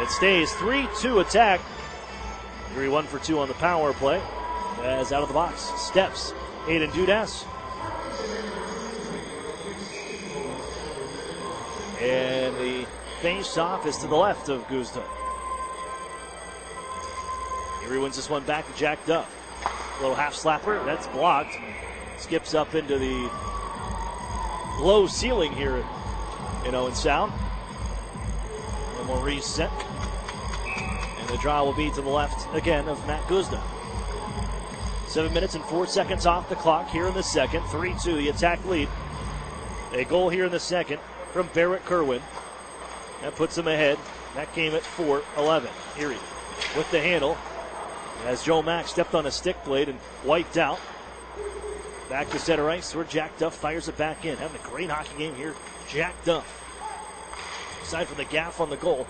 It stays 3-2 attack. Erie 1 for 2 on the power play. As out of the box steps Aiden Dudas. And the face-off is to the left of Guzda. Erie wins this one back to Jack Duff. A little half slapper. That's blocked. Skips up into the low ceiling here in Owen Sound. And we'll reset. And the draw will be to the left again of Matt Guzda. 7 minutes and 4 seconds off the clock here in the second. 3-2 the attack lead. A goal here in the second from Barrett Kerwin. That puts them ahead. That came at 4-11. Erie with the handle as Joe Mack stepped on a stick blade and wiped out. Back to center ice where Jack Duff fires it back in. Having a great hockey game here, Jack Duff. Aside from the gaff on the goal.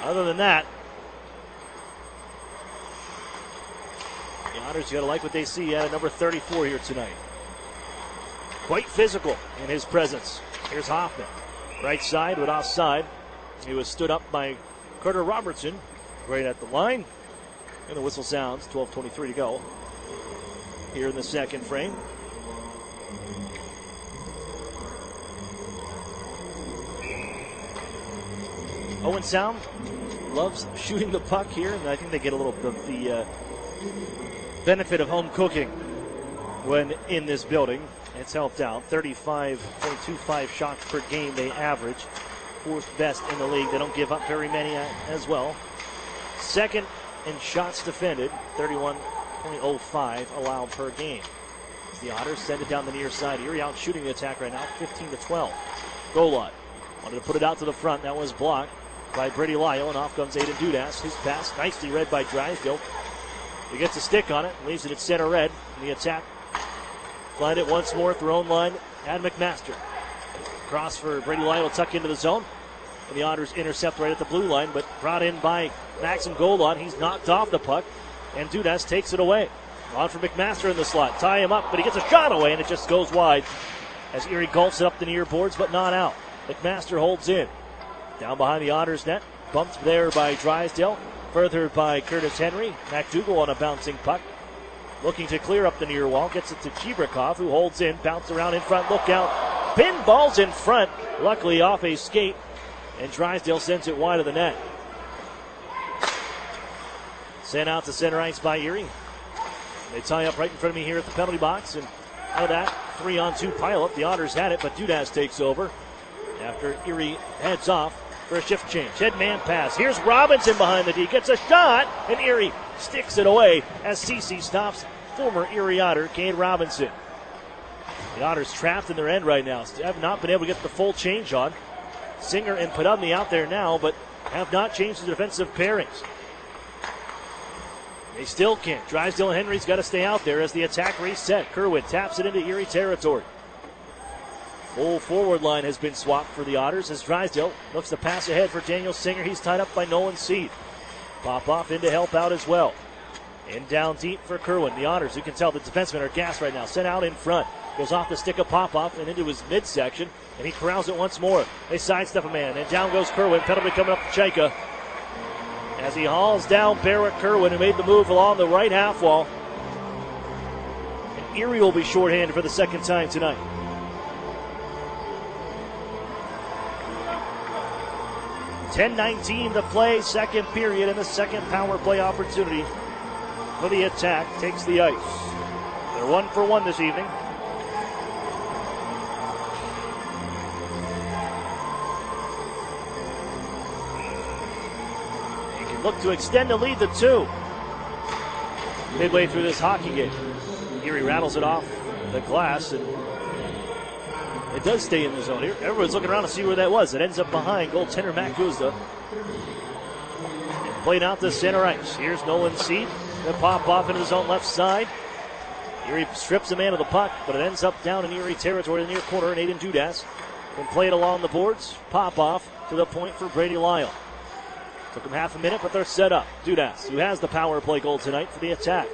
Other than that, the Otters, you got to like what they see at number 34 here tonight. Quite physical in his presence. Here's Hoffman. Right side with offside. He was stood up by Carter Robertson. Right at the line. And the whistle sounds. 12:23 to go. Here in the second frame. Owen Sound loves shooting the puck here, and I think they get a little bit of the benefit of home cooking when in this building. It's helped out. 35.25 shots per game they average. Fourth best in the league. They don't give up very many as well. Second in shots defended. 31.05 allowed per game. As the Otters send it down the near side. Erie out shooting the attack right now. 15-12. Golot wanted to put it out to the front. That was blocked by Brady Lyle, and off comes Aiden Dudas. His pass nicely read by Drysdale. He gets a stick on it, leaves it at center red. And the attack find it once more through own line at McMaster. Cross for Brady Lyle to tuck into the zone. And the Otters intercept right at the blue line, but brought in by Maxim Golot. He's knocked off the puck, and Dudas takes it away. On for McMaster in the slot. Tie him up, but he gets a shot away, and it just goes wide as Erie gulps it up the near boards, but not out. McMaster holds in. Down behind the Otters net. Bumped there by Drysdale. Furthered by Curtis Henry. McDougal on a bouncing puck. Looking to clear up the near wall. Gets it to Chibrikov, who holds in. Bounce around in front. Look out. Pinballs in front. Luckily off a skate. And Drysdale sends it wide of the net. Sent out to center ice by Erie. They tie up right in front of me here at the penalty box. And Out of that 3-on-2 pileup, the Otters had it, but Dudas takes over after Erie heads off for a shift change. Head man pass. Here's Robinson behind the D. Gets a shot, and Erie sticks it away as CC stops former Erie Otter Cade Robinson. The Otters trapped in their end right now. Have not been able to get the full change on. Singer and Podubny out there now, but have not changed the defensive pairings. They still can't. Drysdale and Henry's got to stay out there as the attack reset. Kerwin taps it into Erie territory. Full forward line has been swapped for the Otters as Drysdale looks to pass ahead for Daniel Singer. He's tied up by Nolan Seed. Popoff in to help out as well. In down deep for Kerwin. The Otters, you can tell the defensemen are gassed right now. Sent out in front. Goes off the stick of Popoff and into his midsection, and he corrals it once more. They sidestep a man, and down goes Kerwin. Penalty coming up to Chaika as he hauls down Barrett Kerwin, who made the move along the right half wall. And Erie will be shorthanded for the second time tonight. .10:19 to play, second period, and the second power play opportunity for the attack takes the ice. They're 1 for 1 this evening. They can look to extend the lead to 2. Midway through this hockey game, Erie rattles it off the glass, and it does stay in the zone here. Everyone's looking around to see where that was. It ends up behind goaltender Matt Guzda. And played out to center ice. Here's Nolan Seed. They pop off into his own left side. Erie strips the man of the puck, but it ends up down in Erie territory in the near corner, and Aiden Dudas can play it along the boards. Pop off to the point for Brady Lyle. Took him half a minute, but they're set up. Dudas, who has the power play goal tonight for the attack.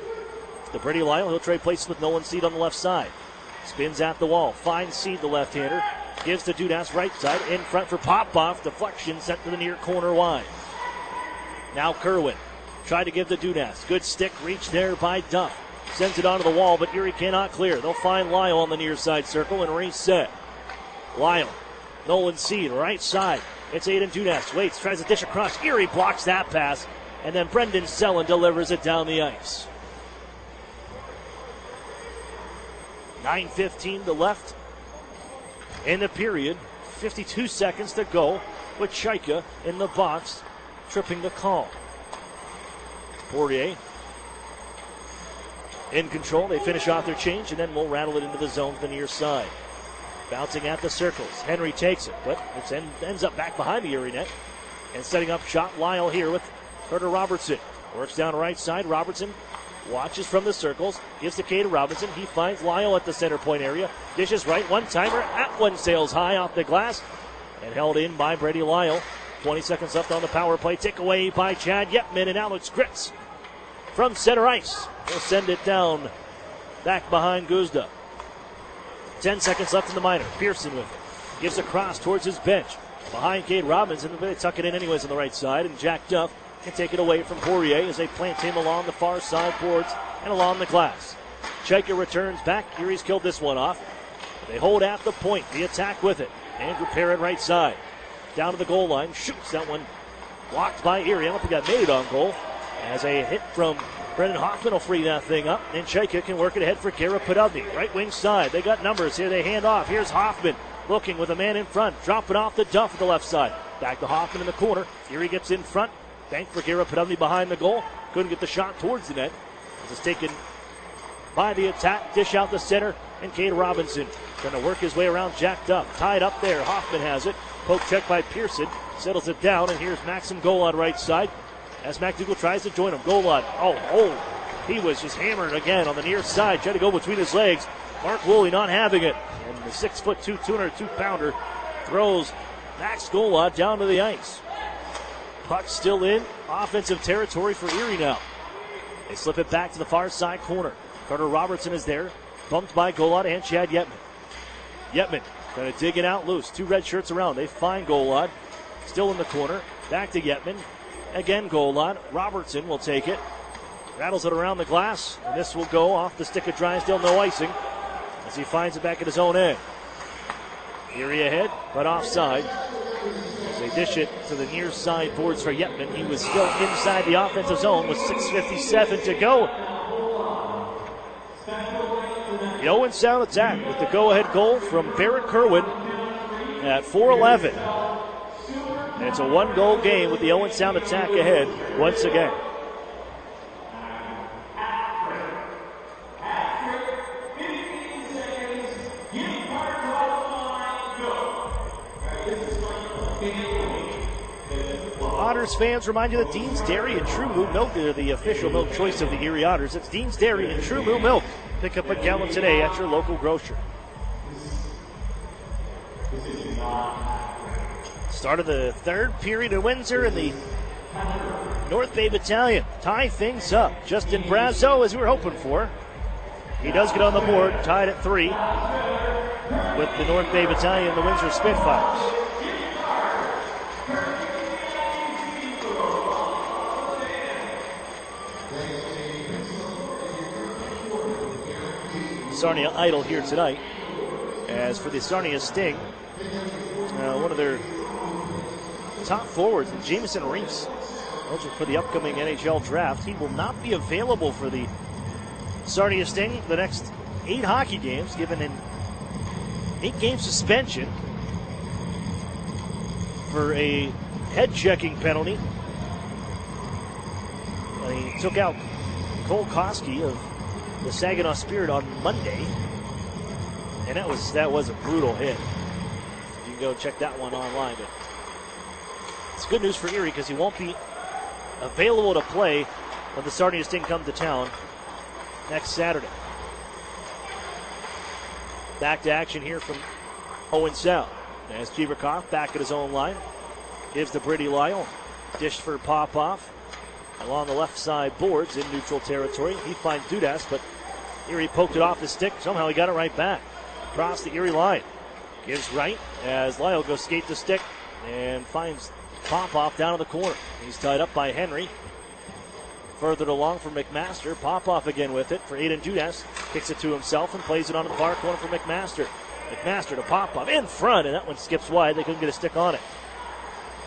To Brady Lyle, he'll trade places with Nolan Seed on the left side. Spins at the wall, finds Seed, the left-hander. Gives to Dudas right side, in front for Popoff. Deflection sent to the near corner wide. Now Kerwin. Tried to give to Dudas. Good stick reach there by Duff. Sends it onto the wall, but Erie cannot clear. They'll find Lyle on the near side circle and reset. Lyle. Nolan Seed, right side. It's Aiden Dudas. Waits, tries to dish across. Erie blocks that pass. And then Brendan Sellen delivers it down the ice. 9:15 to left in the period. 52 seconds to go with Chaika in the box, tripping the call. Poirier in control. They finish off their change, and then we'll rattle it into the zone to the near side. Bouncing at the circles. Henry takes it, but it ends up back behind the Erie net. And setting up shot, Lyle here with Carter Robertson. Works down right side. Robertson watches from the circles. Gives to Cade Robinson. He finds Lyle at the center point area. Dishes right. One-timer. That one sails high off the glass. And held in by Brady Lyle. 20 seconds left on the power play. Take away by Chad Yepman and Alex Gritz from center ice. He'll send it down back behind Guzda. 10 seconds left in the minor. Pearson with it. Gives a cross towards his bench. Behind Cade Robinson. They tuck it in anyways on the right side. And Jack Duff can take it away from Poirier as they plant him along the far side boards and along the glass. Chaika returns back. Erie's killed this one off. They hold at the point. The attack with it. Andrew Parrott right side. Down to the goal line. Shoots that one. Blocked by Erie. I don't think that made it on goal. As a hit from Brendan Hoffman will free that thing up. And Chaika can work it ahead for Garrett Podubny. Right wing side. They got numbers here. They hand off. Here's Hoffman looking with a man in front. Dropping off the Duff at the left side. Back to Hoffman in the corner. Erie gets in front. Bank for Garrett Podubny behind the goal. Couldn't get the shot towards the net. This is taken by the attack. Dish out the center. And Cade Robinson trying to work his way around Jack Duff. Tied up there. Hoffman has it. Poke check by Pearson. Settles it down. And here's Maxim Golod right side. As McDougall tries to join him. Golod. Oh. He was just hammered again on the near side. Tried to go between his legs. Mark Woolley not having it. And the 6'2", 202-pounder throws Max Golod down to the ice. Puck still in offensive territory for Erie now. They slip it back to the far side corner. Carter Robertson is there. Bumped by Golod and Chad Yepman. Yepman trying to dig it out loose. 2 red shirts around. They find Golod. Still in the corner. Back to Yepman. Again Golod. Robertson will take it. Rattles it around the glass. And this will go off the stick of Drysdale. No icing. As he finds it back at his own end. Erie ahead, but offside. As they dish it to the near side boards for Yepman. He was still inside the offensive zone with 6:57 to go. The Owen Sound attack with the go-ahead goal from Barrett Kerwin at 4:11. And it's a one-goal game with the Owen Sound attack ahead once again. Otters fans remind you that Dean's Dairy and True Moo Milk are the official milk choice of the Erie Otters. It's Dean's Dairy and True Moo Milk. Pick up a gallon today at your local grocer. Start of the third period in Windsor, and the North Bay Battalion tie things up. Justin Brazo, as we were hoping for. He does get on the board, tied at 3 with the North Bay Battalion, the Windsor Spitfires. Sarnia idle here tonight. As for the Sarnia Sting, one of their top forwards, Jamison Reese, eligible for the upcoming NHL draft. He will not be available for the Sarnia Sting for the next 8 hockey games, given an 8-game suspension for a head-checking penalty. He took out Cole Koski of the Saginaw Spirit on Monday, and that was a brutal hit. You can go check that one online, but it's good news for Erie because he won't be available to play when the Sarnia Sting come to town next Saturday. Back to action here from Owen Sound as Cheeverkoff back at his own line, gives to Brady Lyle, dished for Popoff along the left side boards in neutral territory. He finds Dudas, but Erie poked it off his stick. Somehow he got it right back. Across the Erie line. Gives right as Lyle goes skate the stick and finds Popoff down in the corner. He's tied up by Henry. Further along for McMaster. Popoff again with it for Aiden Dudas. Kicks it to himself and plays it on the far corner for McMaster. McMaster to Popoff in front, and that one skips wide. They couldn't get a stick on it.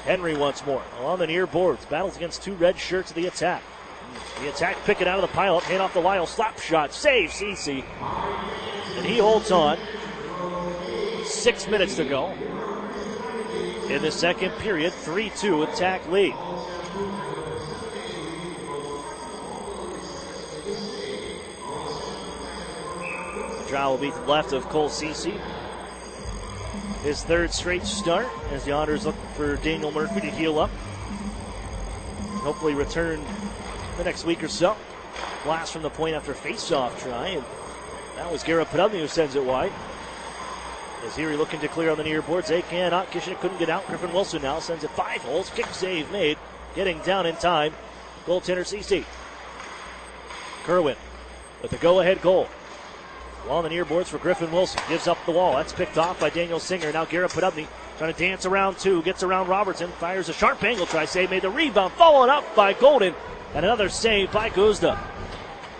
Henry once more along the near boards. Battles against 2 red shirts of the attack. The attack picking out of the pilot. Hand off the Lyle. Slap shot. Save Cece. And he holds on. 6 minutes to go in the second period. 3-2 attack lead. The draw will be to the left of Cole Cece. His 3rd straight start as the Otters look for Daniel Murphy to heal up. Hopefully return the next week or so. Blast from the point after face-off try, and that was Garrett Podubny who sends it wide. As Erie looking to clear on the near boards, they cannot. Kishnik couldn't get out. Griffin Wilson now sends it 5 holes. Kick save made. Getting down in time. Goaltender CC. Kerwin with the go-ahead goal. On the near boards for Griffin Wilson. Gives up the wall. That's picked off by Daniel Singer. Now Garrett Podubny trying to dance around 2. Gets around Robertson. Fires a sharp angle try. Save made the rebound. Followed up by Golden. And another save by Guzda.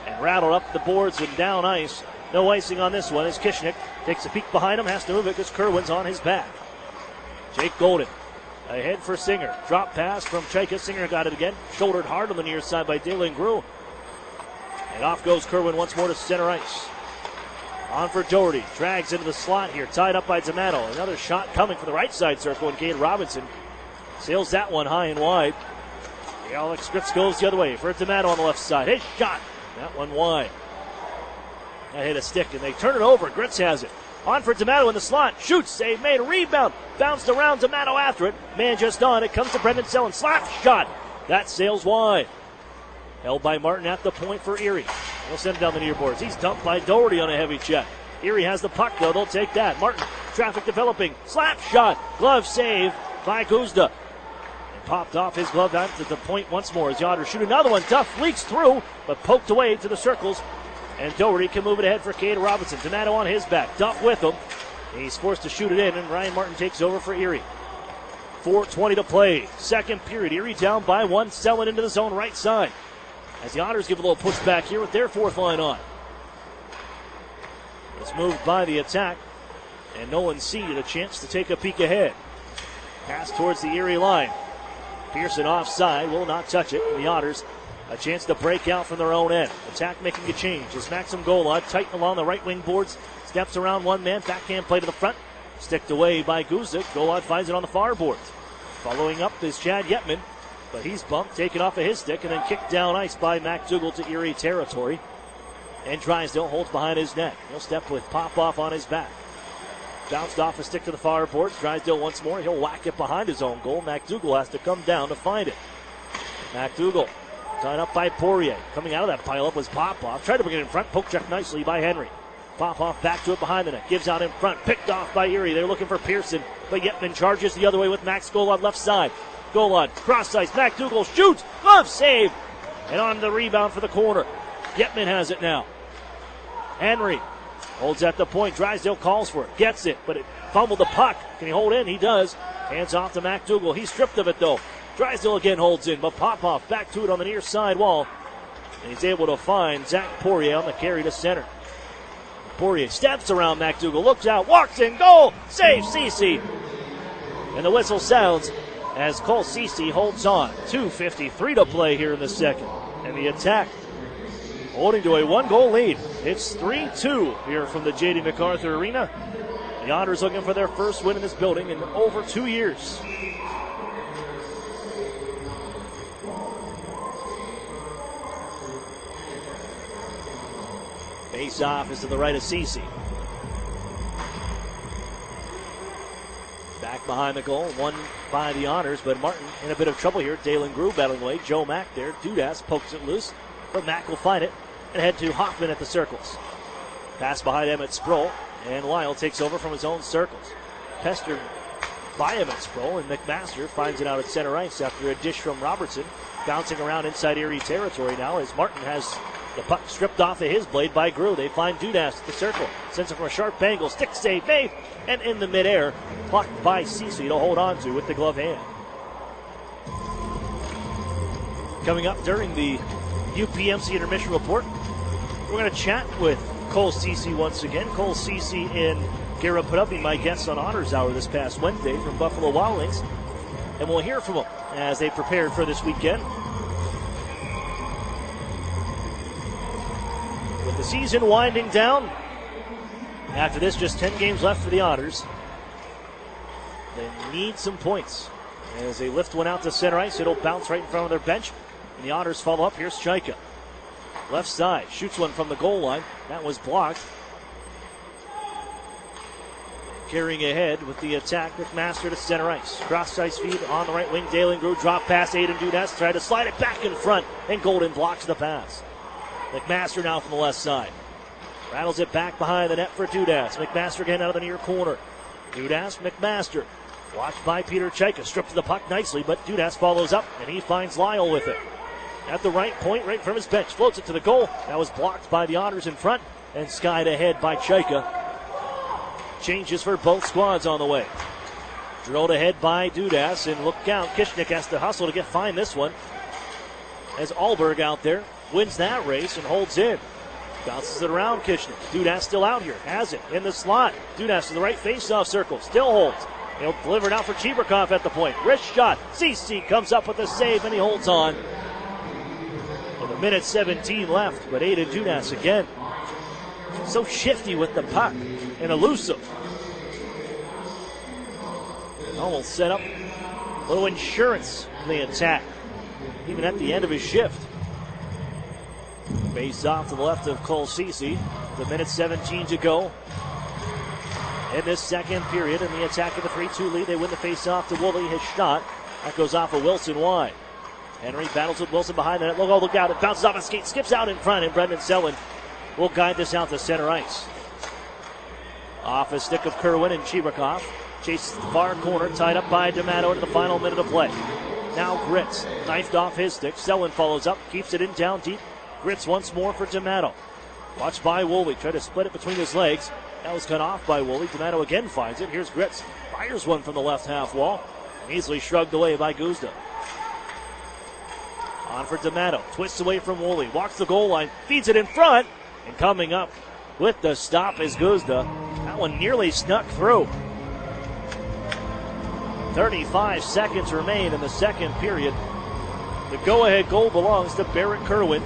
And rattled up the boards and down ice. No icing on this one as Kishnik takes a peek behind him. Has to move it because Kerwin's on his back. Jake Golden ahead for Singer. Drop pass from Chaika. Singer got it again. Shouldered hard on the near side by Dalen Grew. And off goes Kerwin once more to center ice. On for Doherty. Drags into the slot here. Tied up by D'Amato. Another shot coming for the right side circle. And Cade Robinson sails that one high and wide. Alex Gritz goes the other way for D'Amato on the left side. His shot. That one wide. That hit a stick and they turn it over. Gritz has it. On for D'Amato in the slot. Shoots. Save made. A rebound. Bounced around D'Amato after it. Man just on. It comes to Brendan Sellen. Slap shot. That sails wide. Held by Martin at the point for Erie. We'll send it down the near boards. He's dumped by Doherty on a heavy check. Erie has the puck, though. They'll take that. Martin, traffic developing. Slap shot. Glove save by Guzda. And popped off his glove down to the point once more as the Otters shoot another one. Duff leaks through, but poked away to the circles. And Doherty can move it ahead for Cade Robinson. D'Amato on his back. Duff with him. He's forced to shoot it in, and Ryan Martin takes over for Erie. 4:20 to play. Second period. Erie down by 1. Selling into the zone right side. As the Otters give a little pushback here with their 4th line on. It's moved by the attack. And Nolan Seed a chance to take a peek ahead. Pass towards the Erie line. Pearson offside. Will not touch it. And the Otters a chance to break out from their own end. Attack making a change as Maxim Golod tight along the right wing boards, steps around one man, backhand play to the front, sticked away by Guzik. Golod finds it on the far boards. Following up is Chad Yetman, but he's bumped, taken off of his stick, and then kicked down ice by McDougall to Erie territory. And Drysdale holds behind his net. He'll step with Popoff on his back. Bounced off a stick to the far boards. Drysdale once more. He'll whack it behind his own goal. McDougall has to come down to find it. McDougall tied up by Poirier. Coming out of that pileup was Popoff. Tried to bring it in front. Poke check nicely by Henry. Popoff back to it behind the net. Gives out in front. Picked off by Erie. They're looking for Pearson. But Yetman charges the other way with Max Golod left side. Golod cross ice. McDougall shoots. Glove save. And on the rebound for the corner. Yetman has it now. Henry holds at the point. Drysdale calls for it. Gets it, but it fumbled the puck. Can he hold in? He does. Hands off to McDougall. He's stripped of it, though. Drysdale again holds in, but Popoff back to it on the near side wall. And he's able to find Zach Poirier on the carry to center. Poirier steps around McDougall, looks out, walks in, goal! Save Cece! And the whistle sounds as Cole Cece holds on. 2:53 to play here in the second. And the attack holding to a one-goal lead. It's 3-2 here from the J.D. MacArthur Arena. The Otters looking for their first win in this building in over 2 years. Face-off is to the right of Cece. Back behind the goal, won by the Otters, but Martin in a bit of trouble here. Dalen Grew battling away. Joe Mack there. Dudas pokes it loose, but Mack will find it and head to Hoffman at the circles. Pass behind Emmett Sproul, and Lyle takes over from his own circles. Pestered by Emmett Sproul, and McMaster finds it out at center ice after a dish from Robertson. Bouncing around inside Erie territory now as Martin has the puck stripped off of his blade by Grew. They find Dudas at the circle. Sends it from a sharp angle. Stick save made, and in the midair, plucked by Cece to hold on to with the glove hand. Coming up during the UPMC intermission report, we're going to chat with Cole Cece once again. Cole Cece and Garrett Padupi, my guests on Honors Hour this past Wednesday from Buffalo Wild Wings. And we'll hear from them as they prepared for this weekend. With the season winding down, after this, just 10 games left for the Otters. They need some points. As they lift one out to center ice, it'll bounce right in front of their bench. And the Otters follow up. Here's Chaika. Left side, shoots one from the goal line. That was blocked. Carrying ahead with the attack, McMaster to center ice. Cross ice feed on the right wing. Dalen Grew drop pass. Aiden Dudas tried to slide it back in front, and Golden blocks the pass. McMaster now from the left side. Rattles it back behind the net for Dudas. McMaster again out of the near corner. Dudas, McMaster. Watched by Peter Chaika. Stripped to the puck nicely, but Dudas follows up, and he finds Lyle with it. At the right point, right from his bench. Floats it to the goal. That was blocked by the Otters in front, and skied ahead by Chaika. Changes for both squads on the way. Drilled ahead by Dudas, and look out. Kishnik has to hustle to find this one. As Alberg out there wins that race and holds in. Bounces it around Kishnik. Dudas still out here. Has it in the slot. Dudas to the right face-off circle. Still holds. He'll deliver it out for Cheberkoff at the point. Wrist shot. CC comes up with a save, and he holds on. With a minute 17 left, but Aiden Dudas again. So shifty with the puck and elusive. Almost set up a little insurance in the attack, even at the end of his shift. Face off to the left of Cole Cece. The minute 17 to go in this second period. In the attack of the 3-2 lead, they win the face-off to Woolley. His shot, that goes off of Wilson wide. Henry battles with Wilson behind the net. Look out. It bounces off his skate, skips out in front, and Brendan Selwyn will guide this out to center ice. Off a stick of Kerwin and Cheberkoff. Chases the far corner, tied up by D'Amato into the final minute of play. Now Gritz, knifed off his stick. Selwyn follows up, keeps it in down deep. Gritz once more for D'Amato. Watched by Woolley, tried to split it between his legs. That was cut off by Woolley. D'Amato again finds it. Here's Gritz, fires one from the left half wall, and easily shrugged away by Guzda. On for D'Amato, twists away from Woolley, walks the goal line, feeds it in front, and coming up with the stop is Guzda. That one nearly snuck through. 35 seconds remain in the second period. The go-ahead goal belongs to Barrett Kerwin.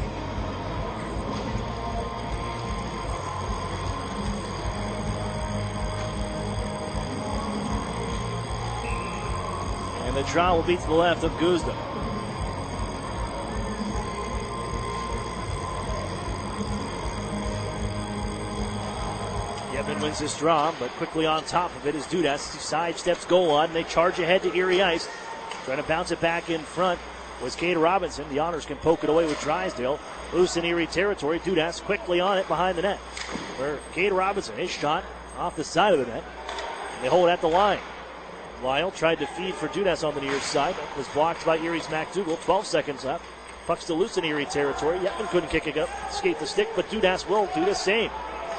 And the draw will be to the left of Guzda. Yevon wins this draw, but quickly on top of it is Dudas. He sidesteps goal line. They charge ahead to Erie Ice. Trying to bounce it back in front was Cade Robinson. The Otters can poke it away with Drysdale. Loose in Erie territory. Dudas quickly on it behind the net. For Cade Robinson, his shot off the side of the net. They hold it at the line. Lyle tried to feed for Dudas on the near side. That was blocked by Erie's McDougal. 12 seconds left. Puck's still loose in Erie territory. Yetman couldn't kick it up, skate the stick, but Dudas will do the same.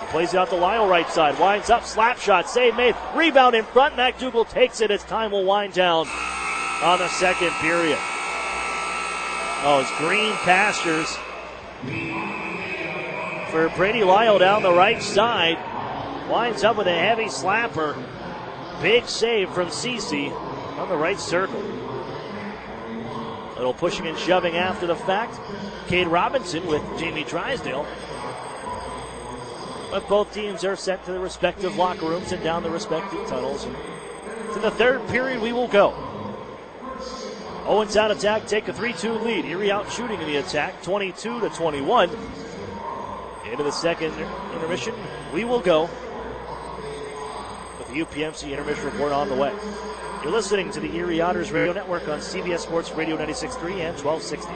He plays it out to Lyle right side. Winds up, slap shot, save made. Rebound in front. McDougal takes it as time will wind down on the second period. Oh, it's green pastures for Brady Lyle down the right side. Winds up with a heavy slapper. Big save from Cece on the right circle. Little pushing and shoving after the fact. Cade Robinson with Jamie Drysdale. But both teams are sent to their respective locker rooms and down the respective tunnels. And to the third period we will go. Owens out attack, take a 3-2 lead. Erie out shooting in the attack, 22-21. Into the second intermission, we will go with the UPMC intermission report on the way. You're listening to the Erie Otters Radio Network on CBS Sports Radio 96.3 and 1260.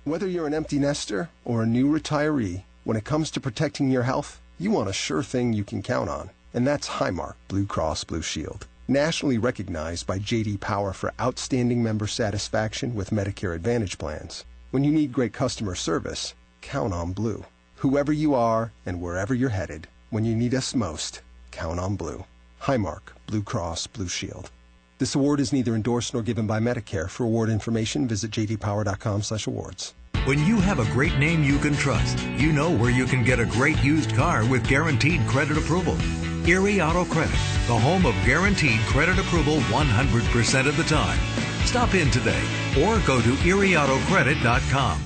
Whether you're an empty nester or a new retiree, when it comes to protecting your health, you want a sure thing you can count on, and that's Highmark Blue Cross Blue Shield. Nationally recognized by J.D. Power for outstanding member satisfaction with Medicare Advantage plans. When you need great customer service, count on Blue. Whoever you are and wherever you're headed, when you need us most, count on Blue. Highmark Blue Cross Blue Shield. This award is neither endorsed nor given by Medicare. For award information, visit jdpower.com/awards. When you have a great name you can trust, you know where you can get a great used car with guaranteed credit approval. Erie Auto Credit, the home of guaranteed credit approval 100% of the time. Stop in today or go to erieautocredit.com.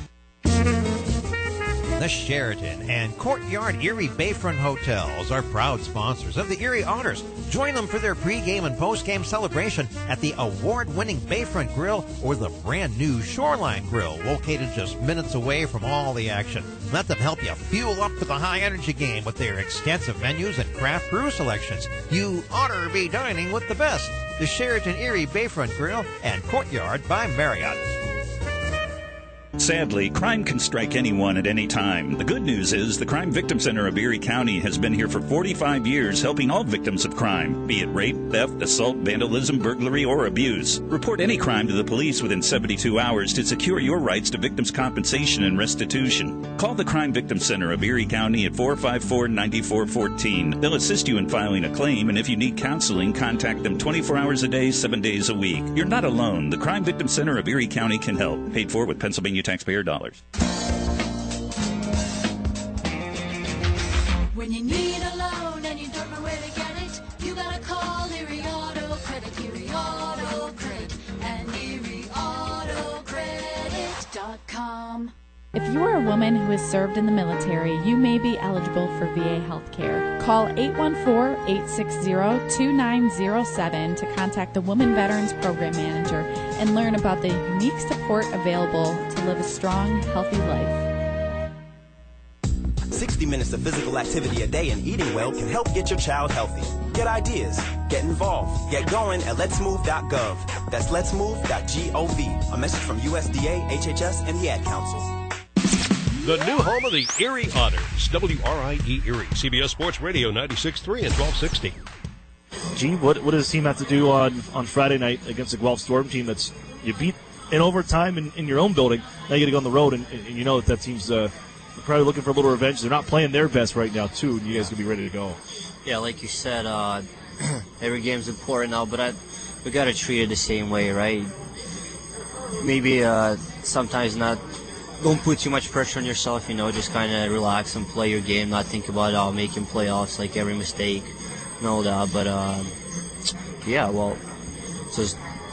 The Sheraton and Courtyard Erie Bayfront Hotels are proud sponsors of the Erie Otters. Join them for their pregame and postgame celebration at the award-winning Bayfront Grill or the brand-new Shoreline Grill, located just minutes away from all the action. Let them help you fuel up for the high-energy game with their extensive menus and craft brew selections. You ought to be dining with the best. The Sheraton Erie Bayfront Grill and Courtyard by Marriott. Sadly, crime can strike anyone at any time. The good news is the Crime Victim Center of Erie County has been here for 45 years helping all victims of crime, be it rape, theft, assault, vandalism, burglary, or abuse. Report any crime to the police within 72 hours to secure your rights to victims' compensation and restitution. Call the Crime Victim Center of Erie County at 454-9414. They'll assist you in filing a claim, and if you need counseling, contact them 24 hours a day, 7 days a week. You're not alone. The Crime Victim Center of Erie County can help. Paid for with Pennsylvania taxpayer dollars. When you need a loan and you don't know where to get it, you gotta call Erie Auto Credit, Erie Auto Credit, and ErieAutoCredit.com. If you are a woman who has served in the military, you may be eligible for VA health care. Call 814-860-2907 to contact the Women Veterans Program Manager and learn about the unique support available to live a strong, healthy life. 60 minutes of physical activity a day and eating well can help get your child healthy. Get ideas, get involved, get going at letsmove.gov. That's letsmove.gov. A message from USDA, HHS, and the Ad Council. The new home of the Erie Otters, WRIE Erie, CBS Sports Radio 96.3 and 1260. Gee, what does this team have to do on Friday night against the Guelph Storm team that's you beat in overtime in your own building? Now you got to go on the road, and you know that team's probably looking for a little revenge. They're not playing their best right now, too, and you guys can be ready to go. Yeah, like you said, every game's important now, but we got to treat it the same way, right? Maybe sometimes don't put too much pressure on yourself, just kind of relax and play your game, not think about making playoffs, like every mistake, and all that. But, yeah, well, so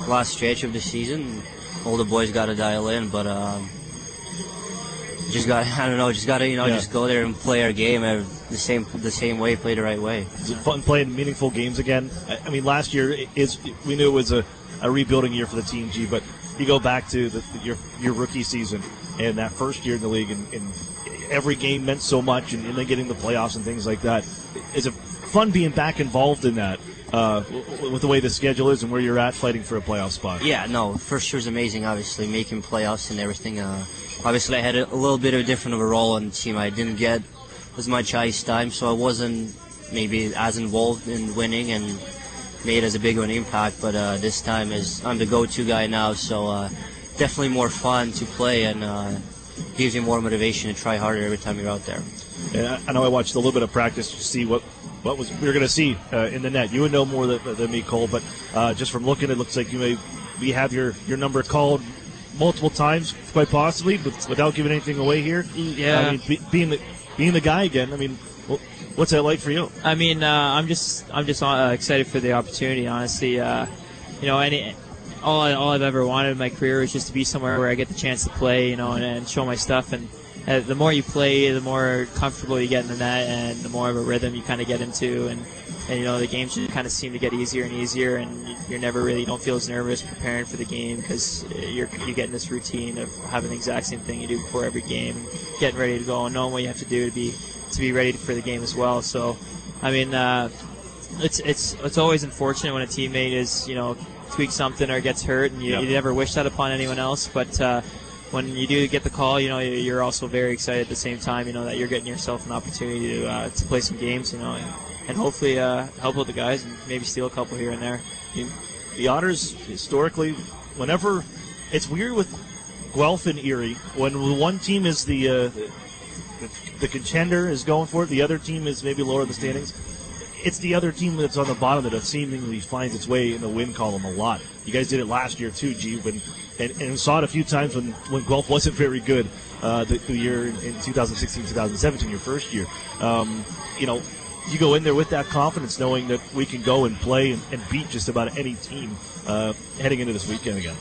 last stretch of the season, all the boys got to dial in, but just got to just go there and play our game the same way, play the right way. Is it fun playing meaningful games again? I mean, last year we knew it was a rebuilding year for the team, G, but you go back to your rookie season and that first year in the league, and every game meant so much, and then getting the playoffs and things like that. Is it fun being back involved in that with the way the schedule is and where you're at fighting for a playoff spot? Yeah, no, first year was amazing, obviously, making playoffs and everything. Obviously, I had a little bit of different of a role on the team. I didn't get as much ice time, so I wasn't maybe as involved in winning and made as a big of an impact. But this time, I'm the go-to guy now, so definitely more fun to play and gives you more motivation to try harder every time you're out there. Yeah, I know I watched a little bit of practice to see what we were going to see in the net. You would know more than me, Cole, but just from looking, it looks like you may have your number called multiple times, quite possibly, but without giving anything away here. Yeah. I mean, being the guy again. I mean, what's that like for you? I mean, I'm just excited for the opportunity. Honestly, all I've ever wanted in my career was just to be somewhere where I get the chance to play, and show my stuff. And the more you play, the more comfortable you get in the net, and the more of a rhythm you kind of get into, and the games just kind of seem to get easier and easier, and you don't feel as nervous preparing for the game because you're getting this routine of having the exact same thing you do before every game, and getting ready to go and knowing what you have to do to be ready for the game as well. So, I mean, it's always unfortunate when a teammate is tweaks something or gets hurt, and you never wish that upon anyone else, but when you do get the call, you're also very excited at the same time, that you're getting yourself an opportunity to play some games, and hopefully help out the guys and maybe steal a couple here and there. The Otters, historically, whenever it's weird with Guelph and Erie, when one team is the contender is going for it, the other team is maybe lower in the standings. It's the other team that's on the bottom that seemingly finds its way in the win column a lot. You guys did it last year too, G, and saw it a few times when Guelph wasn't very good the year in 2016-2017, your first year. You go in there with that confidence, knowing that we can go and play and beat just about any team heading into this weekend again.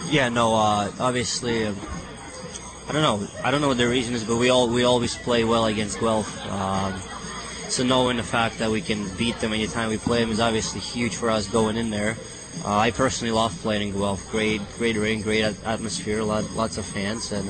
Yeah, no, obviously, I don't know what the reason is, but we always play well against Guelph. So knowing the fact that we can beat them anytime we play them is obviously huge for us going in there. I personally love playing in Guelph. Great ring, great atmosphere, lots of fans, and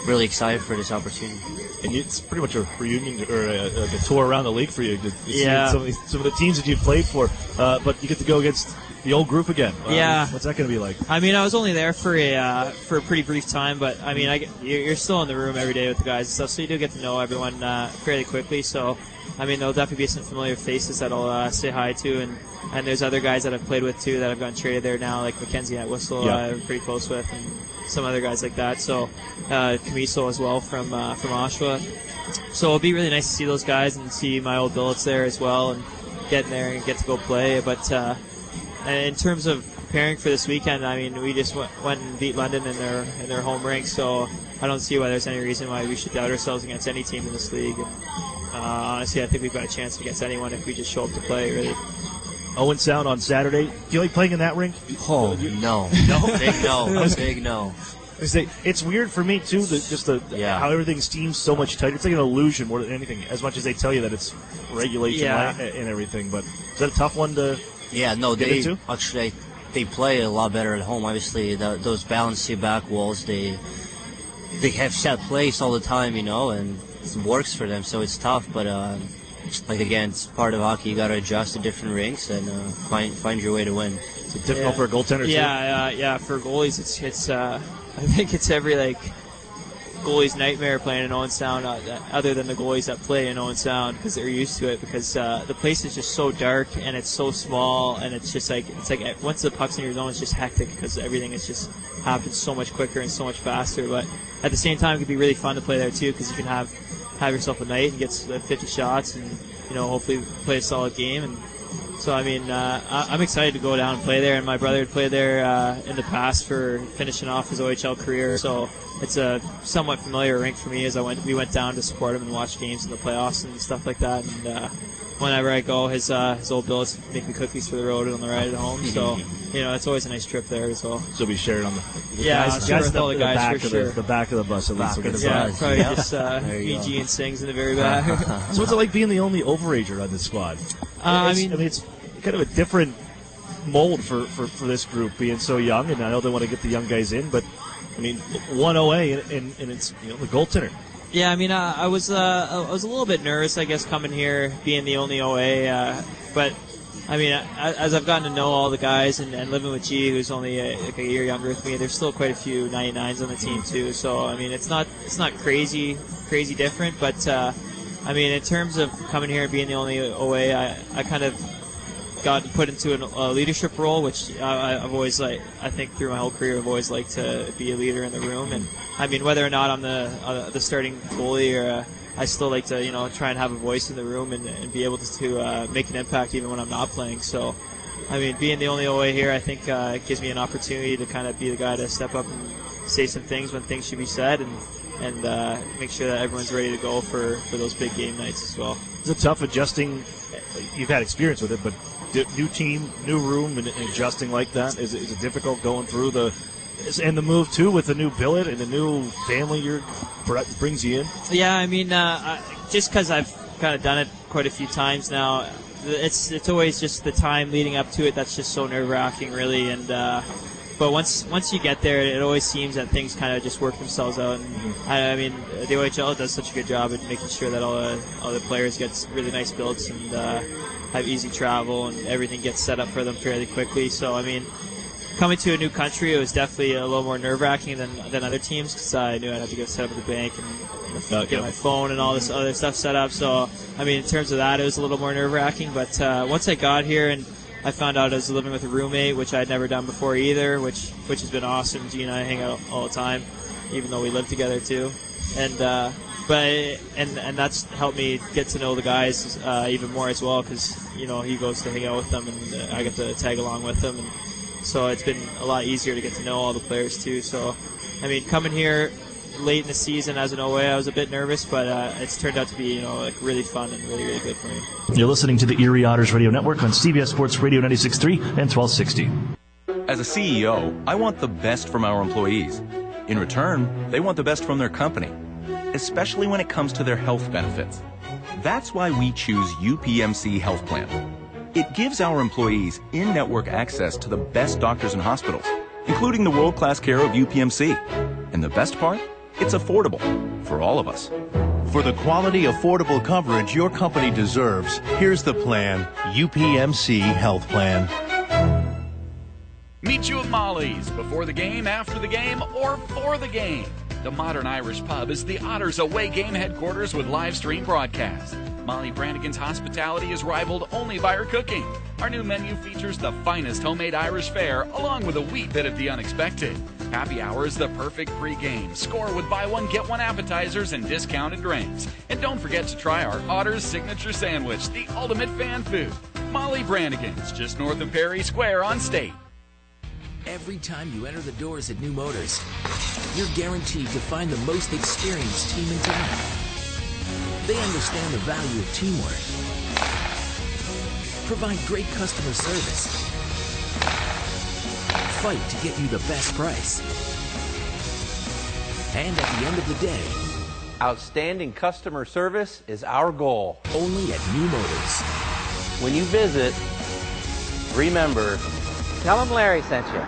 really excited for this opportunity. And it's pretty much a reunion or a tour around the league for you. Yeah. Some of the teams that you've played for, but you get to go against the old group again. Yeah. What's that going to be like? I mean, I was only there for a pretty brief time, but I mean, you're still in the room every day with the guys and stuff, so you do get to know everyone fairly quickly. So, I mean, there'll definitely be some familiar faces that I'll say hi to, and there's other guys that I've played with too that have gotten traded there now, like Mackenzie at Whistle, I'm pretty close with, and some other guys like that. So, Camiso as well from Oshawa. So it'll be really nice to see those guys and see my old billets there as well, and get in there and get to go play. But in terms of preparing for this weekend, I mean, we just went and beat London in their home rink, so I don't see why there's any reason why we should doubt ourselves against any team in this league. Honestly, I think we've got a chance against anyone if we just show up to play, really. Owen Sound on Saturday. Do you like playing in that rink? Oh, no. No? Big no. Big no. It's weird for me, too, how everything seems so much tighter. It's like an illusion more than anything, as much as they tell you that it's regulation and everything. But is that a tough one to get into? Actually, they play a lot better at home. Obviously, those balanced back walls, they have set plays all the time, and it works for them, so it's tough. But again, it's part of hockey. You got to adjust to different rinks and find your way to win. Is it difficult for a goaltender too? Yeah. For goalies, it's I think it's every goalie's nightmare playing in Owen Sound, other than the goalies that play in Owen Sound, because they're used to it. Because the place is just so dark and it's so small, and it's just like once the puck's in your zone, it's just hectic because everything is just happens so much quicker and so much faster. But at the same time, it can be really fun to play there too, because you can have yourself a night and get 50 shots and hopefully play a solid game. And so I mean, I'm excited to go down and play there. And my brother had played there in the past for finishing off his OHL career, so it's a somewhat familiar rink for me. As we went down to support him and watch games in the playoffs and stuff like that. And whenever I go, his old Bill's making cookies for the road on the ride home. So, it's always a nice trip there as well. So be sharing on the guys with all the guys for sure. The back of the bus at least. Probably just VG and Sings in the very back. So what's it like being the only overager on this squad? It's kind of a different mold for this group being so young, and I know they want to get the young guys in, but one OA and it's the goaltender. Yeah, I was a little bit nervous, I guess, coming here, being the only OA. But as I've gotten to know all the guys and living with G, who's only a year younger with me, there's still quite a few 99s on the team too. So it's not crazy different, but in terms of coming here and being the only OA, I kind of got put into a leadership role, which I've always I think through my whole career I've always liked to be a leader in the room. And whether or not I'm the starting goalie, or I still like to try and have a voice in the room and be able to make an impact even when I'm not playing. So being the only OA here, I think it gives me an opportunity to kind of be the guy to step up and say some things when things should be said, and make sure that everyone's ready to go for those big game nights as well. Is it tough adjusting? You've had experience with it, but new team, new room, and adjusting like that? Is it difficult going through the move too with the new billet and the new family brings you in? Yeah, just because I've kind of done it quite a few times now, it's always just the time leading up to it that's just so nerve-wracking, really. And but once you get there, it always seems that things kind of just work themselves out. And the OHL does such a good job at making sure that all the players get really nice billets and have easy travel, and everything gets set up for them fairly quickly. So coming to a new country, it was definitely a little more nerve-wracking than other teams, because I knew I'd have to go set up at the bank and get my phone and all this other stuff set up. So in terms of that, it was a little more nerve-wracking. But once I got here and I found out I was living with a roommate, which I'd never done before either, which has been awesome. G and I hang out all the time, even though we live together too. And that's helped me get to know the guys even more as well, because he goes to hang out with them and I get to tag along with them, and so it's been a lot easier to get to know all the players too. So coming here late in the season as an OA, I was a bit nervous, but it's turned out to be really fun and really, really good for me. You're listening to the Erie Otters Radio Network on CBS Sports Radio 96.3 and 1260. As a CEO, I want the best from our employees. In return, they want the best from their company, especially when it comes to their health benefits. That's why we choose UPMC Health Plan. It gives our employees in-network access to the best doctors and hospitals, including the world-class care of UPMC. And the best part? It's affordable for all of us. For the quality, affordable coverage your company deserves, here's the plan, UPMC Health Plan. Meet you at Molly's before the game, after the game, or for the game. The Modern Irish Pub is the Otters away game headquarters with live stream broadcast. Molly Brannigan's hospitality is rivaled only by her cooking. Our new menu features the finest homemade Irish fare, along with a wee bit of the unexpected. Happy hour is the perfect pre-game. Score with buy one, get one appetizers and discounted drinks. And don't forget to try our Otters signature sandwich, the ultimate fan food. Molly Brannigan's, just north of Perry Square on State. Every time you enter the doors at New Motors, you're guaranteed to find the most experienced team in town. They understand the value of teamwork, provide great customer service, fight to get you the best price, and at the end of the day, outstanding customer service is our goal. Only at New Motors. When you visit, remember, tell them Larry sent you.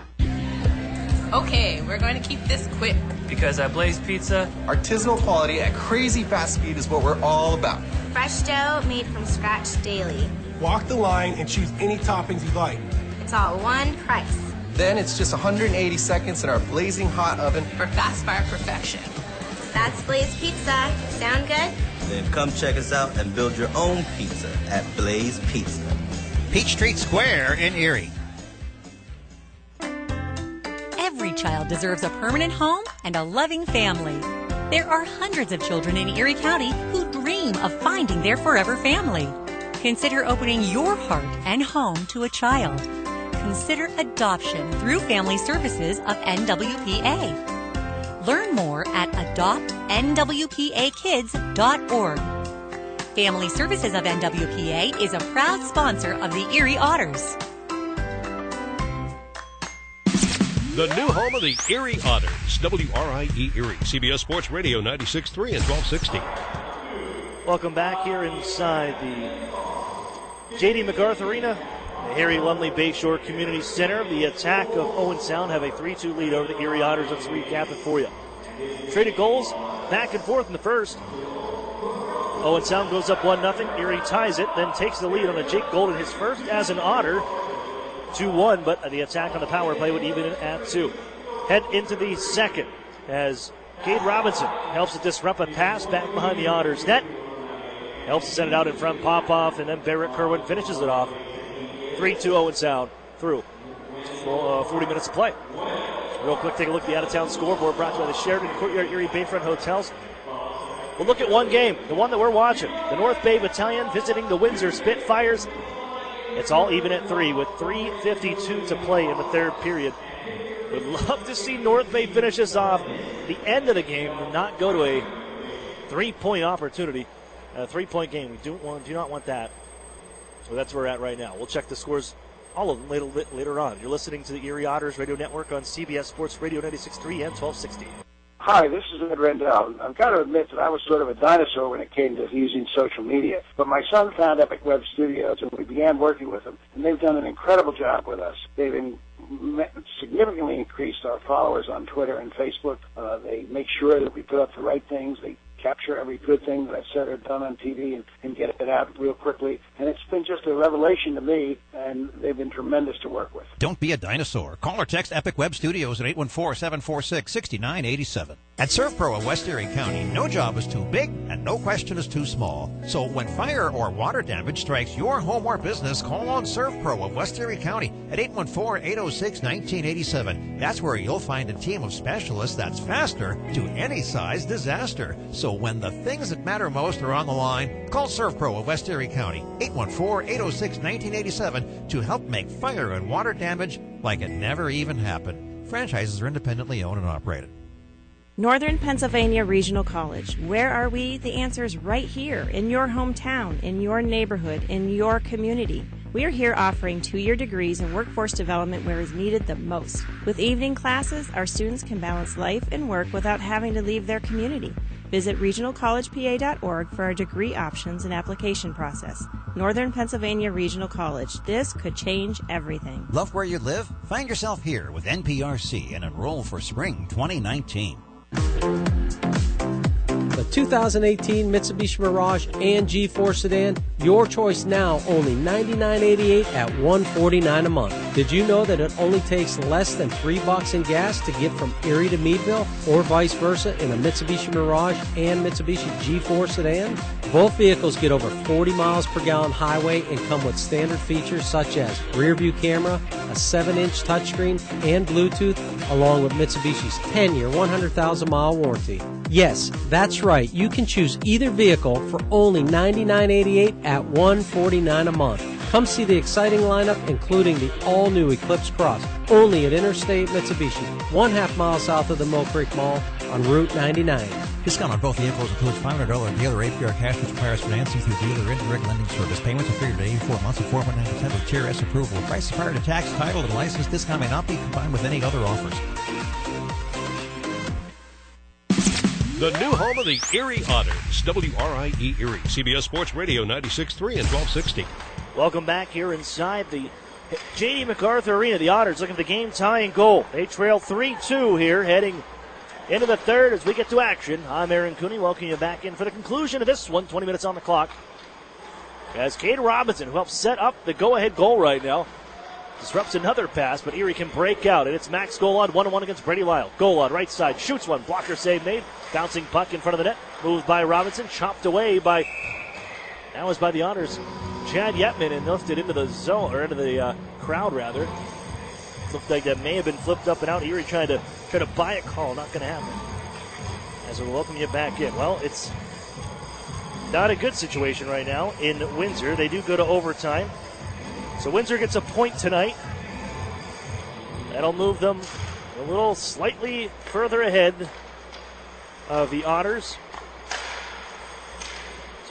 Okay, we're going to keep this quick. Because at Blaze Pizza, artisanal quality at crazy fast speed is what we're all about. Fresh dough made from scratch daily. Walk the line and choose any toppings you like. It's all one price. Then it's just 180 seconds in our blazing hot oven for fast fire perfection. That's Blaze Pizza. Sound good? Then come check us out and build your own pizza at Blaze Pizza. Peachtree Square in Erie. Every child deserves a permanent home and a loving family. There are hundreds of children in Erie County who dream of finding their forever family. Consider opening your heart and home to a child. Consider adoption through Family Services of NWPA. Learn more at adoptnwpakids.org. Family Services of NWPA is a proud sponsor of the Erie Otters. The new home of the Erie Otters, WRIE Erie, CBS Sports Radio 96.3 and 1260. Welcome back here inside the J.D. MacArthur Arena, the Harry Lumley Bayshore Community Center. The attack of Owen Sound have a 3-2 lead over the Erie Otters. Let's recap it for you. Traded goals back and forth in the first. Owen Sound goes up 1-0. Erie ties it, then takes the lead on a Jake Golden, his first as an Otter. 2-1, but the attack on the power play would even it at 2. Head into the second as Cade Robinson helps to disrupt a pass back behind the Otters net. Helps to send it out in front, Popoff, and then Barrett Kerwin finishes it off. 3-2 Owen Sound through 40 minutes of play. Real quick, take a look at the out-of-town scoreboard brought to you by the Sheraton Courtyard Erie Bayfront Hotels. We'll look at one game, the one that we're watching. The North Bay Battalion visiting the Windsor Spitfires. It's all even at 3 with 3:52 to play in the third period. Would love to see North Bay finish this off the end of the game and not go to a 3-point opportunity, a 3-point game. We do not want that. So that's where we're at right now. We'll check the scores all of them later on. You're listening to the Erie Otters Radio Network on CBS Sports Radio 96.3 and 1260. Hi, this is Ed Rendell. I've got to admit that I was sort of a dinosaur when it came to using social media. But my son found Epic Web Studios, and we began working with them. And they've done an incredible job with us. They've significantly increased our followers on Twitter and Facebook. They make sure that we put up the right things. They capture every good thing that I've said or done on TV and get it out real quickly. And it's been just a revelation to me, and they've been tremendous to work with. Don't be a dinosaur. Call or text Epic Web Studios at 814-746-6987. At ServPro of West Erie County, no job is too big and no question is too small. So when fire or water damage strikes your home or business, call on ServPro of West Erie County at 814-806-1987. That's where you'll find a team of specialists that's faster to any size disaster. So when the things that matter most are on the line, call ServPro of West Erie County, 814-806-1987 to help make fire and water damage like it never even happened. Franchises are independently owned and operated. Northern Pennsylvania Regional College. Where are we? The answer is right here, in your hometown, in your neighborhood, in your community. We are here offering 2-year degrees in workforce development where it's needed the most. With evening classes, our students can balance life and work without having to leave their community. Visit regionalcollegepa.org for our degree options and application process. Northern Pennsylvania Regional College. This could change everything. Love where you live? Find yourself here with NPRC and enroll for spring 2019. The 2018 Mitsubishi Mirage and G4 sedan, your choice now, only $99.88 at $149 a month. Did you know that it only takes less than $3 in gas to get from Erie to Meadville, or vice versa in a Mitsubishi Mirage and Mitsubishi G4 sedan? Both vehicles get over 40 miles per gallon highway and come with standard features such as rear view camera, a 7-inch touchscreen, and Bluetooth, along with Mitsubishi's 10-year, 100,000-mile warranty. Yes, that's right. You can choose either vehicle for only $99.88 at $149 a month. Come see the exciting lineup, including the all-new Eclipse Cross, only at Interstate Mitsubishi, 1/2 mile south of the Mill Creek Mall on Route 99. Discount on both vehicles includes $500 dealer APR cash, which requires financing through dealer indirect lending service. Payments are free to 84 months of 4.9% with Tier S approval. Price is prior to tax, title, and license. Discount may not be combined with any other offers. The new home of the Erie Otters, WRIE Erie, CBS Sports Radio 96.3 and 1260. Welcome back here inside the J.D. MacArthur Arena. The Otters looking for the game-tying goal. They trail 3-2 here, heading into the third as we get to action. I'm Aaron Cooney, welcoming you back in for the conclusion of this one. 20 minutes on the clock. As Cade Robinson, who helps set up the go-ahead goal right now, disrupts another pass, but Erie can break out. And it's Max Golod, 1-on-1 against Brady Lyle. Golod, right side, shoots one. Blocker save made. Bouncing puck in front of the net. Moved by Robinson. Chopped away by, that was by the Otters, Chad Yetman, and lifted into the zone, or into the crowd, rather. Looked like that may have been flipped up and out. Erie trying to buy a call. Not going to happen. As we welcome you back in. Well, it's not a good situation right now in Windsor. They do go to overtime. So Windsor gets a point tonight. That'll move them a little slightly further ahead of the Otters.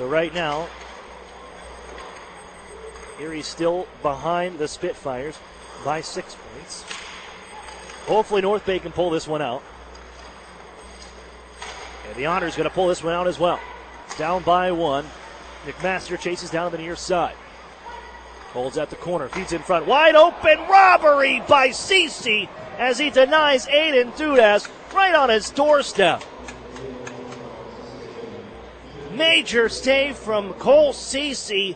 So right now, Erie's still behind the Spitfires by 6 points. Hopefully North Bay can pull this one out. And the Otters going to pull this one out as well. It's down by 1. McMaster chases down to the near side. Holds at the corner, feeds in front. Wide open robbery by Cece as he denies Aiden Dudas right on his doorstep. Major save from Cole Cece.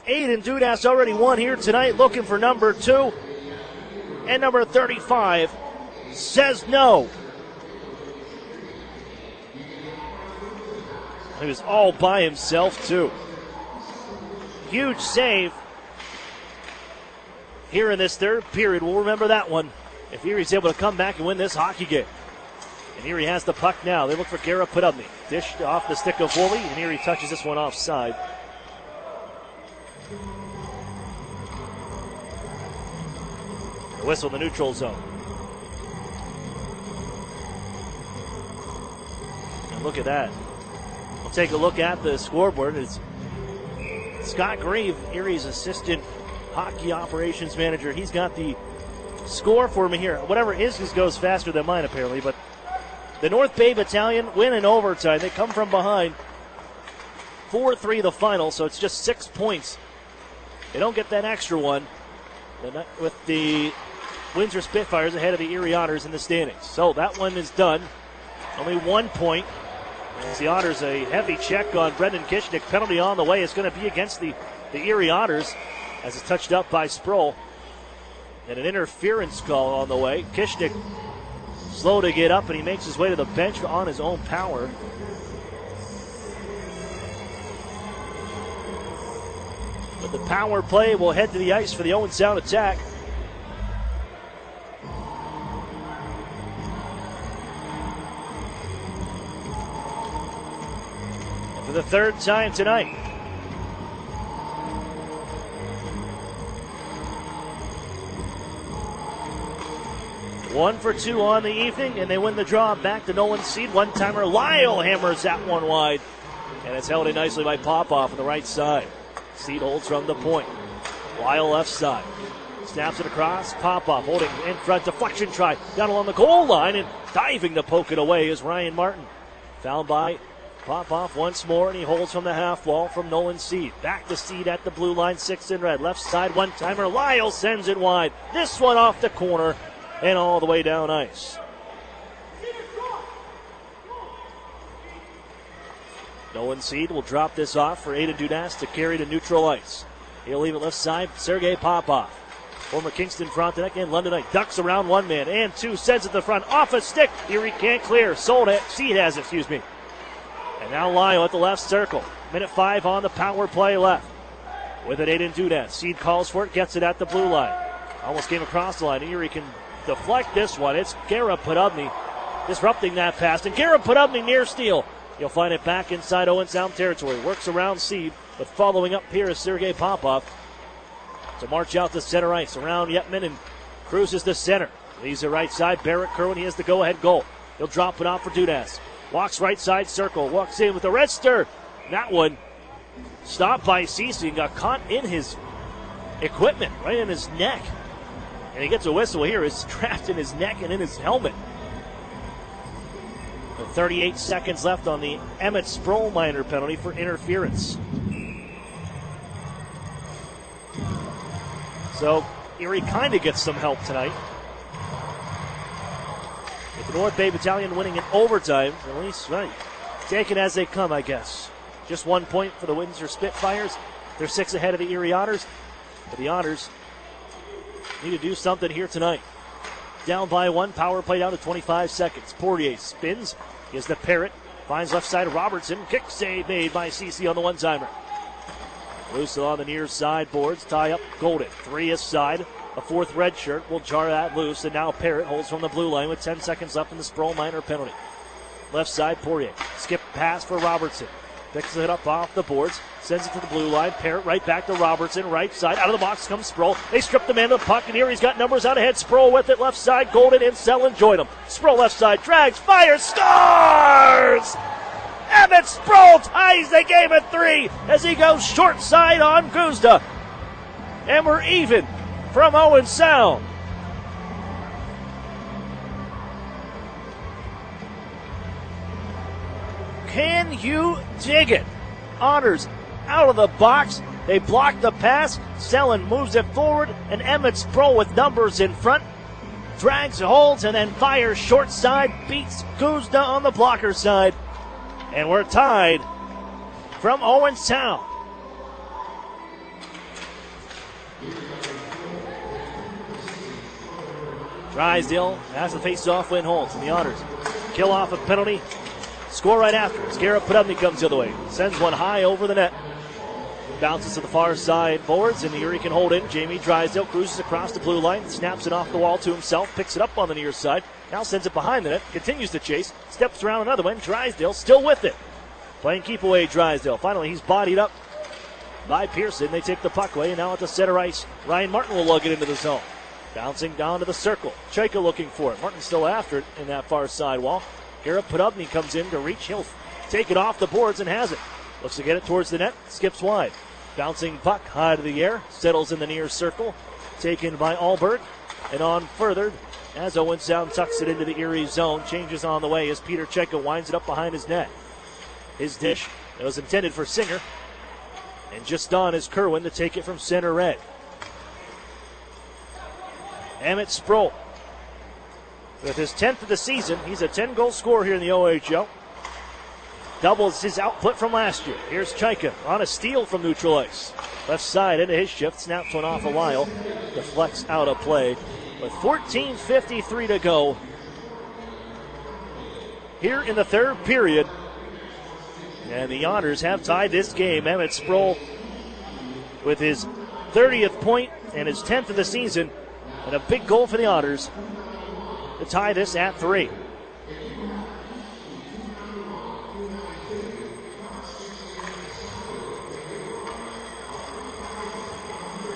Aiden Dudas already won here tonight, looking for number 2. And number 35 says no. He was all by himself, too. Huge save here in this third period. We'll remember that one if Erie's able to come back and win this hockey game. And Erie has the puck now. They look for Garrett Podubny. Dished off the stick of Woolley, and Erie touches this one offside. The whistle in the neutral zone. And look at that. We'll take a look at the scoreboard. It's Scott Grieve, Erie's assistant hockey operations manager. He's got the score for me here. Whatever his goes faster than mine, apparently. But the North Bay Battalion win in overtime. They come from behind. 4-3 the final, so it's just 6 points. They don't get that extra one with the Windsor Spitfires ahead of the Erie Otters in the standings. So that one is done. Only 1 point. As the Otters, a heavy check on Brendan Kishnick. Penalty on the way. It's going to be against the Erie Otters as it's touched up by Sproul. And an interference call on the way. Kishnick slow to get up, and he makes his way to the bench on his own power. But the power play will head to the ice for the Owen Sound attack. For the third time tonight. One for 2 on the evening, and they win the draw back to Nolan Seed. One-timer Lyle hammers that one wide, and it's held in nicely by Popoff on the right side. Seed holds from the point. Lyle left side. Snaps it across. Popoff holding in front. Deflection try down along the goal line, and diving to poke it away is Ryan Martin. Fouled by Popoff once more, and he holds from the half wall from Nolan Seed. Back to Seed at the blue line, 6 in red. Left side, one-timer. Lyle sends it wide. This one off the corner and all the way down ice. Nolan Seed will drop this off for Aiden Dudas to carry to neutral ice. He'll leave it left side, Sergei Popoff. Former Kingston Frontenac and Londonite ducks around one man and 2, sends it to the front, off a stick. Erie can't clear. Seed has it, excuse me. And now Lyle at the left circle. Minute 5 on the power play left. With it, Aiden Dudas. Seed calls for it, gets it at the blue line. Almost came across the line. Erie can deflect this one. It's Garrett Podubny disrupting that pass. And Garrett Podubny near steal. You'll find it back inside Owen Sound territory. Works around Seed, but following up here is Sergei Popoff. To march out to center ice around Yetman and cruises to center. Leaves the right side. Barrett Kerwin, he has the go-ahead goal. He'll drop it off for Dudas. Walks right side circle. Walks in with the red stir. That one stopped by Cece and got caught in his equipment, right in his neck. And he gets a whistle here. It's trapped in his neck and in his helmet. With 38 seconds left on the Emmett Sproul minor penalty for interference. So Erie kind of gets some help tonight. With the North Bay Battalion winning in overtime, at least, right, take it as they come, I guess. Just 1 point for the Windsor Spitfires. They're 6 ahead of the Erie Otters. But the Otters need to do something here tonight. Down by 1, power play down to 25 seconds. Poirier spins, gives the Parrott, finds left side of Robertson. Kick save made by CC on the one-timer. Loose on the near side boards, tie up Golden. 3 aside, a 4th red shirt will jar that loose, and now Parrott holds from the blue line with 10 seconds left in the Sproul minor penalty. Left side, Poirier. Skip pass for Robertson. Picks it up off the boards, sends it to the blue line. Parrott right back to Robertson, right side. Out of the box comes Sproul. They strip the man of the puck, and here he's got numbers out ahead. Sproul with it, left side. Golden and Sell enjoyed him. Sproul left side, drags, fires, scores! Emmett Sproul ties the game at 3 as he goes short side on Guzda. And we're even from Owen Sound. Can you dig it? Otters out of the box. They block the pass. Sellen moves it forward, and Emmett Sproul with numbers in front drags, holds, and then fires short side. Beats Guzda on the blocker side. And we're tied from Owen Sound. Drysdale has the face-off when holds, and the Otters kill off a penalty. Score right after as Garrett Podubny comes the other way. Sends one high over the net. Bounces to the far side forwards, and Erie can hold in. Jamie Drysdale cruises across the blue line, snaps it off the wall to himself, picks it up on the near side, now sends it behind the net, continues to chase, steps around another one. Drysdale still with it. Playing keep away Drysdale. Finally, he's bodied up by Pearson. They take the puck away, and now at the center ice, Ryan Martin will lug it into the zone. Bouncing down to the circle. Chaika looking for it. Martin still after it in that far side wall. Garrett Podubny comes in to reach. He'll take it off the boards and has it. Looks to get it towards the net. Skips wide. Bouncing puck high to the air. Settles in the near circle. Taken by Alberg. And on furthered as Owen Sound tucks it into the Erie zone. Changes on the way as Peter Chaika winds it up behind his net. His dish that was intended for Singer. And just on is Kerwin to take it from center red. Emmett Sproul with his 10th of the season. He's a 10-goal scorer here in the OHL. Doubles his output from last year. Here's Chaika on a steal from neutral ice. Left side into his shift. Snaps one off a Lyle. Deflects out of play. With 14:53 to go here in the third period. And the Otters have tied this game. Emmett Sproul with his 30th point and his 10th of the season. And a big goal for the Otters to tie this at 3.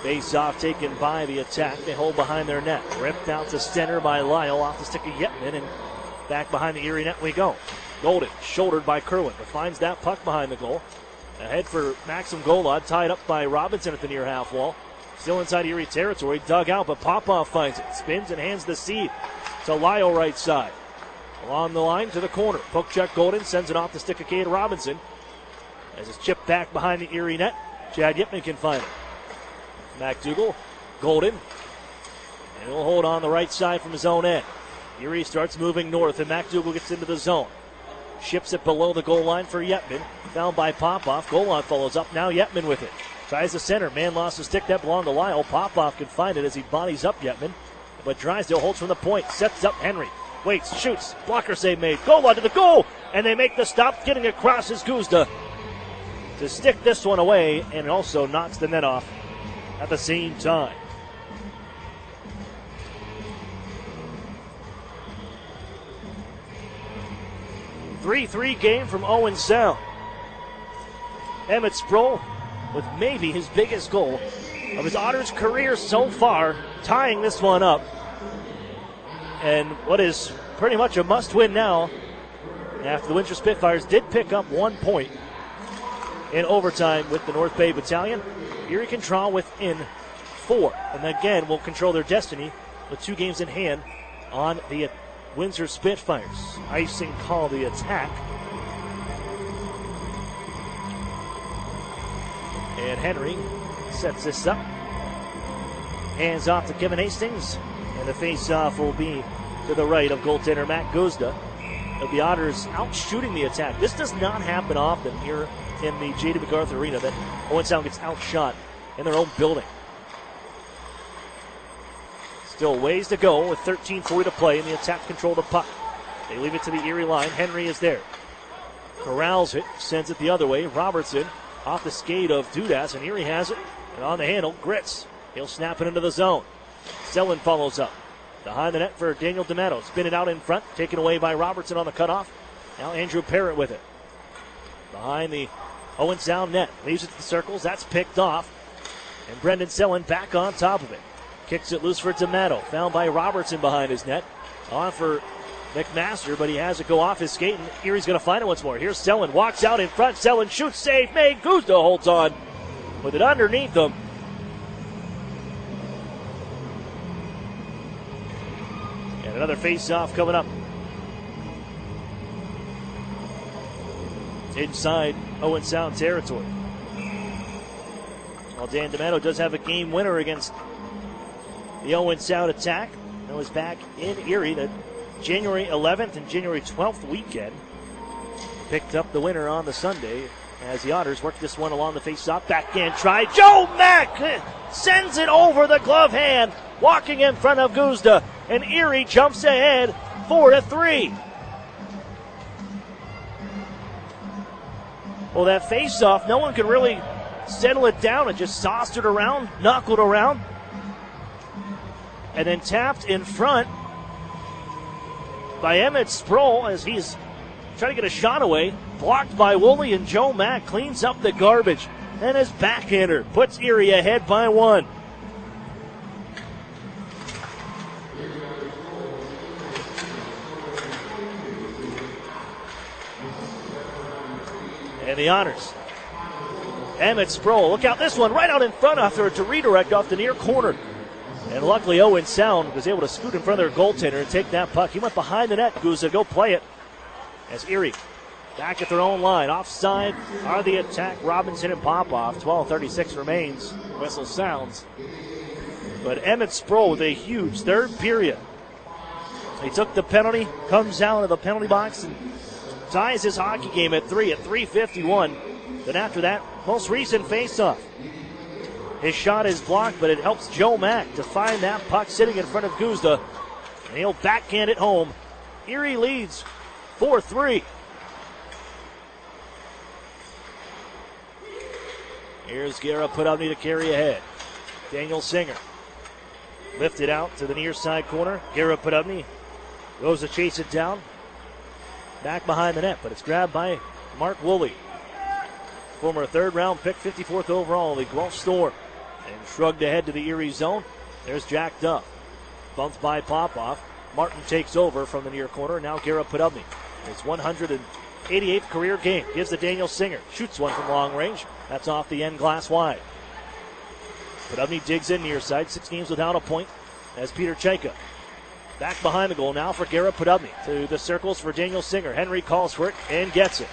Face off taken by the Attack. They hold behind their net. Ripped out to center by Lyle off the stick of Yetman, and back behind the Erie net we go. Golden shouldered by Kerwin, but finds that puck behind the goal. Ahead for Maxim Golod, tied up by Robinson at the near half wall. Still inside Erie territory, dug out, but Popoff finds it. Spins and hands the seed to Lyle right side. Along the line to the corner. Poke check Golden, sends it off the stick of Cade Robinson. As it's chipped back behind the Erie net, Chad Yipman can find it. McDougal, Golden, and he'll hold on the right side from his own end. Erie starts moving north, and McDougal gets into the zone. Ships it below the goal line for Yetman. Found by Popoff. Golon follows up. Now Yetman with it. Tries the center. Man lost the stick. That belonged to Lyle. Popoff can find it as he bodies up Yetman. But Drysdale holds from the point. Sets up Henry. Waits. Shoots. Blocker save made. Golon to the goal. And they make the stop. Getting across is Guzda to stick this one away. And it also knocks the net off at the same time. A 3-3 game from Owen Sound. Emmett Sproul with maybe his biggest goal of his Otters career so far, tying this one up. And what is pretty much a must-win now, after the Winter Spitfires did pick up 1 point in overtime with the North Bay Battalion. Erie can draw within 4, and again will control their destiny with 2 games in hand on the Windsor Spitfires. Icing call the Attack. And Henry sets this up. Hands off to Kevin Hastings, and the face-off will be to the right of goaltender Matt Guzda. The Otters out shooting the Attack. This does not happen often here in the J.D. MacArthur Arena, that Owen Sound gets outshot in their own building. Still ways to go with 13:40 to play, and the Attack control the puck. They leave it to the Erie line. Henry is there. Corrals it, sends it the other way. Robertson off the skate of Dudas, and Erie has it. And on the handle, Gritz. He'll snap it into the zone. Sellen follows up. Behind the net for Daniel D'Amato. Spin it out in front, taken away by Robertson on the cutoff. Now Andrew Parrott with it. Behind the Owen Sound net. Leaves it to the circles. That's picked off. And Brendan Sellen back on top of it. Kicks it loose for D'Amato. Found by Robertson behind his net. On for McMaster, but he has it go off his skate, and Erie's going to find it once more. Here's Selin, walks out in front. Selin shoots, save made. Guzda holds on with it underneath him. And another face-off coming up. Inside Owen Sound territory. Well, Dan D'Amato does have a game winner against the Owen Sound attack. That was back in Erie, the January 11th and January 12th weekend. Picked up the winner on the Sunday as the Otters work this one along the face-off. Backhand try. Joe Mack sends it over the glove hand, walking in front of Guzda, and Erie jumps ahead 4-3. Well, that face-off, no one could really settle it down. It just tossed it around, knuckled around, and then tapped in front by Emmett Sproul as he's trying to get a shot away. Blocked by Woolley, and Joe Mack cleans up the garbage. And his backhander puts Erie ahead by 1. And the Otters. Emmett Sproul, look out, this one right out in front after a redirect off the near corner. And luckily Owen Sound was able to scoot in front of their goaltender and take that puck. He went behind the net. Guzda, go play it. As Erie back at their own line. Offside are the attack. Robinson and Popoff. 12:36 remains. Whistle sounds. But Emmett Sproul with a huge third period. He took the penalty, comes down to the penalty box, and ties his hockey game at 3 at 3:51. Then after that, most recent faceoff. His shot is blocked, but it helps Joe Mack to find that puck sitting in front of Guzda. And he'll backhand it home. Erie leads 4-3. Here's Guerra Podubny to carry ahead. Daniel Singer lifted out to the near side corner. Guerra Podubny goes to chase it down. Back behind the net, but it's grabbed by Mark Woolley. Former third-round pick, 54th overall in the Guelph Storm. And shrugged ahead to the Erie zone. There's Jack Duff. Bumped by Popoff. Martin takes over from the near corner. Now Guerra Podubny. His 188th career game. Gives to Daniel Singer. Shoots one from long range. That's off the end glass wide. Podubny digs in near side. 6 games without a point as Peter Chaika. Back behind the goal now for Guerra Podubny. To the circles for Daniel Singer. Henry calls for it and gets it.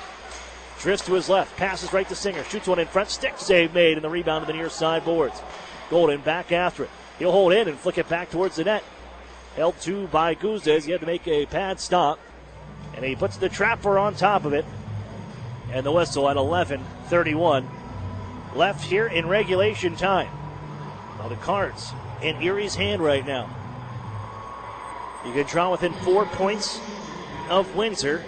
Drifts to his left, passes right to Singer, shoots one in front, stick save made, and the rebound to the near side boards. Golden back after it. He'll hold in and flick it back towards the net. Held to by Guzda as he had to make a pad stop. And he puts the trapper on top of it. And the whistle at 11:31. Left here in regulation time. Now the cards in Erie's hand right now. You can draw within 4 points of Windsor.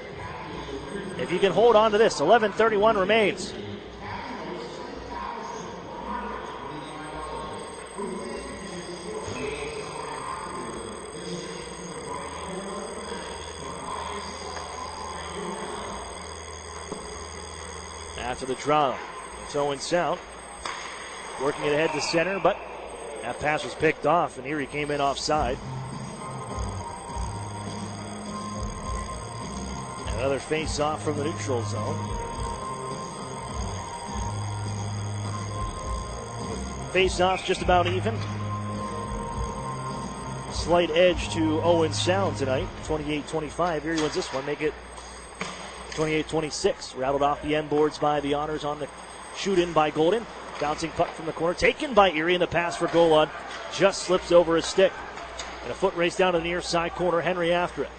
If you can hold on to this, 11:31 remains. After the draw, it's Owen Sound working it ahead to center, but that pass was picked off, and Erie came in offside. Another face-off from the neutral zone. Face-offs just about even. Slight edge to Owen Sound tonight, 28-25. Erie wins this one, make it 28-26. Rattled off the end boards by the Otters on the shoot-in by Golden. Bouncing puck from the corner, taken by Erie, and the pass for Golod just slips over his stick. And a foot race down to the near side corner, Henry after it.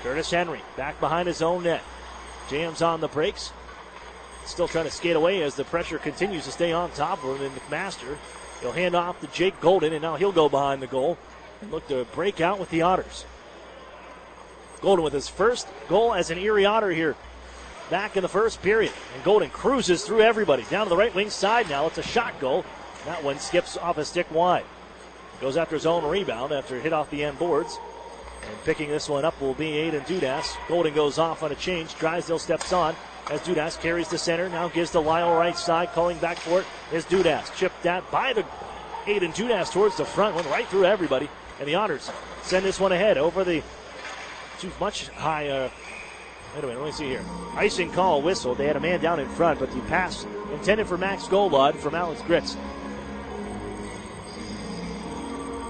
Curtis Henry back behind his own net. Jams on the brakes. Still trying to skate away as the pressure continues to stay on top of him. And McMaster, he'll hand off to Jake Golden, and now he'll go behind the goal and look to break out with the Otters. Golden with his first goal as an Erie Otter here back in the first period. And Golden cruises through everybody. Down to the right wing side now. It's a shot goal. That one skips off a stick wide. Goes after his own rebound after it hit off the end boards. And picking this one up will be Aiden Dudas. Golden goes off on a change. Drysdale steps on as Dudas carries the center. Now gives to Lyle right side. Calling back for it is Dudas. Chipped that by the Aiden Dudas towards the front. Went right through everybody. And the Otters send this one ahead over the too much high. Wait a minute, let me see here. Icing call whistled. They had a man down in front, but the pass intended for Max Golod from Alex Gritz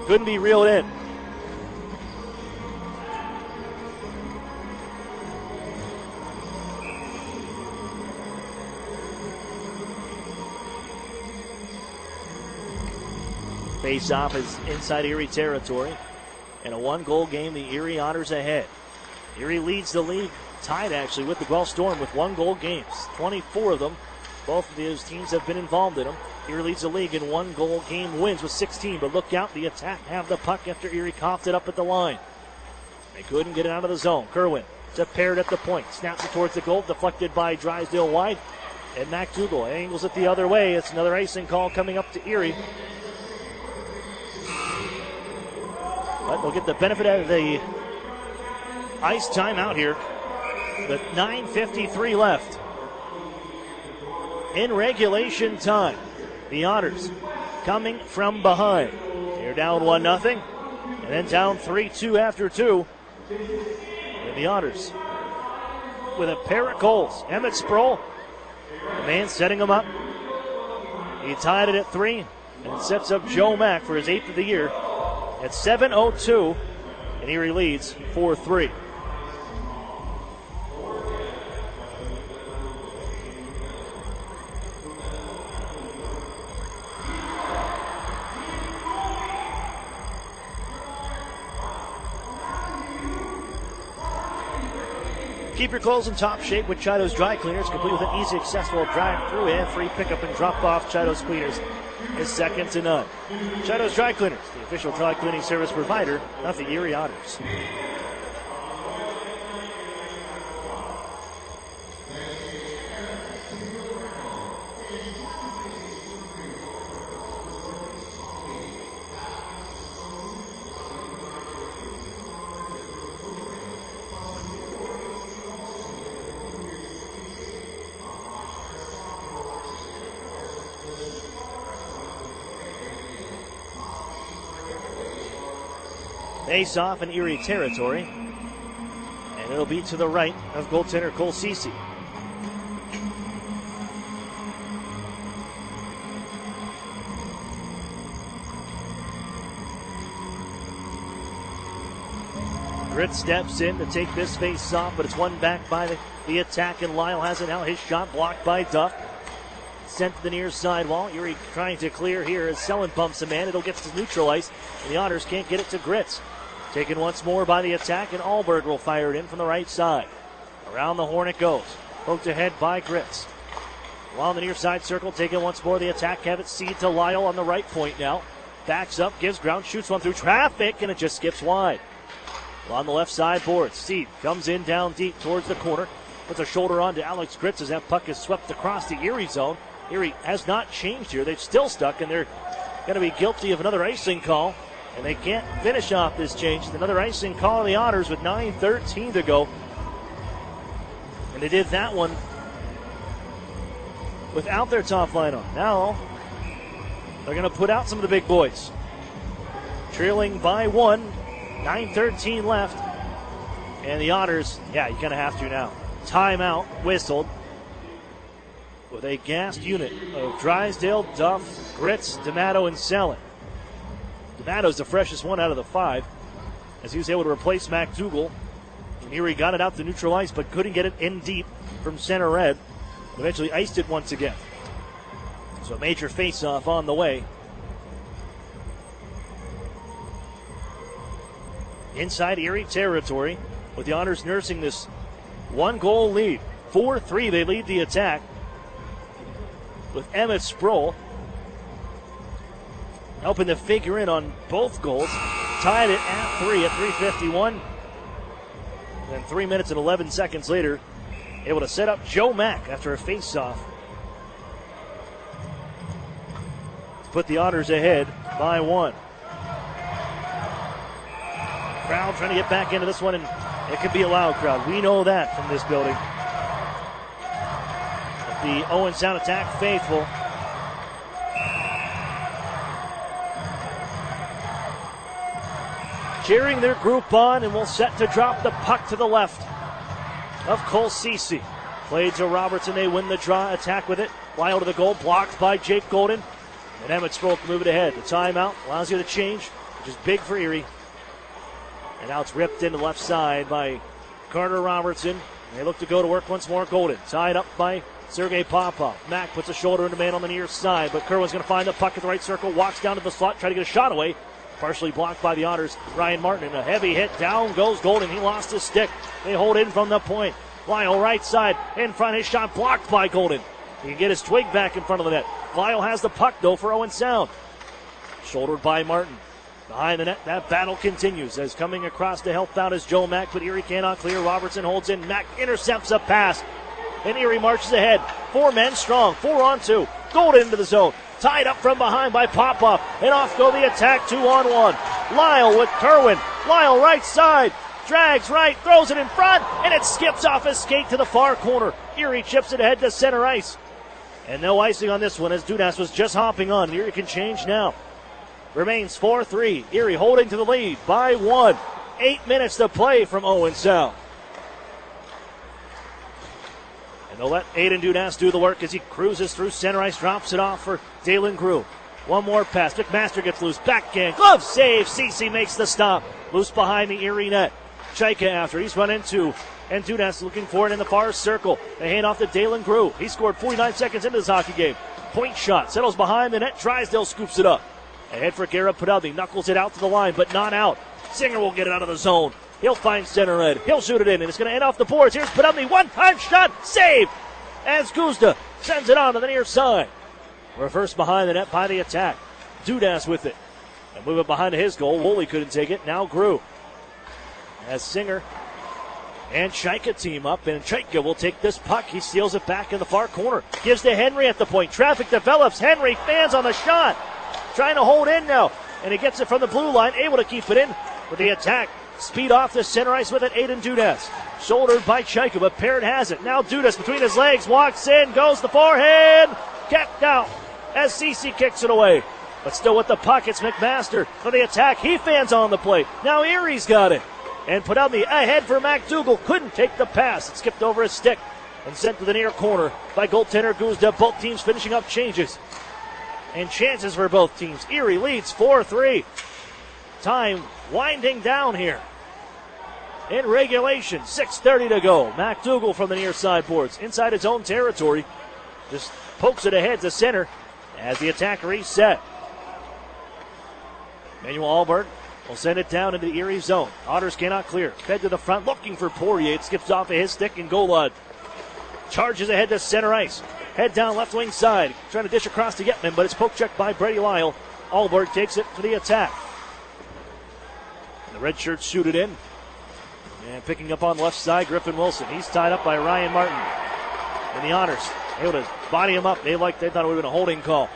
couldn't be reeled in. Face-off is inside Erie territory. In a one-goal game, the Erie Otters ahead. Erie leads the league, tied actually with the Guelph Storm with one-goal games. 24 of them. Both of those teams have been involved in them. Erie leads the league in one-goal game wins with 16, but look out, the attack have the puck after Erie coughed it up at the line. They couldn't get it out of the zone. Kerwin to Parrott at the point. Snaps it towards the goal, deflected by Drysdale wide. And MacDougall angles it the other way. It's another icing call coming up to Erie. But they'll get the benefit out of the ice timeout here. With 9:53 left in regulation time. The Otters coming from behind. They're down 1-0, and then down 3-2 after 2. And the Otters with a pair of goals. Emmett Sproul, the man setting them up. He tied it at 3 and sets up Joe Mack for his 8th of the year. At 7:02, and Erie leads 4-3. Keep your clothes in top shape with Chido's Dry Cleaners, complete with an easy, accessible drive-through and free pickup and drop-off. Chido's Cleaners is second to none. Chido's Dry Cleaners, the official dry cleaning service provider of the Erie Otters. Face off in Erie territory, and it'll be to the right of goaltender Cole Cece. Grit steps in to take this face off, but it's won back by the attack, and Lyle has it now. His shot blocked by Duff. Sent to the near sidewall. Erie trying to clear here as Sellen bumps a man. It'll get to neutral ice, and the Otters can't get it to Grits. Taken once more by the attack, and Alberg will fire it in from the right side. Around the horn it goes. Poked ahead by Grits. Along the near side circle, taken once more. The attack have it seed to Lyle on the right point now. Backs up, gives ground, shoots one through traffic, and it just skips wide. On the left side boards, Seed comes in down deep towards the corner. Puts a shoulder on to Alex Grits as that puck is swept across the Erie zone. Erie has not changed here. They've still stuck, and they're going to be guilty of another icing call. And they can't finish off this change. Another icing call on the Otters with 9:13 to go. And they did that one without their top line on. Now they're going to put out some of the big boys. Trailing by 1, 9:13 left. And the Otters, you're going to have to now. Timeout whistled with a gassed unit of Drysdale, Duff, Grits, D'Amato, and Sellen. D'Amato's the freshest one out of the 5, as he was able to replace MacDougall. And Erie got it out to neutral ice, but couldn't get it in deep from center red. Eventually iced it once again. So a major face-off on the way. Inside Erie territory, with the Otters nursing this one-goal lead. 4-3, they lead the attack with Emmett Sproul helping to figure in on both goals. Tied it at 3 at 3:51. Then 3 minutes and 11 seconds later, able to set up Joe Mack after a face-off to put the Otters ahead by 1. Crowd trying to get back into this one, and it could be a loud crowd. We know that from this building. But the Owen Sound attack faithful. cheering their group on, and will set to drop the puck to the left of Cole Cece. Played to Robertson. They win the draw attack with it. Lyle to the goal, blocked by Jake Golden. And Emmett Sproul can move it ahead. The timeout allows you to change, which is big for Erie. And now it's ripped into the left side by Carter Robertson. They look to go to work once more. Golden tied up by Sergei Popov. Mack puts a shoulder into man on the near side, but Kerwin's going to find the puck at the right circle, walks down to the slot, try to get a shot away. Partially blocked by the Otters. Ryan Martin in a heavy hit. Down goes Golden. He lost his stick. They hold in from the point. Lyle right side in front. His shot blocked by Golden. He can get his twig back in front of the net. Lyle has the puck, though, for Owen Sound. Shouldered by Martin. Behind the net, that battle continues as coming across to help out is Joe Mack, but Erie cannot clear. Robertson holds in. Mack intercepts a pass. And Erie marches ahead. 4 men strong. 4 on 2. Golden into the zone. Tied up from behind by Popov. And off go the attack. 2-on-1. Lyle with Kerwin. Lyle right side. Drags right. Throws it in front. And it skips off his skate to the far corner. Erie chips it ahead to center ice. And no icing on this one as Dudas was just hopping on. Erie can change now. Remains 4-3. Erie holding to the lead by 1. 8 minutes to play from Owen Sound. And they'll let Aiden Dudas do the work as he cruises through center ice, drops it off for Dalen Grew. One more pass. McMaster gets loose. Backhand. Glove save. Cece makes the stop. Loose behind the Erie net. Chaika after. He's run into. And Dudas looking for it in the far circle. They hand off to Dalen Grew. He scored 49 seconds into this hockey game. Point shot. Settles behind the net. Drysdale scoops it up. Ahead for Garrett Podolny. Knuckles it out to the line, but not out. Singer will get it out of the zone. He'll find center red. He'll shoot it in, and it's going to end off the boards. Here's Podolny. One-time shot. Save. As Guzda sends it on to the near side. Reversed behind the net by the attack. Dudas with it. And move it behind his goal. Woolley couldn't take it. Now Grew. As Singer and Chaika team up, and Chaika will take this puck. He steals it back in the far corner. Gives to Henry at the point. Traffic develops. Henry fans on the shot. Trying to hold in now. And he gets it from the blue line. Able to keep it in with the attack. Speed off the center ice with it. Aiden Dudas. Shouldered by Chaika, but Parrott has it. Now Dudas between his legs. Walks in. Goes the forehand. Kept out as Cece kicks it away. But still with the puck, it's McMaster for the attack. He fans on the plate. Now Erie's got it. And Podolny ahead for McDougal. Couldn't take the pass. It skipped over his stick and sent to the near corner by goaltender Guzda. Both teams finishing up changes. And chances for both teams. Erie leads 4-3. Time winding down here. In regulation, 6:30 to go. McDougal from the near side boards. Inside his own territory. Just pokes it ahead to center as the attack reset. Manuel Alberg will send it down into the Erie zone. Otters cannot clear. Fed to the front, looking for Poirier. It skips off of his stick, and Golod charges ahead to center ice. Head down left wing side. Trying to dish across to Yetman, but it's poke checked by Brady Lyle. Alberg takes it for the attack. And the red shirts shoot it in. And picking up on the left side, Griffin Wilson. He's tied up by Ryan Martin. And the Otters able to body him up. They thought it would have been a holding call.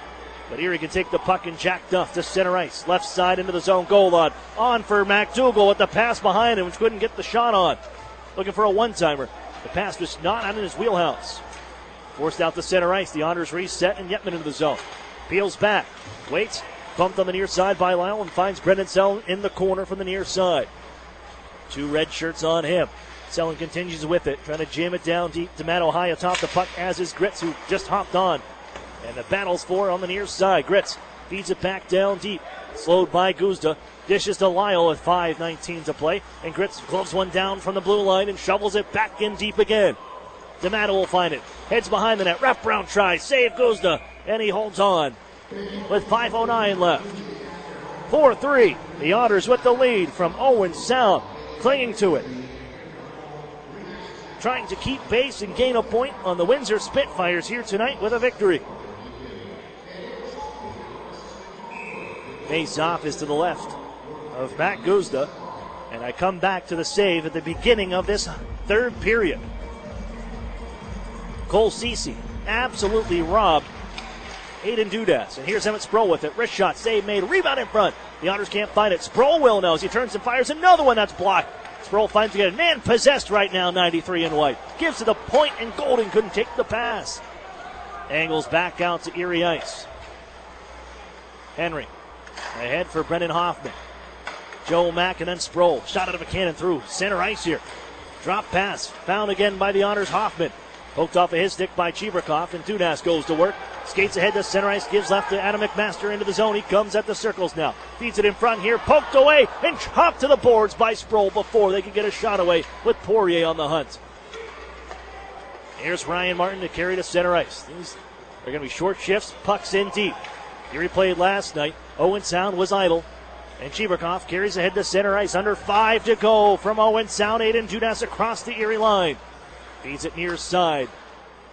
But Erie can take the puck, and Jack Duff to center ice. Left side into the zone. Golod on for McDougal with the pass behind him, which couldn't get the shot on. Looking for a one-timer. The pass was not out in his wheelhouse. Forced out to center ice. The Otters reset, and Yetman into the zone. Peels back. Waits. Bumped on the near side by Lyle and finds Brendan Selden in the corner from the near side. 2 red shirts on him. Selden continues with it, trying to jam it down deep. D'Amato high atop the puck, as is Gritz, who just hopped on. And the battle's for on the near side. Gritz feeds it back down deep. Slowed by Guzda. Dishes to Lyle with 5:19 to play. And Gritz gloves one down from the blue line and shovels it back in deep again. D'Amato will find it. Heads behind the net. Wraparound try. Save Guzda. And he holds on with 5:09 left. 4-3. The Otters with the lead from Owen Sound. Clinging to it. Trying to keep pace and gain a point on the Windsor Spitfires here tonight with a victory. Face-off is to the left of Matt Guzda. And I come back to the save at the beginning of this third period. Cole Cece absolutely robbed Aiden Dudas. And here's Emmett Sproul with it. Wrist shot, save made, rebound in front. The Otters can't find it. Sproul will now as he turns and fires another one that's blocked. Sproul finds to get a man possessed right now, 93 in white. Gives to the point, and Golden couldn't take the pass. Angles back out to Erie ice. Henry ahead for Brendan Hoffman. Joe Mack and then Sproul. Shot out of a cannon through center ice here. Drop pass. Found again by the Otters. Hoffman. Poked off of his stick by Cheeverkoff, and Dudas goes to work. Skates ahead to center ice. Gives left to Adam McMaster into the zone. He comes at the circles now. Feeds it in front here. Poked away and chopped to the boards by Sproul before they could get a shot away with Poirier on the hunt. Here's Ryan Martin to carry to center ice. These are going to be short shifts. Pucks in deep. Erie played last night. Owen Sound was idle. And Cheeverkoff carries ahead to center ice. Under 5 to go from Owen Sound. Aiden Dudas across the Erie line. Feeds it near side.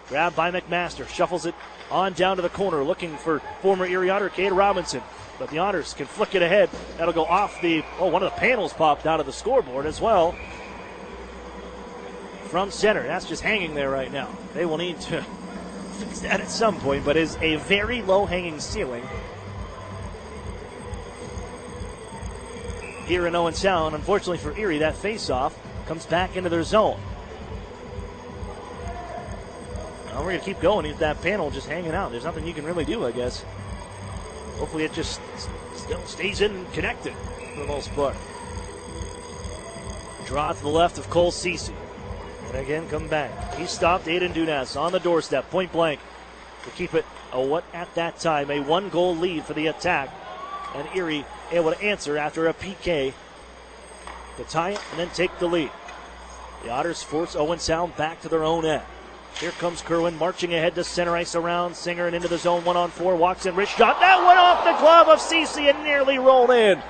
Grabbed by McMaster. Shuffles it on down to the corner. Looking for former Erie Otter Cade Robinson. But the Otters can flick it ahead. That'll go off the... one of the panels popped out of the scoreboard as well. From center. That's just hanging there right now. They will need to fix that at some point, but is a very low-hanging ceiling here in Owen Sound. Unfortunately for Erie, that face-off comes back into their zone. Now we're going to keep going with that panel just hanging out. There's nothing you can really do, I guess. Hopefully it just still stays in and connected for the most part. Draw to the left of Cole Ceci. And again, come back. He stopped Aiden Dudas on the doorstep, point blank, to keep it at that time a 1-goal lead for the attack. And Erie able to answer after a PK to tie it and then take the lead. The Otters force Owen Sound back to their own end. Here comes Kerwin marching ahead to center ice around Singer and into the zone 1-on-4. Walks in, wrist shot. That went off the glove of Ceci and nearly rolled in.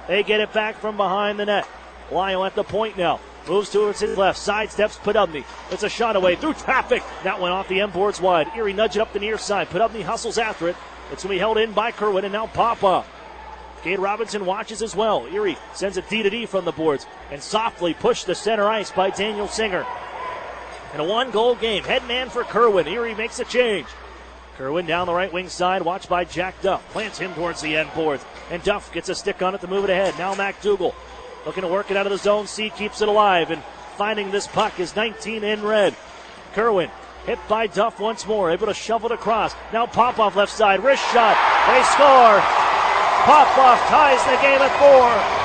They get it back from behind the net. Lyle at the point now. Moves towards his left. Sidesteps Podubny. It's a shot away through traffic. That went off the end boards wide. Erie nudge it up the near side. Podubny hustles after it. It's going to be held in by Kerwin and now Papa. Cade Robinson watches as well. Erie sends it D-to-D from the boards and softly pushed to center ice by Daniel Singer. In a 1-goal game, head man for Kerwin. Erie makes a change. Kerwin down the right wing side, watched by Jack Duff. Plants him towards the end boards. And Duff gets a stick on it to move it ahead. Now McDougal looking to work it out of the zone. C keeps it alive. And finding this puck is 19 in red. Kerwin hit by Duff once more. Able to shovel it across. Now Popoff left side. Wrist shot. They score. Popoff ties the game at 4.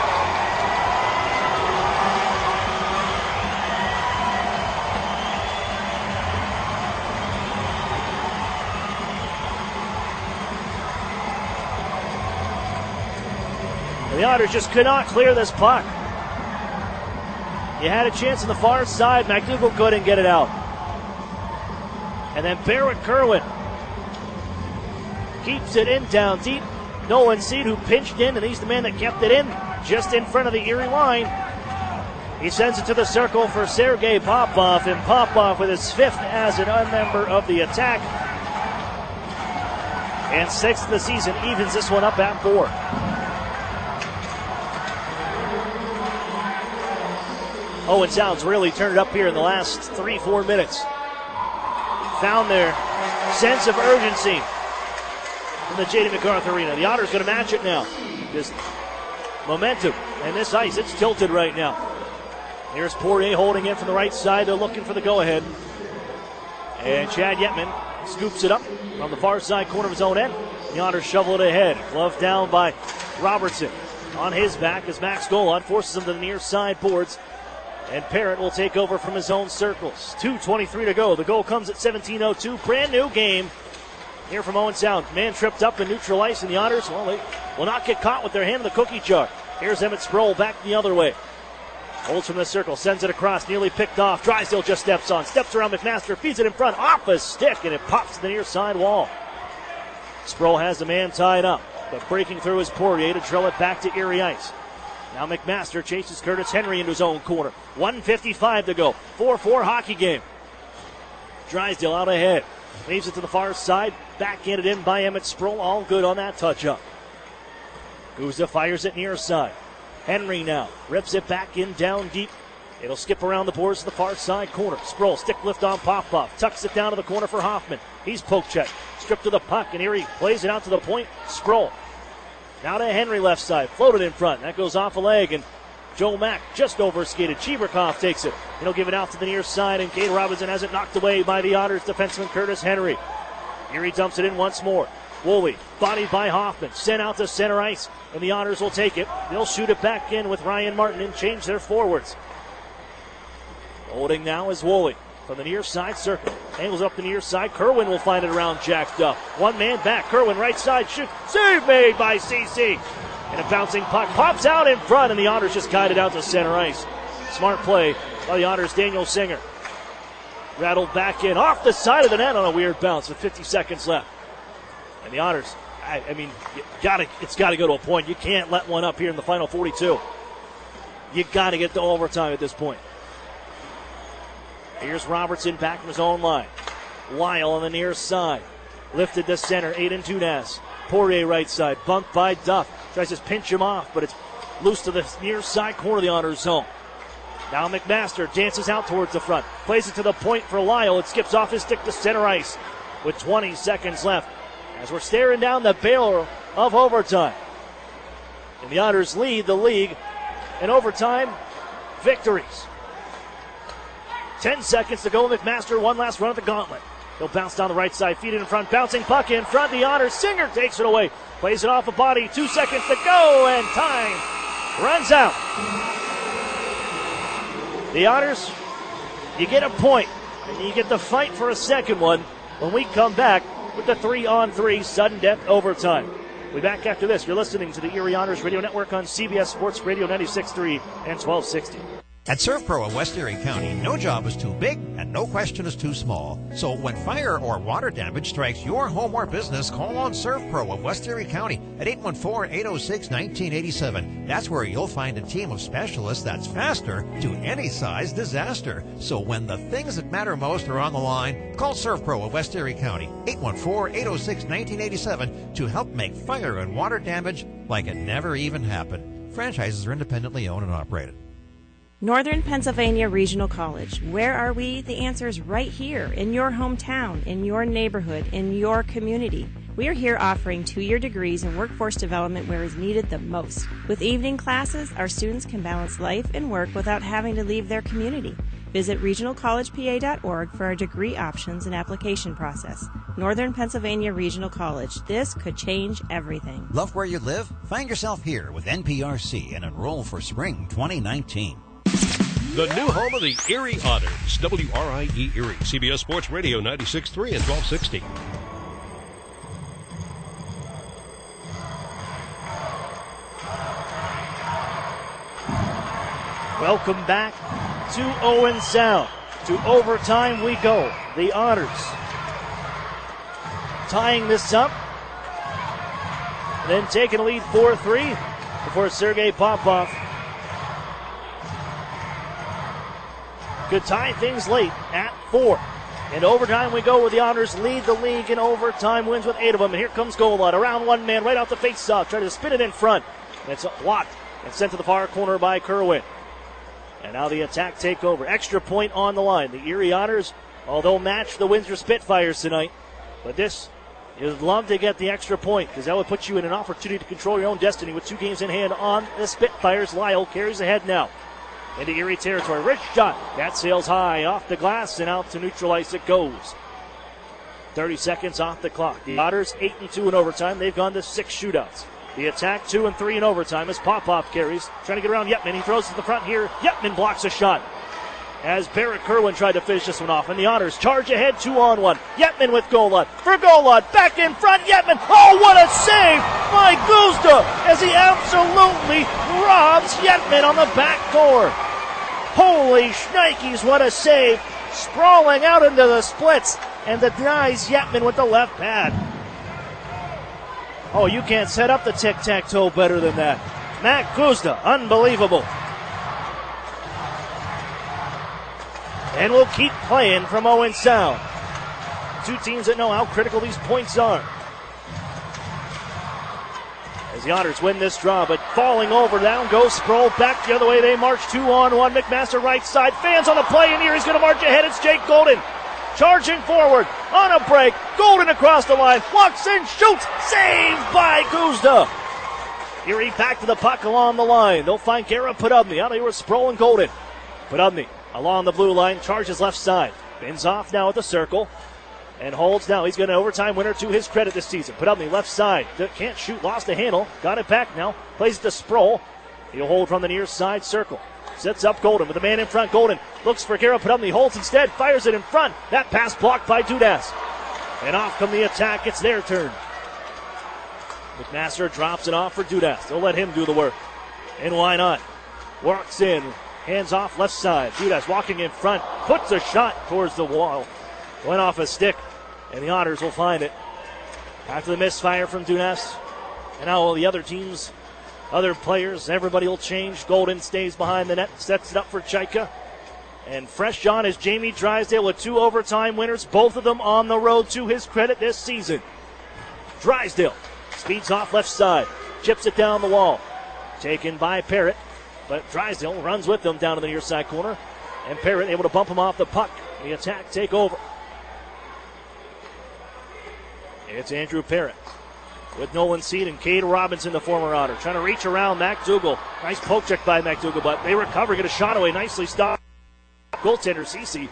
The Otters just could not clear this puck. You had a chance on the far side. McDougal couldn't get it out. And then Barrett Kerwin keeps it in down deep. Nolan Seed, who pinched in, and he's the man that kept it in just in front of the Erie line. He sends it to the circle for Sergei Popov, and Popov with his 5th as an member of the attack. And 6th of the season evens this one up at 4. Owen Sound's really turned it up here in the last 3-4 minutes. Found their sense of urgency in the J.D. MacArthur Arena. The Otters going to match it now. Just momentum. And this ice, it's tilted right now. Here's Poirier holding in from the right side. They're looking for the go-ahead. And Chad Yetman scoops it up on the far side corner of his own end. The Otters shovel it ahead. Glove down by Robertson. On his back as Max Golan forces him to the near side boards. And Parrott will take over from his own circles. 2:23 to go. The goal comes at 17:02. Brand new game here from Owen Sound. Man tripped up in neutral ice, and the Otters, well, they will not get caught with their hand in the cookie jar. Here's Emmett Sproul back the other way. Holds from the circle, sends it across, nearly picked off. Drysdale just steps on, steps around McMaster, feeds it in front, off a stick, and it pops to the near side wall. Sproul has the man tied up, but breaking through is Poirier to drill it back to Erie ice. Now McMaster chases Curtis Henry into his own corner. 1:55 to go. 4-4 hockey game. Drysdale out ahead. Leaves it to the far side. Backhanded in by Emmett Sproul. All good on that touch-up. Guzza fires it near side. Henry now rips it back in down deep. It'll skip around the boards to the far side corner. Sproul stick lift on Popov. Tucks it down to the corner for Hoffman. He's poke check. Stripped to the puck, and Erie plays it out to the point. Sproul. Now to Henry left side. Floated in front. That goes off a leg, and Joe Mack just overskated. Cheeverkoff takes it. He'll give it out to the near side, and Cade Robinson has it knocked away by the Otters defenseman Curtis Henry. Erie dumps it in once more. Woolley, bodied by Hoffman, sent out to center ice, and the Otters will take it. They'll shoot it back in with Ryan Martin and change their forwards. Holding now is Woolley from the near side circle. Angles up the near side. Kerwin will find it around Jack Duff. One man back. Kerwin right side shoot. Save made by CC. And a bouncing puck pops out in front, and the Otters just guided out to center ice. Smart play by the Otters' Daniel Singer. Rattled back in off the side of the net on a weird bounce with 50 seconds left. And the Otters, I mean, it's got to go to a point. You can't let one up here in the final 42. You got to get to overtime at this point. Here's Robertson back from his own line. Lyle on the near side. Lifted to center, Aiden Tunas. Poirier right side, bumped by Duff. Tries to pinch him off, but it's loose to the near side corner of the Otters zone. Now McMaster dances out towards the front. Plays it to the point for Lyle. It skips off his stick to center ice with 20 seconds left as we're staring down the barrel of overtime. And the Otters lead the league in overtime victories. 10 seconds to go. McMaster, one last run at the gauntlet. He'll bounce down the right side, feed it in front, bouncing puck in front. The Otters, Singer takes it away. Plays it off a body. 2 seconds to go, and time runs out. The Otters, you get a point, and you get to fight for a second one when we come back with the 3-on-3 sudden death overtime. We'll be back after this. You're listening to the Erie Otters Radio Network on CBS Sports Radio 96.3 and 1260. At ServPro of West Erie County, no job is too big and no question is too small. So when fire or water damage strikes your home or business, call on ServPro of West Erie County at 814-806-1987. That's where you'll find a team of specialists that's faster to any size disaster. So when the things that matter most are on the line, call ServPro of West Erie County, 814-806-1987 to help make fire and water damage like it never even happened. Franchises are independently owned and operated. Northern Pennsylvania Regional College. Where are we? The answer is right here, in your hometown, in your neighborhood, in your community. We are here offering 2-year degrees in workforce development where is needed the most. With evening classes, our students can balance life and work without having to leave their community. Visit regionalcollegepa.org for our degree options and application process. Northern Pennsylvania Regional College. This could change everything. Love where you live? Find yourself here with NPRC and enroll for spring 2019. The new home of the Erie Otters, WRIE Erie, CBS Sports Radio 96.3 and 1260. Welcome back to Owen Sound. To overtime we go. The Otters tying this up, then taking a lead 4-3 before Sergei Popov could tie things late at 4. In overtime we go, where the Otters lead the league in overtime wins with 8 of them. And here comes Golod around one man right off the face-off, trying to spin it in front. And it's blocked and sent to the far corner by Kerwin. And now the attack take over. Extra point on the line. The Erie Otters, although match the Windsor Spitfires tonight, but this, you'd love to get the extra point because that would put you in an opportunity to control your own destiny with 2 games in hand on the Spitfires. Lyle carries ahead now into Erie territory. Rich shot. That sails high off the glass and out to neutral ice it goes. 30 seconds off the clock. The Otters 8-2 in overtime. They've gone to 6 shootouts. The attack 2-3 in overtime as Popov carries. Trying to get around Yetman. He throws to the front here. Yetman blocks a shot as Barrett Kerwin tried to finish this one off. And the Otters charge ahead 2-on-1. Yetman with Golod. For Golod. Back in front. Yetman. Oh, what a save by Guzda as he absolutely robs Yetman on the back door. Holy shnikes, what a save. Sprawling out into the splits and denies Yetman with the left pad. Oh, you can't set up the tic-tac-toe better than that. Matt Guzda, unbelievable. And we'll keep playing from Owen Sound. 2 teams that know how critical these points are. As the Otters win this draw, but falling over, down goes Sproul, back the other way, they march 2-on-1, McMaster right side, fans on the play, and here he's going to march ahead, it's Jake Golden. Charging forward, on a break, Golden across the line, walks in, shoots, saved by Guzda. Erie back to the puck along the line, they'll find Garrett Podubny, out of here with Sproul and Golden. Podubny along the blue line, charges left side, bends off now at the circle. and holds now. He's got an overtime winner to his credit this season. Put on the left side. Can't shoot. Lost the handle. Got it back now. Plays it to Sproul. He'll hold from the near side circle. Sets up Golden with the man in front. Golden looks for Garrett. Put on the holds instead. Fires it in front. That pass blocked by Dudas. And off come the attack. It's their turn. McMaster drops it off for Dudas. They'll let him do the work. And why not? Walks in. Hands off left side. Dudas walking in front. Puts a shot towards the wall. Went off a stick. And the Otters will find it. After the misfire from Dudas. And now all the other teams, other players, everybody will change. Golden stays behind the net. Sets it up for Chaika. And fresh on is Jamie Drysdale with 2 overtime winners. Both of them on the road to his credit this season. Drysdale speeds off left side. Chips it down the wall. Taken by Parrott. But Drysdale runs with them down to the near side corner. And Parrott able to bump him off the puck. The attack take over. It's Andrew Parrott with Nolan Seed and Cade Robinson, the former Otter. Trying to reach around McDougall. Nice poke check by McDougall, but they recover, get a shot away. Nicely stopped. Goaltender Cece.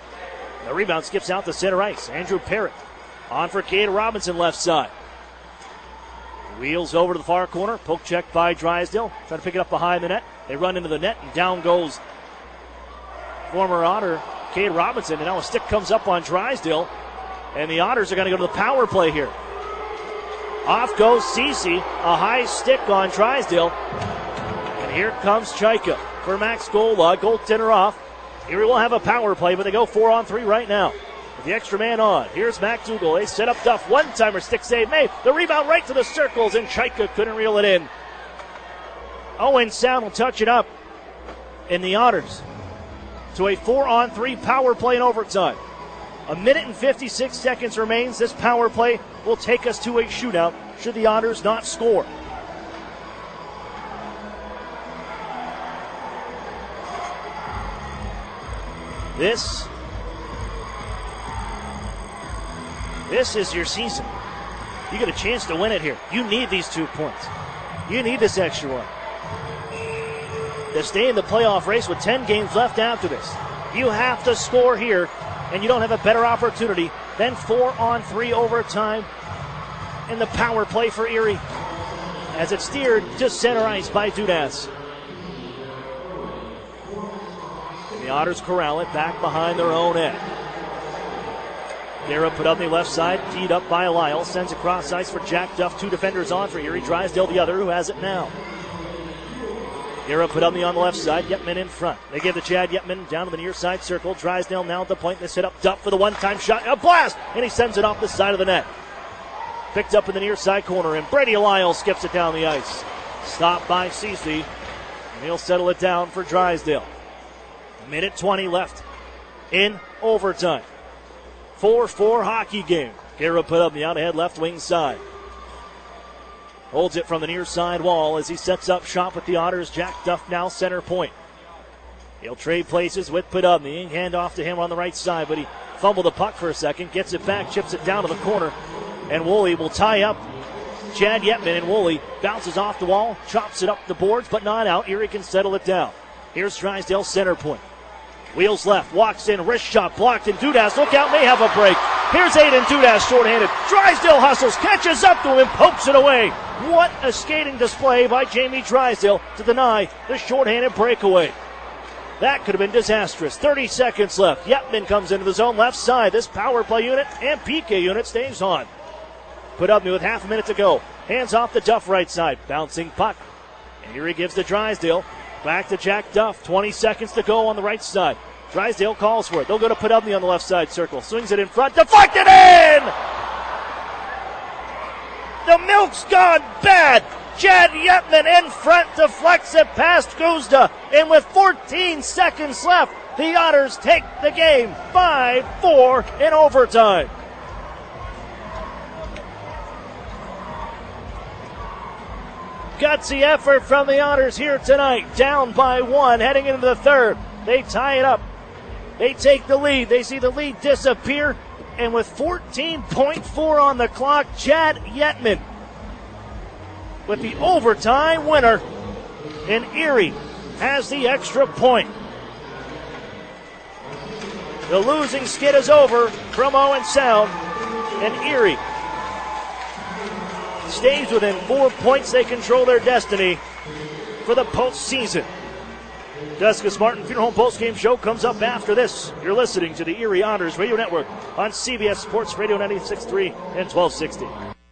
The rebound skips out to center ice. Andrew Parrott on for Cade Robinson left side. Wheels over to the far corner. Poke check by Drysdale. Trying to pick it up behind the net. They run into the net, and down goes former Otter Cade Robinson. And now a stick comes up on Drysdale. And the Otters are going to go to the power play here. Off goes Cece. A high stick on Drysdale. And here comes Chaika for Max Gola. Goaltender off. Erie will have a power play, but they go 4-on-3 right now. With the extra man on. Here's McDougall. They set up Duff. One-timer stick save made. The rebound right to the circles, and Chaika couldn't reel it in. Owen Sound will touch it up. And the Otters to a 4-on-3 power play in overtime. 1 minute and 56 seconds remains. This power play will take us to a shootout should the Otters not score. This is your season. You get a chance to win it here. You need these 2 points. You need this extra one to stay in the playoff race with 10 games left after this. You have to score here, and you don't have a better opportunity than 4-on-3 overtime in the power play for Erie as it's steered to center ice by Dudas. The Otters corral it back behind their own end. Garrett put on the left side, teed up by Lyle, sends across ice for Jack Duff. 2 defenders on for Erie. Drysdale the other, who has it now. Garrett put on the left side, Yetman in front. They give to Chad Yetman down to the near side circle. Drysdale now at the point. They set up Duff for the one-time shot. A blast! And he sends it off the side of the net. Picked up in the near side corner, and Brady Lyle skips it down the ice. Stopped by Cece, and he'll settle it down for Drysdale. 1:20 left in overtime. 4-4 hockey game. Garrett put up the out-ahead left wing side. Holds it from the near side wall as he sets up shop with the Otters. Jack Duff now center point. He'll trade places with Podubny. Hand off to him on the right side, but he fumbled the puck for a second. Gets it back, chips it down to the corner. And Woolley will tie up Chad Yetman, and Woolley bounces off the wall, chops it up the boards, but not out. Erie can settle it down. Here's Drysdale center point. Wheels left, walks in, wrist shot blocked, and Dudas, look out, may have a break. Here's Aiden Dudas shorthanded. Drysdale hustles, catches up to him, and pokes it away. What a skating display by Jamie Drysdale to deny the shorthanded breakaway. That could have been disastrous. 30 seconds left. Yetman comes into the zone left side. This power play unit and PK unit stays on. Put up with half a minute to go. Hands off the Duff right side. Bouncing puck. And Erie gives to Drysdale. Back to Jack Duff. 20 seconds to go on the right side. Drysdale calls for it. They'll go to Podubny on the left side circle. Swings it in front. Deflected in! The milk's gone bad. Chad Yetman in front deflects it past Guzda. And with 14 seconds left, the Otters take the game 5-4 in overtime. Gutsy effort from the Otters here tonight. Down by 1, heading into the third. They tie it up. They take the lead. They see the lead disappear. And with 14.4 on the clock, Chad Yetman with the overtime winner. And Erie has the extra point. The losing skid is over from Owen Sound. And Erie stays within 4 points. They control their destiny for the postseason. Jessica Martin Funeral Home postgame show comes up after this. You're listening to the Erie Otters Radio Network on CBS Sports Radio 96.3 and 1260.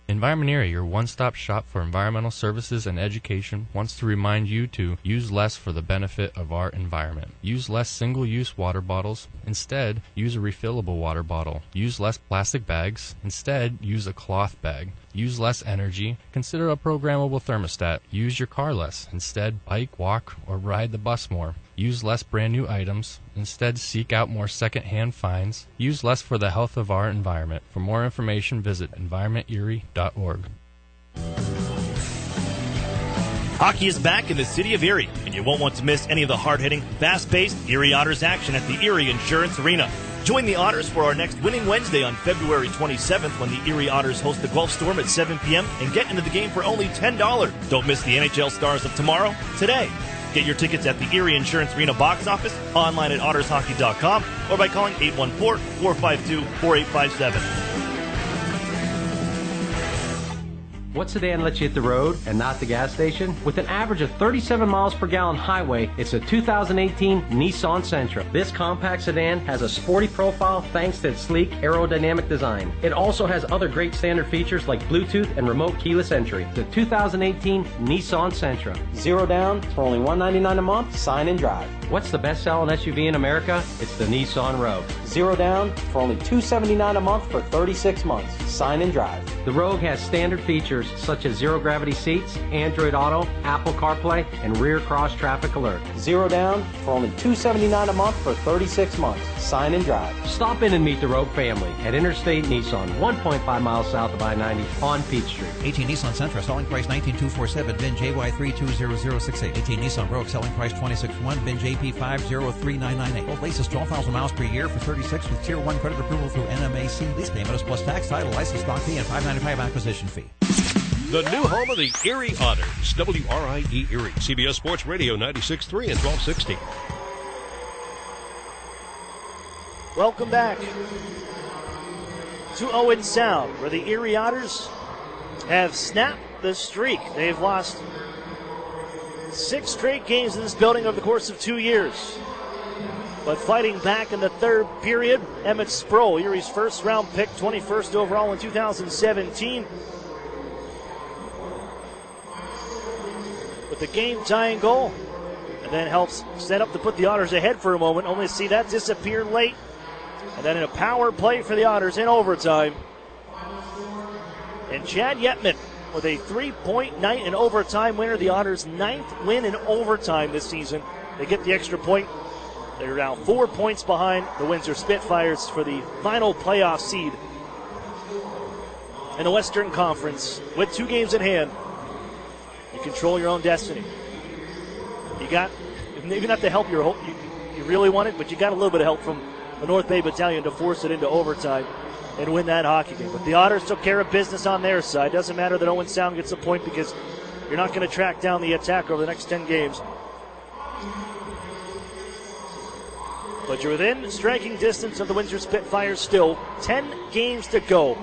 Environment Erie, your one-stop shop for environmental services and education, wants to remind you to use less for the benefit of our environment. Use less single-use water bottles. Instead, use a refillable water bottle. Use less plastic bags. Instead, use a cloth bag. Use less energy. Consider a programmable thermostat. Use your car less. Instead, bike, walk, or ride the bus more. Use less brand new items. Instead, seek out more second-hand finds. Use less for the health of our environment. For more information, visit environmenterie.org. Hockey is back in the city of Erie, and you won't want to miss any of the hard-hitting, fast-paced Erie Otters action at the Erie Insurance Arena. Join the Otters for our next Winning Wednesday on February 27th when the Erie Otters host the Guelph Storm at 7 p.m. and get into the game for only $10. Don't miss the NHL stars of tomorrow, today. Get your tickets at the Erie Insurance Arena box office, online at ottershockey.com, or by calling 814-452-4857. What sedan lets you hit the road and not the gas station? With an average of 37 miles per gallon highway, it's a 2018 Nissan Sentra. This compact sedan has a sporty profile thanks to its sleek aerodynamic design. It also has other great standard features like Bluetooth and remote keyless entry. The 2018 Nissan Sentra. Zero down for only $199 a month. Sign and drive. What's the best-selling SUV in America? It's the Nissan Rogue. Zero down for only $279 a month for 36 months. Sign and drive. The Rogue has standard features such as zero-gravity seats, Android Auto, Apple CarPlay, and rear cross-traffic alert. Zero down for only $279 a month for 36 months. Sign and drive. Stop in and meet the Rogue family at Interstate Nissan, 1.5 miles south of I-90 on Peach Street. 18 Nissan Sentra, selling price $19,247, VIN JY320068. 18 Nissan Rogue, selling price $26,100, VIN JP503998. Both leases 12,000 miles per year for 36 with Tier 1 credit approval through NMAC. Lease payment is plus tax, title, license, stock fee, and $595 acquisition fee. The new home of the Erie Otters, WRIE Erie, CBS Sports Radio 96.3 and 1260. Welcome back to Owen Sound, where the Erie Otters have snapped the streak. They've lost 6 straight games in this building over the course of 2 years. But fighting back in the third period, Emmett Sproul, Erie's first-round pick, 21st overall in 2017. With the game-tying goal, and then helps set up to put the Otters ahead for a moment, only to see that disappear late. And then in a power play for the Otters in overtime. And Chad Yetman with a 3-point night in overtime winner, the Otters' 9th win in overtime this season. They get the extra point. They're now 4 points behind the Windsor Spitfires for the final playoff seed in the Western Conference. With 2 games in hand, you control your own destiny. You got maybe not the help you really wanted, but you got a little bit of help from the North Bay Battalion to force it into overtime and win that hockey game. But the Otters took care of business on their side. Doesn't matter that Owen Sound gets a point because you're not going to track down the attack over the next 10 games. But you're within striking distance of the Windsor Spitfires still. 10 games to go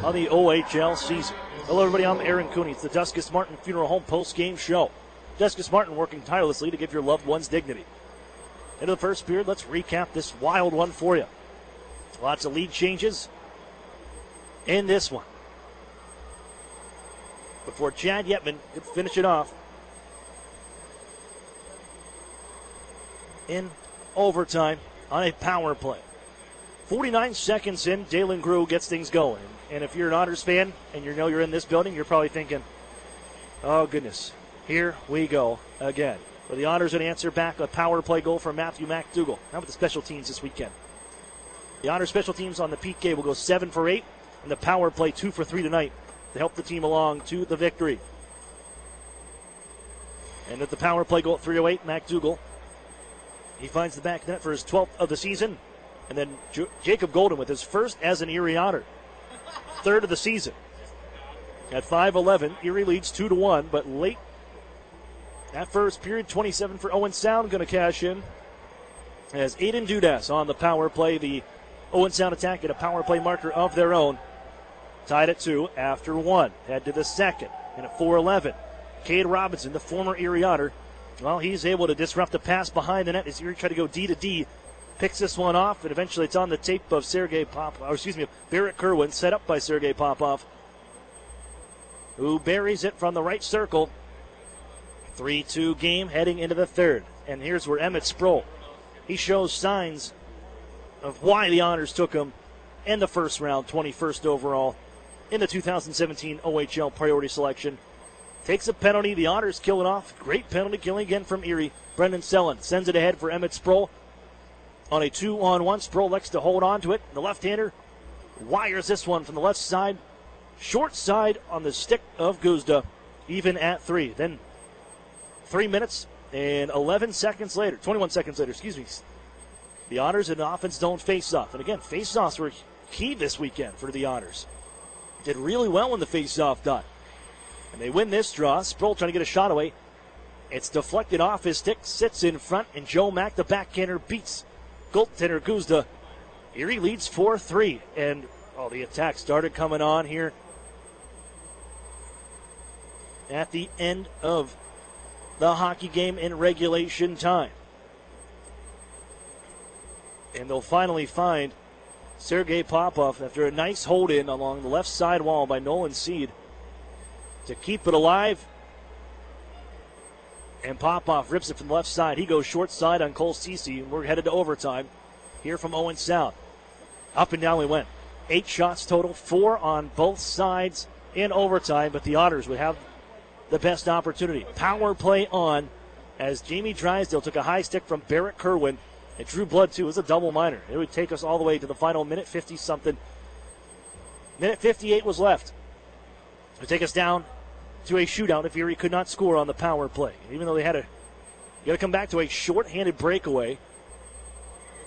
on the OHL season. Hello, everybody. I'm Aaron Cooney. It's the Duskus Martin Funeral Home post-game show. Duskus Martin working tirelessly to give your loved ones dignity. Into the first period, let's recap this wild one for you. Lots of lead changes in this one. Before Chad Yetman could finish it off in overtime on a power play. 49 seconds in, Dalen Grew gets things going. And if you're an Otters fan and you know you're in this building, you're probably thinking, oh, goodness, here we go again. But the Otters would answer back a power play goal from Matthew McDougall. How about the special teams this weekend? The Otters special teams on the PK will go 7 for 8, and the power play 2 for 3 tonight to help the team along to the victory. And with the power play goal at 3:08, McDougall, he finds the back net for his 12th of the season. And then Jacob Golden with his first as an Erie Otter. 3rd of the season. At 5:11, Erie leads 2-1, but late that first period, 27 for Owen Sound going to cash in. As Aiden Dudas on the power play, the Owen Sound attack at a power play marker of their own. tied at 2 after 1. Head to the second, and at 4:11, Cade Robinson, the former Erie Otter, well, he's able to disrupt the pass behind the net as Erie tried to go D to D. Picks this one off, and eventually it's on the tape of Barrett Kerwin, set up by Sergei Popov, who buries it from the right circle. 3-2 game heading into the third. And here's where Emmett Sproul, he shows signs of why the Otters took him in the first round, 21st overall in the 2017 OHL priority selection. Takes a penalty. The Otters kill it off. Great penalty killing again from Erie. Brendan Sellen sends it ahead for Emmett Sproul. On a 2-on-1, Sproul likes to hold on to it. The left-hander wires this one from the left side. Short side on the stick of Guzda, even at 3. Then 3 minutes and 21 seconds later, the Otters in the offense don't face-off. And again, face-offs were key this weekend for the Otters. Did really well when the face-off done. And they win this draw. Sproul trying to get a shot away. It's deflected off his stick, sits in front, and Joe Mack, the backhander, beats goaltender Guzda. Erie leads 4-3, and the attack started coming on here at the end of the hockey game in regulation time. And they'll finally find Sergei Popov after a nice hold-in along the left side wall by Nolan Seed to keep it alive. And Popov rips it from the left side. He goes short side on Cole Ceci. We're headed to overtime here from Owen Sound. Up and down we went. 8 shots total, 4 on both sides in overtime, but the Otters would have the best opportunity. Power play on as Jamie Drysdale took a high stick from Barrett Kerwin. It drew blood too. It was a double minor. It would take us all the way to the final minute 50-something. Minute 58 was left. It would take us down to a shootout if Erie could not score on the power play. Even though they had got to come back to a short-handed breakaway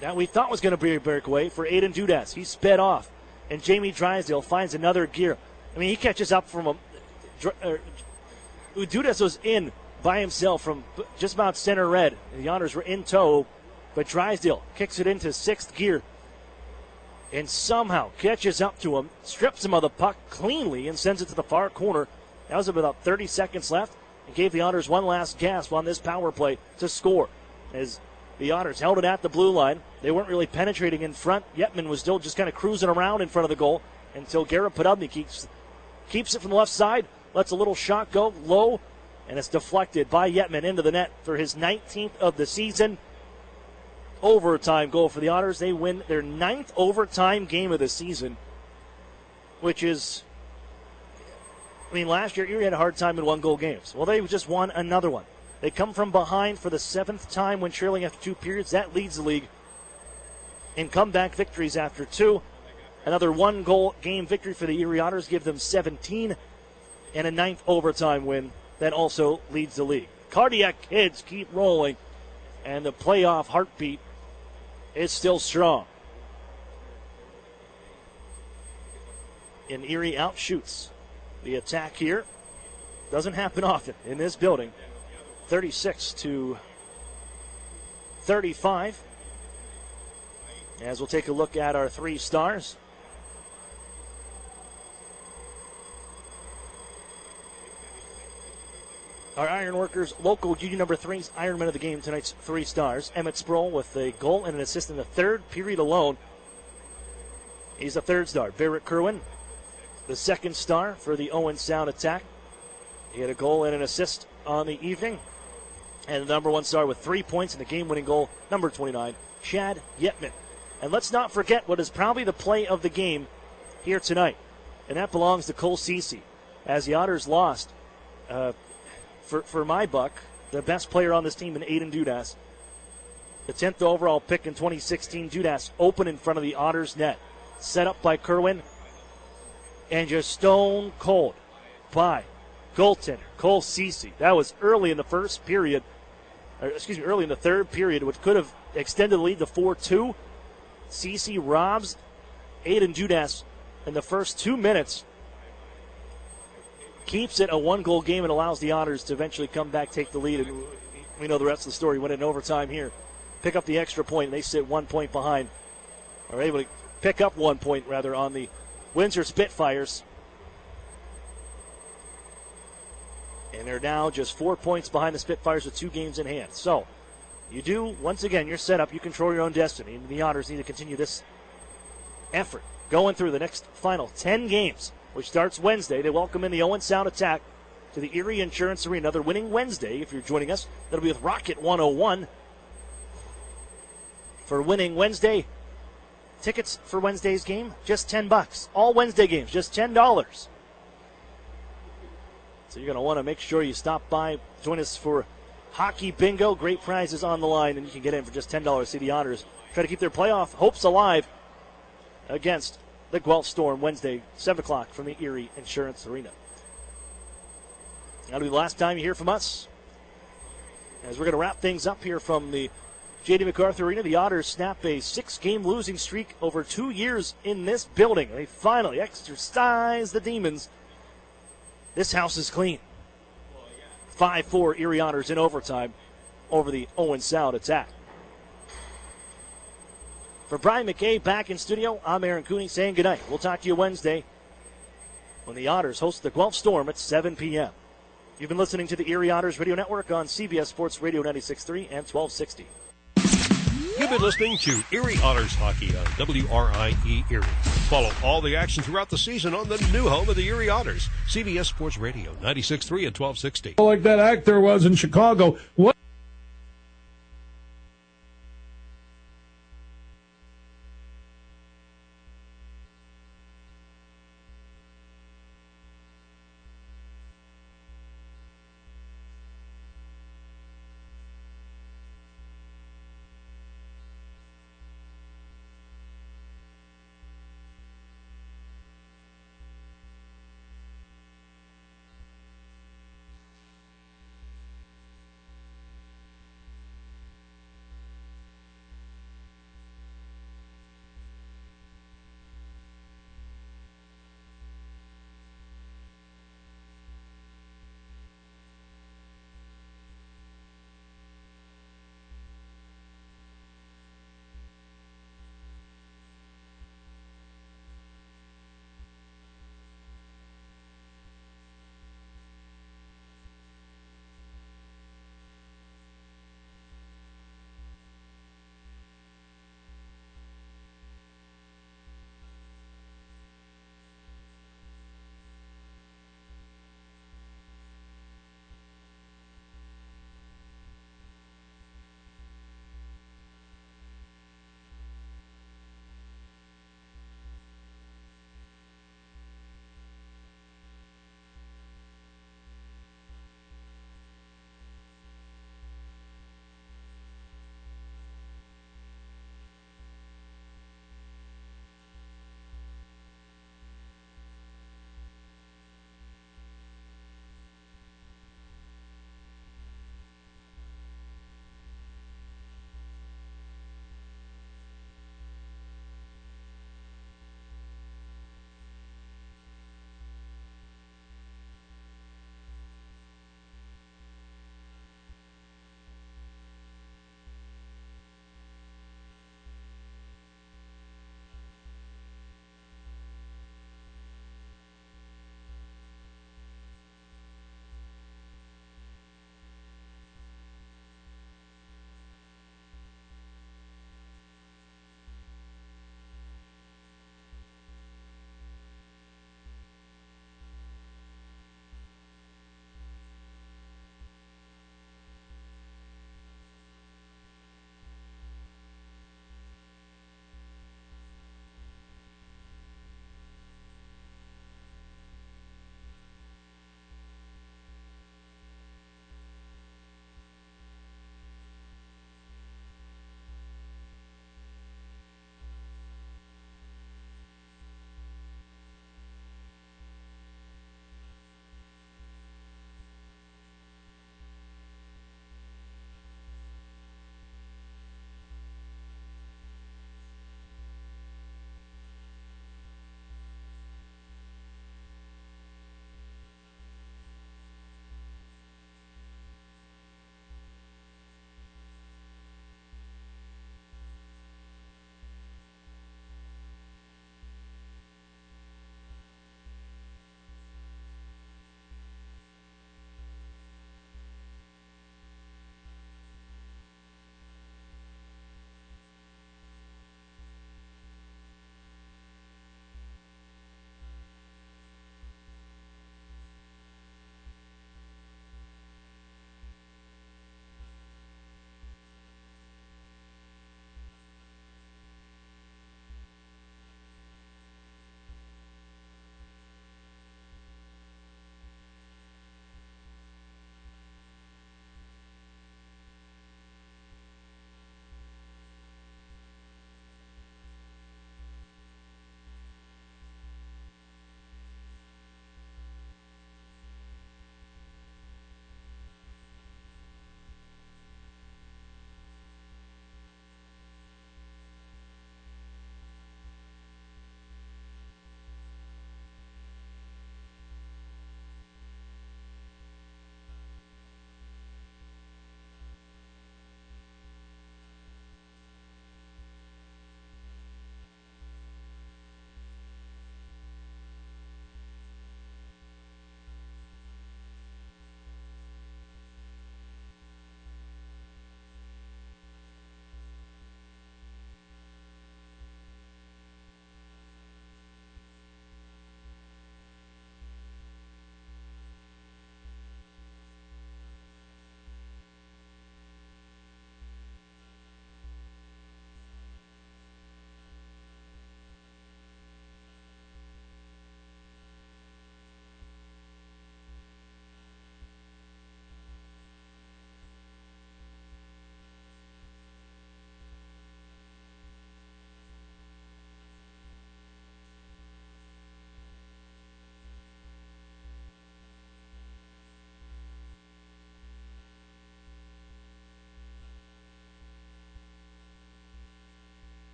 that we thought was going to be a breakaway for Aiden Dudas. He sped off, and Jamie Drysdale finds another gear. I mean, he catches up from him. Dudas was in by himself from just about center red. The Otters were in tow, but Drysdale kicks it into 6th gear and somehow catches up to him, strips him of the puck cleanly, and sends it to the far corner. That was about 30 seconds left and gave the Otters one last gasp on this power play to score. As the Otters held it at the blue line, they weren't really penetrating in front. Yetman was still just kind of cruising around in front of the goal until Garrett Podobny keeps it from the left side, lets a little shot go low, and it's deflected by Yetman into the net for his 19th of the season. Overtime goal for the Otters. They win their 9th overtime game of the season, which is, last year Erie had a hard time in 1-goal games. Well, they just won another one. They come from behind for the 7th time when trailing after 2 periods. That leads the league in comeback victories after 2. Another 1-goal game victory for the Erie Otters give them 17, and a 9th overtime win that also leads the league. Cardiac Kids keep rolling, and the playoff heartbeat is still strong. And Erie outshoots the attack here. Doesn't happen often in this building. 36-35. As we'll take a look at our 3 stars. Our Ironworkers local union number 3's Ironman of the game tonight's 3 stars. Emmett Sproul with a goal and an assist in the 3rd period alone. He's a 3rd star. Barrett Kerwin, the 2nd star for the Owen Sound attack. He had a goal and an assist on the evening. And the number 1 star with 3 points and the game-winning goal, number 29, Chad Yetman. And let's not forget what is probably the play of the game here tonight. And that belongs to Cole Ceci. As the Otters lost, for my buck, the best player on this team in Aiden Dudas. The 10th overall pick in 2016, Dudas open in front of the Otters net. Set up by Kerwin. And just stone cold by goaltender Cole Ceci. That was early in the first period. Early in the 3rd period, which could have extended the lead to 4-2. Ceci robs Aiden Dudas in the first 2 minutes. Keeps it a 1-goal game and allows the Otters to eventually come back, take the lead. And we know the rest of the story. Went in overtime here. Pick up the extra point, and they sit 1 point behind. Are able to pick up 1 point, rather, on the Windsor Spitfires. And they're now just 4 points behind the Spitfires with 2 games in hand. So, you do, once again, you're set up. You control your own destiny. And the Otters need to continue this effort going through the next final 10 games, which starts Wednesday. They welcome in the Owen Sound Attack to the Erie Insurance Arena. Another winning Wednesday, if you're joining us. That'll be with Rocket 101. For winning Wednesday, tickets for Wednesday's game, just $10. All Wednesday games, just $10. So you're going to want to make sure you stop by, join us for Hockey Bingo. Great prizes on the line, and you can get in for just $10. See the Otters try to keep their playoff hopes alive against the Guelph Storm Wednesday, 7 o'clock from the Erie Insurance Arena. That'll be the last time you hear from us, as we're going to wrap things up here from the J.D. MacArthur Arena. The Otters snap a 6-game losing streak over 2 years in this building. They finally exercise the demons. This house is clean. 5-4 Erie Otters in overtime over the Owen Sound Attack. For Brian McKay back in studio, I'm Aaron Cooney saying goodnight. We'll talk to you Wednesday when the Otters host the Guelph Storm at 7 p.m. You've been listening to the Erie Otters Radio Network on CBS Sports Radio 96.3 and 1260. You've been listening to Erie Otters Hockey on WRIE Erie. Follow all the action throughout the season on the new home of the Erie Otters, CBS Sports Radio 96.3 and 1260. Like that actor was in Chicago. What?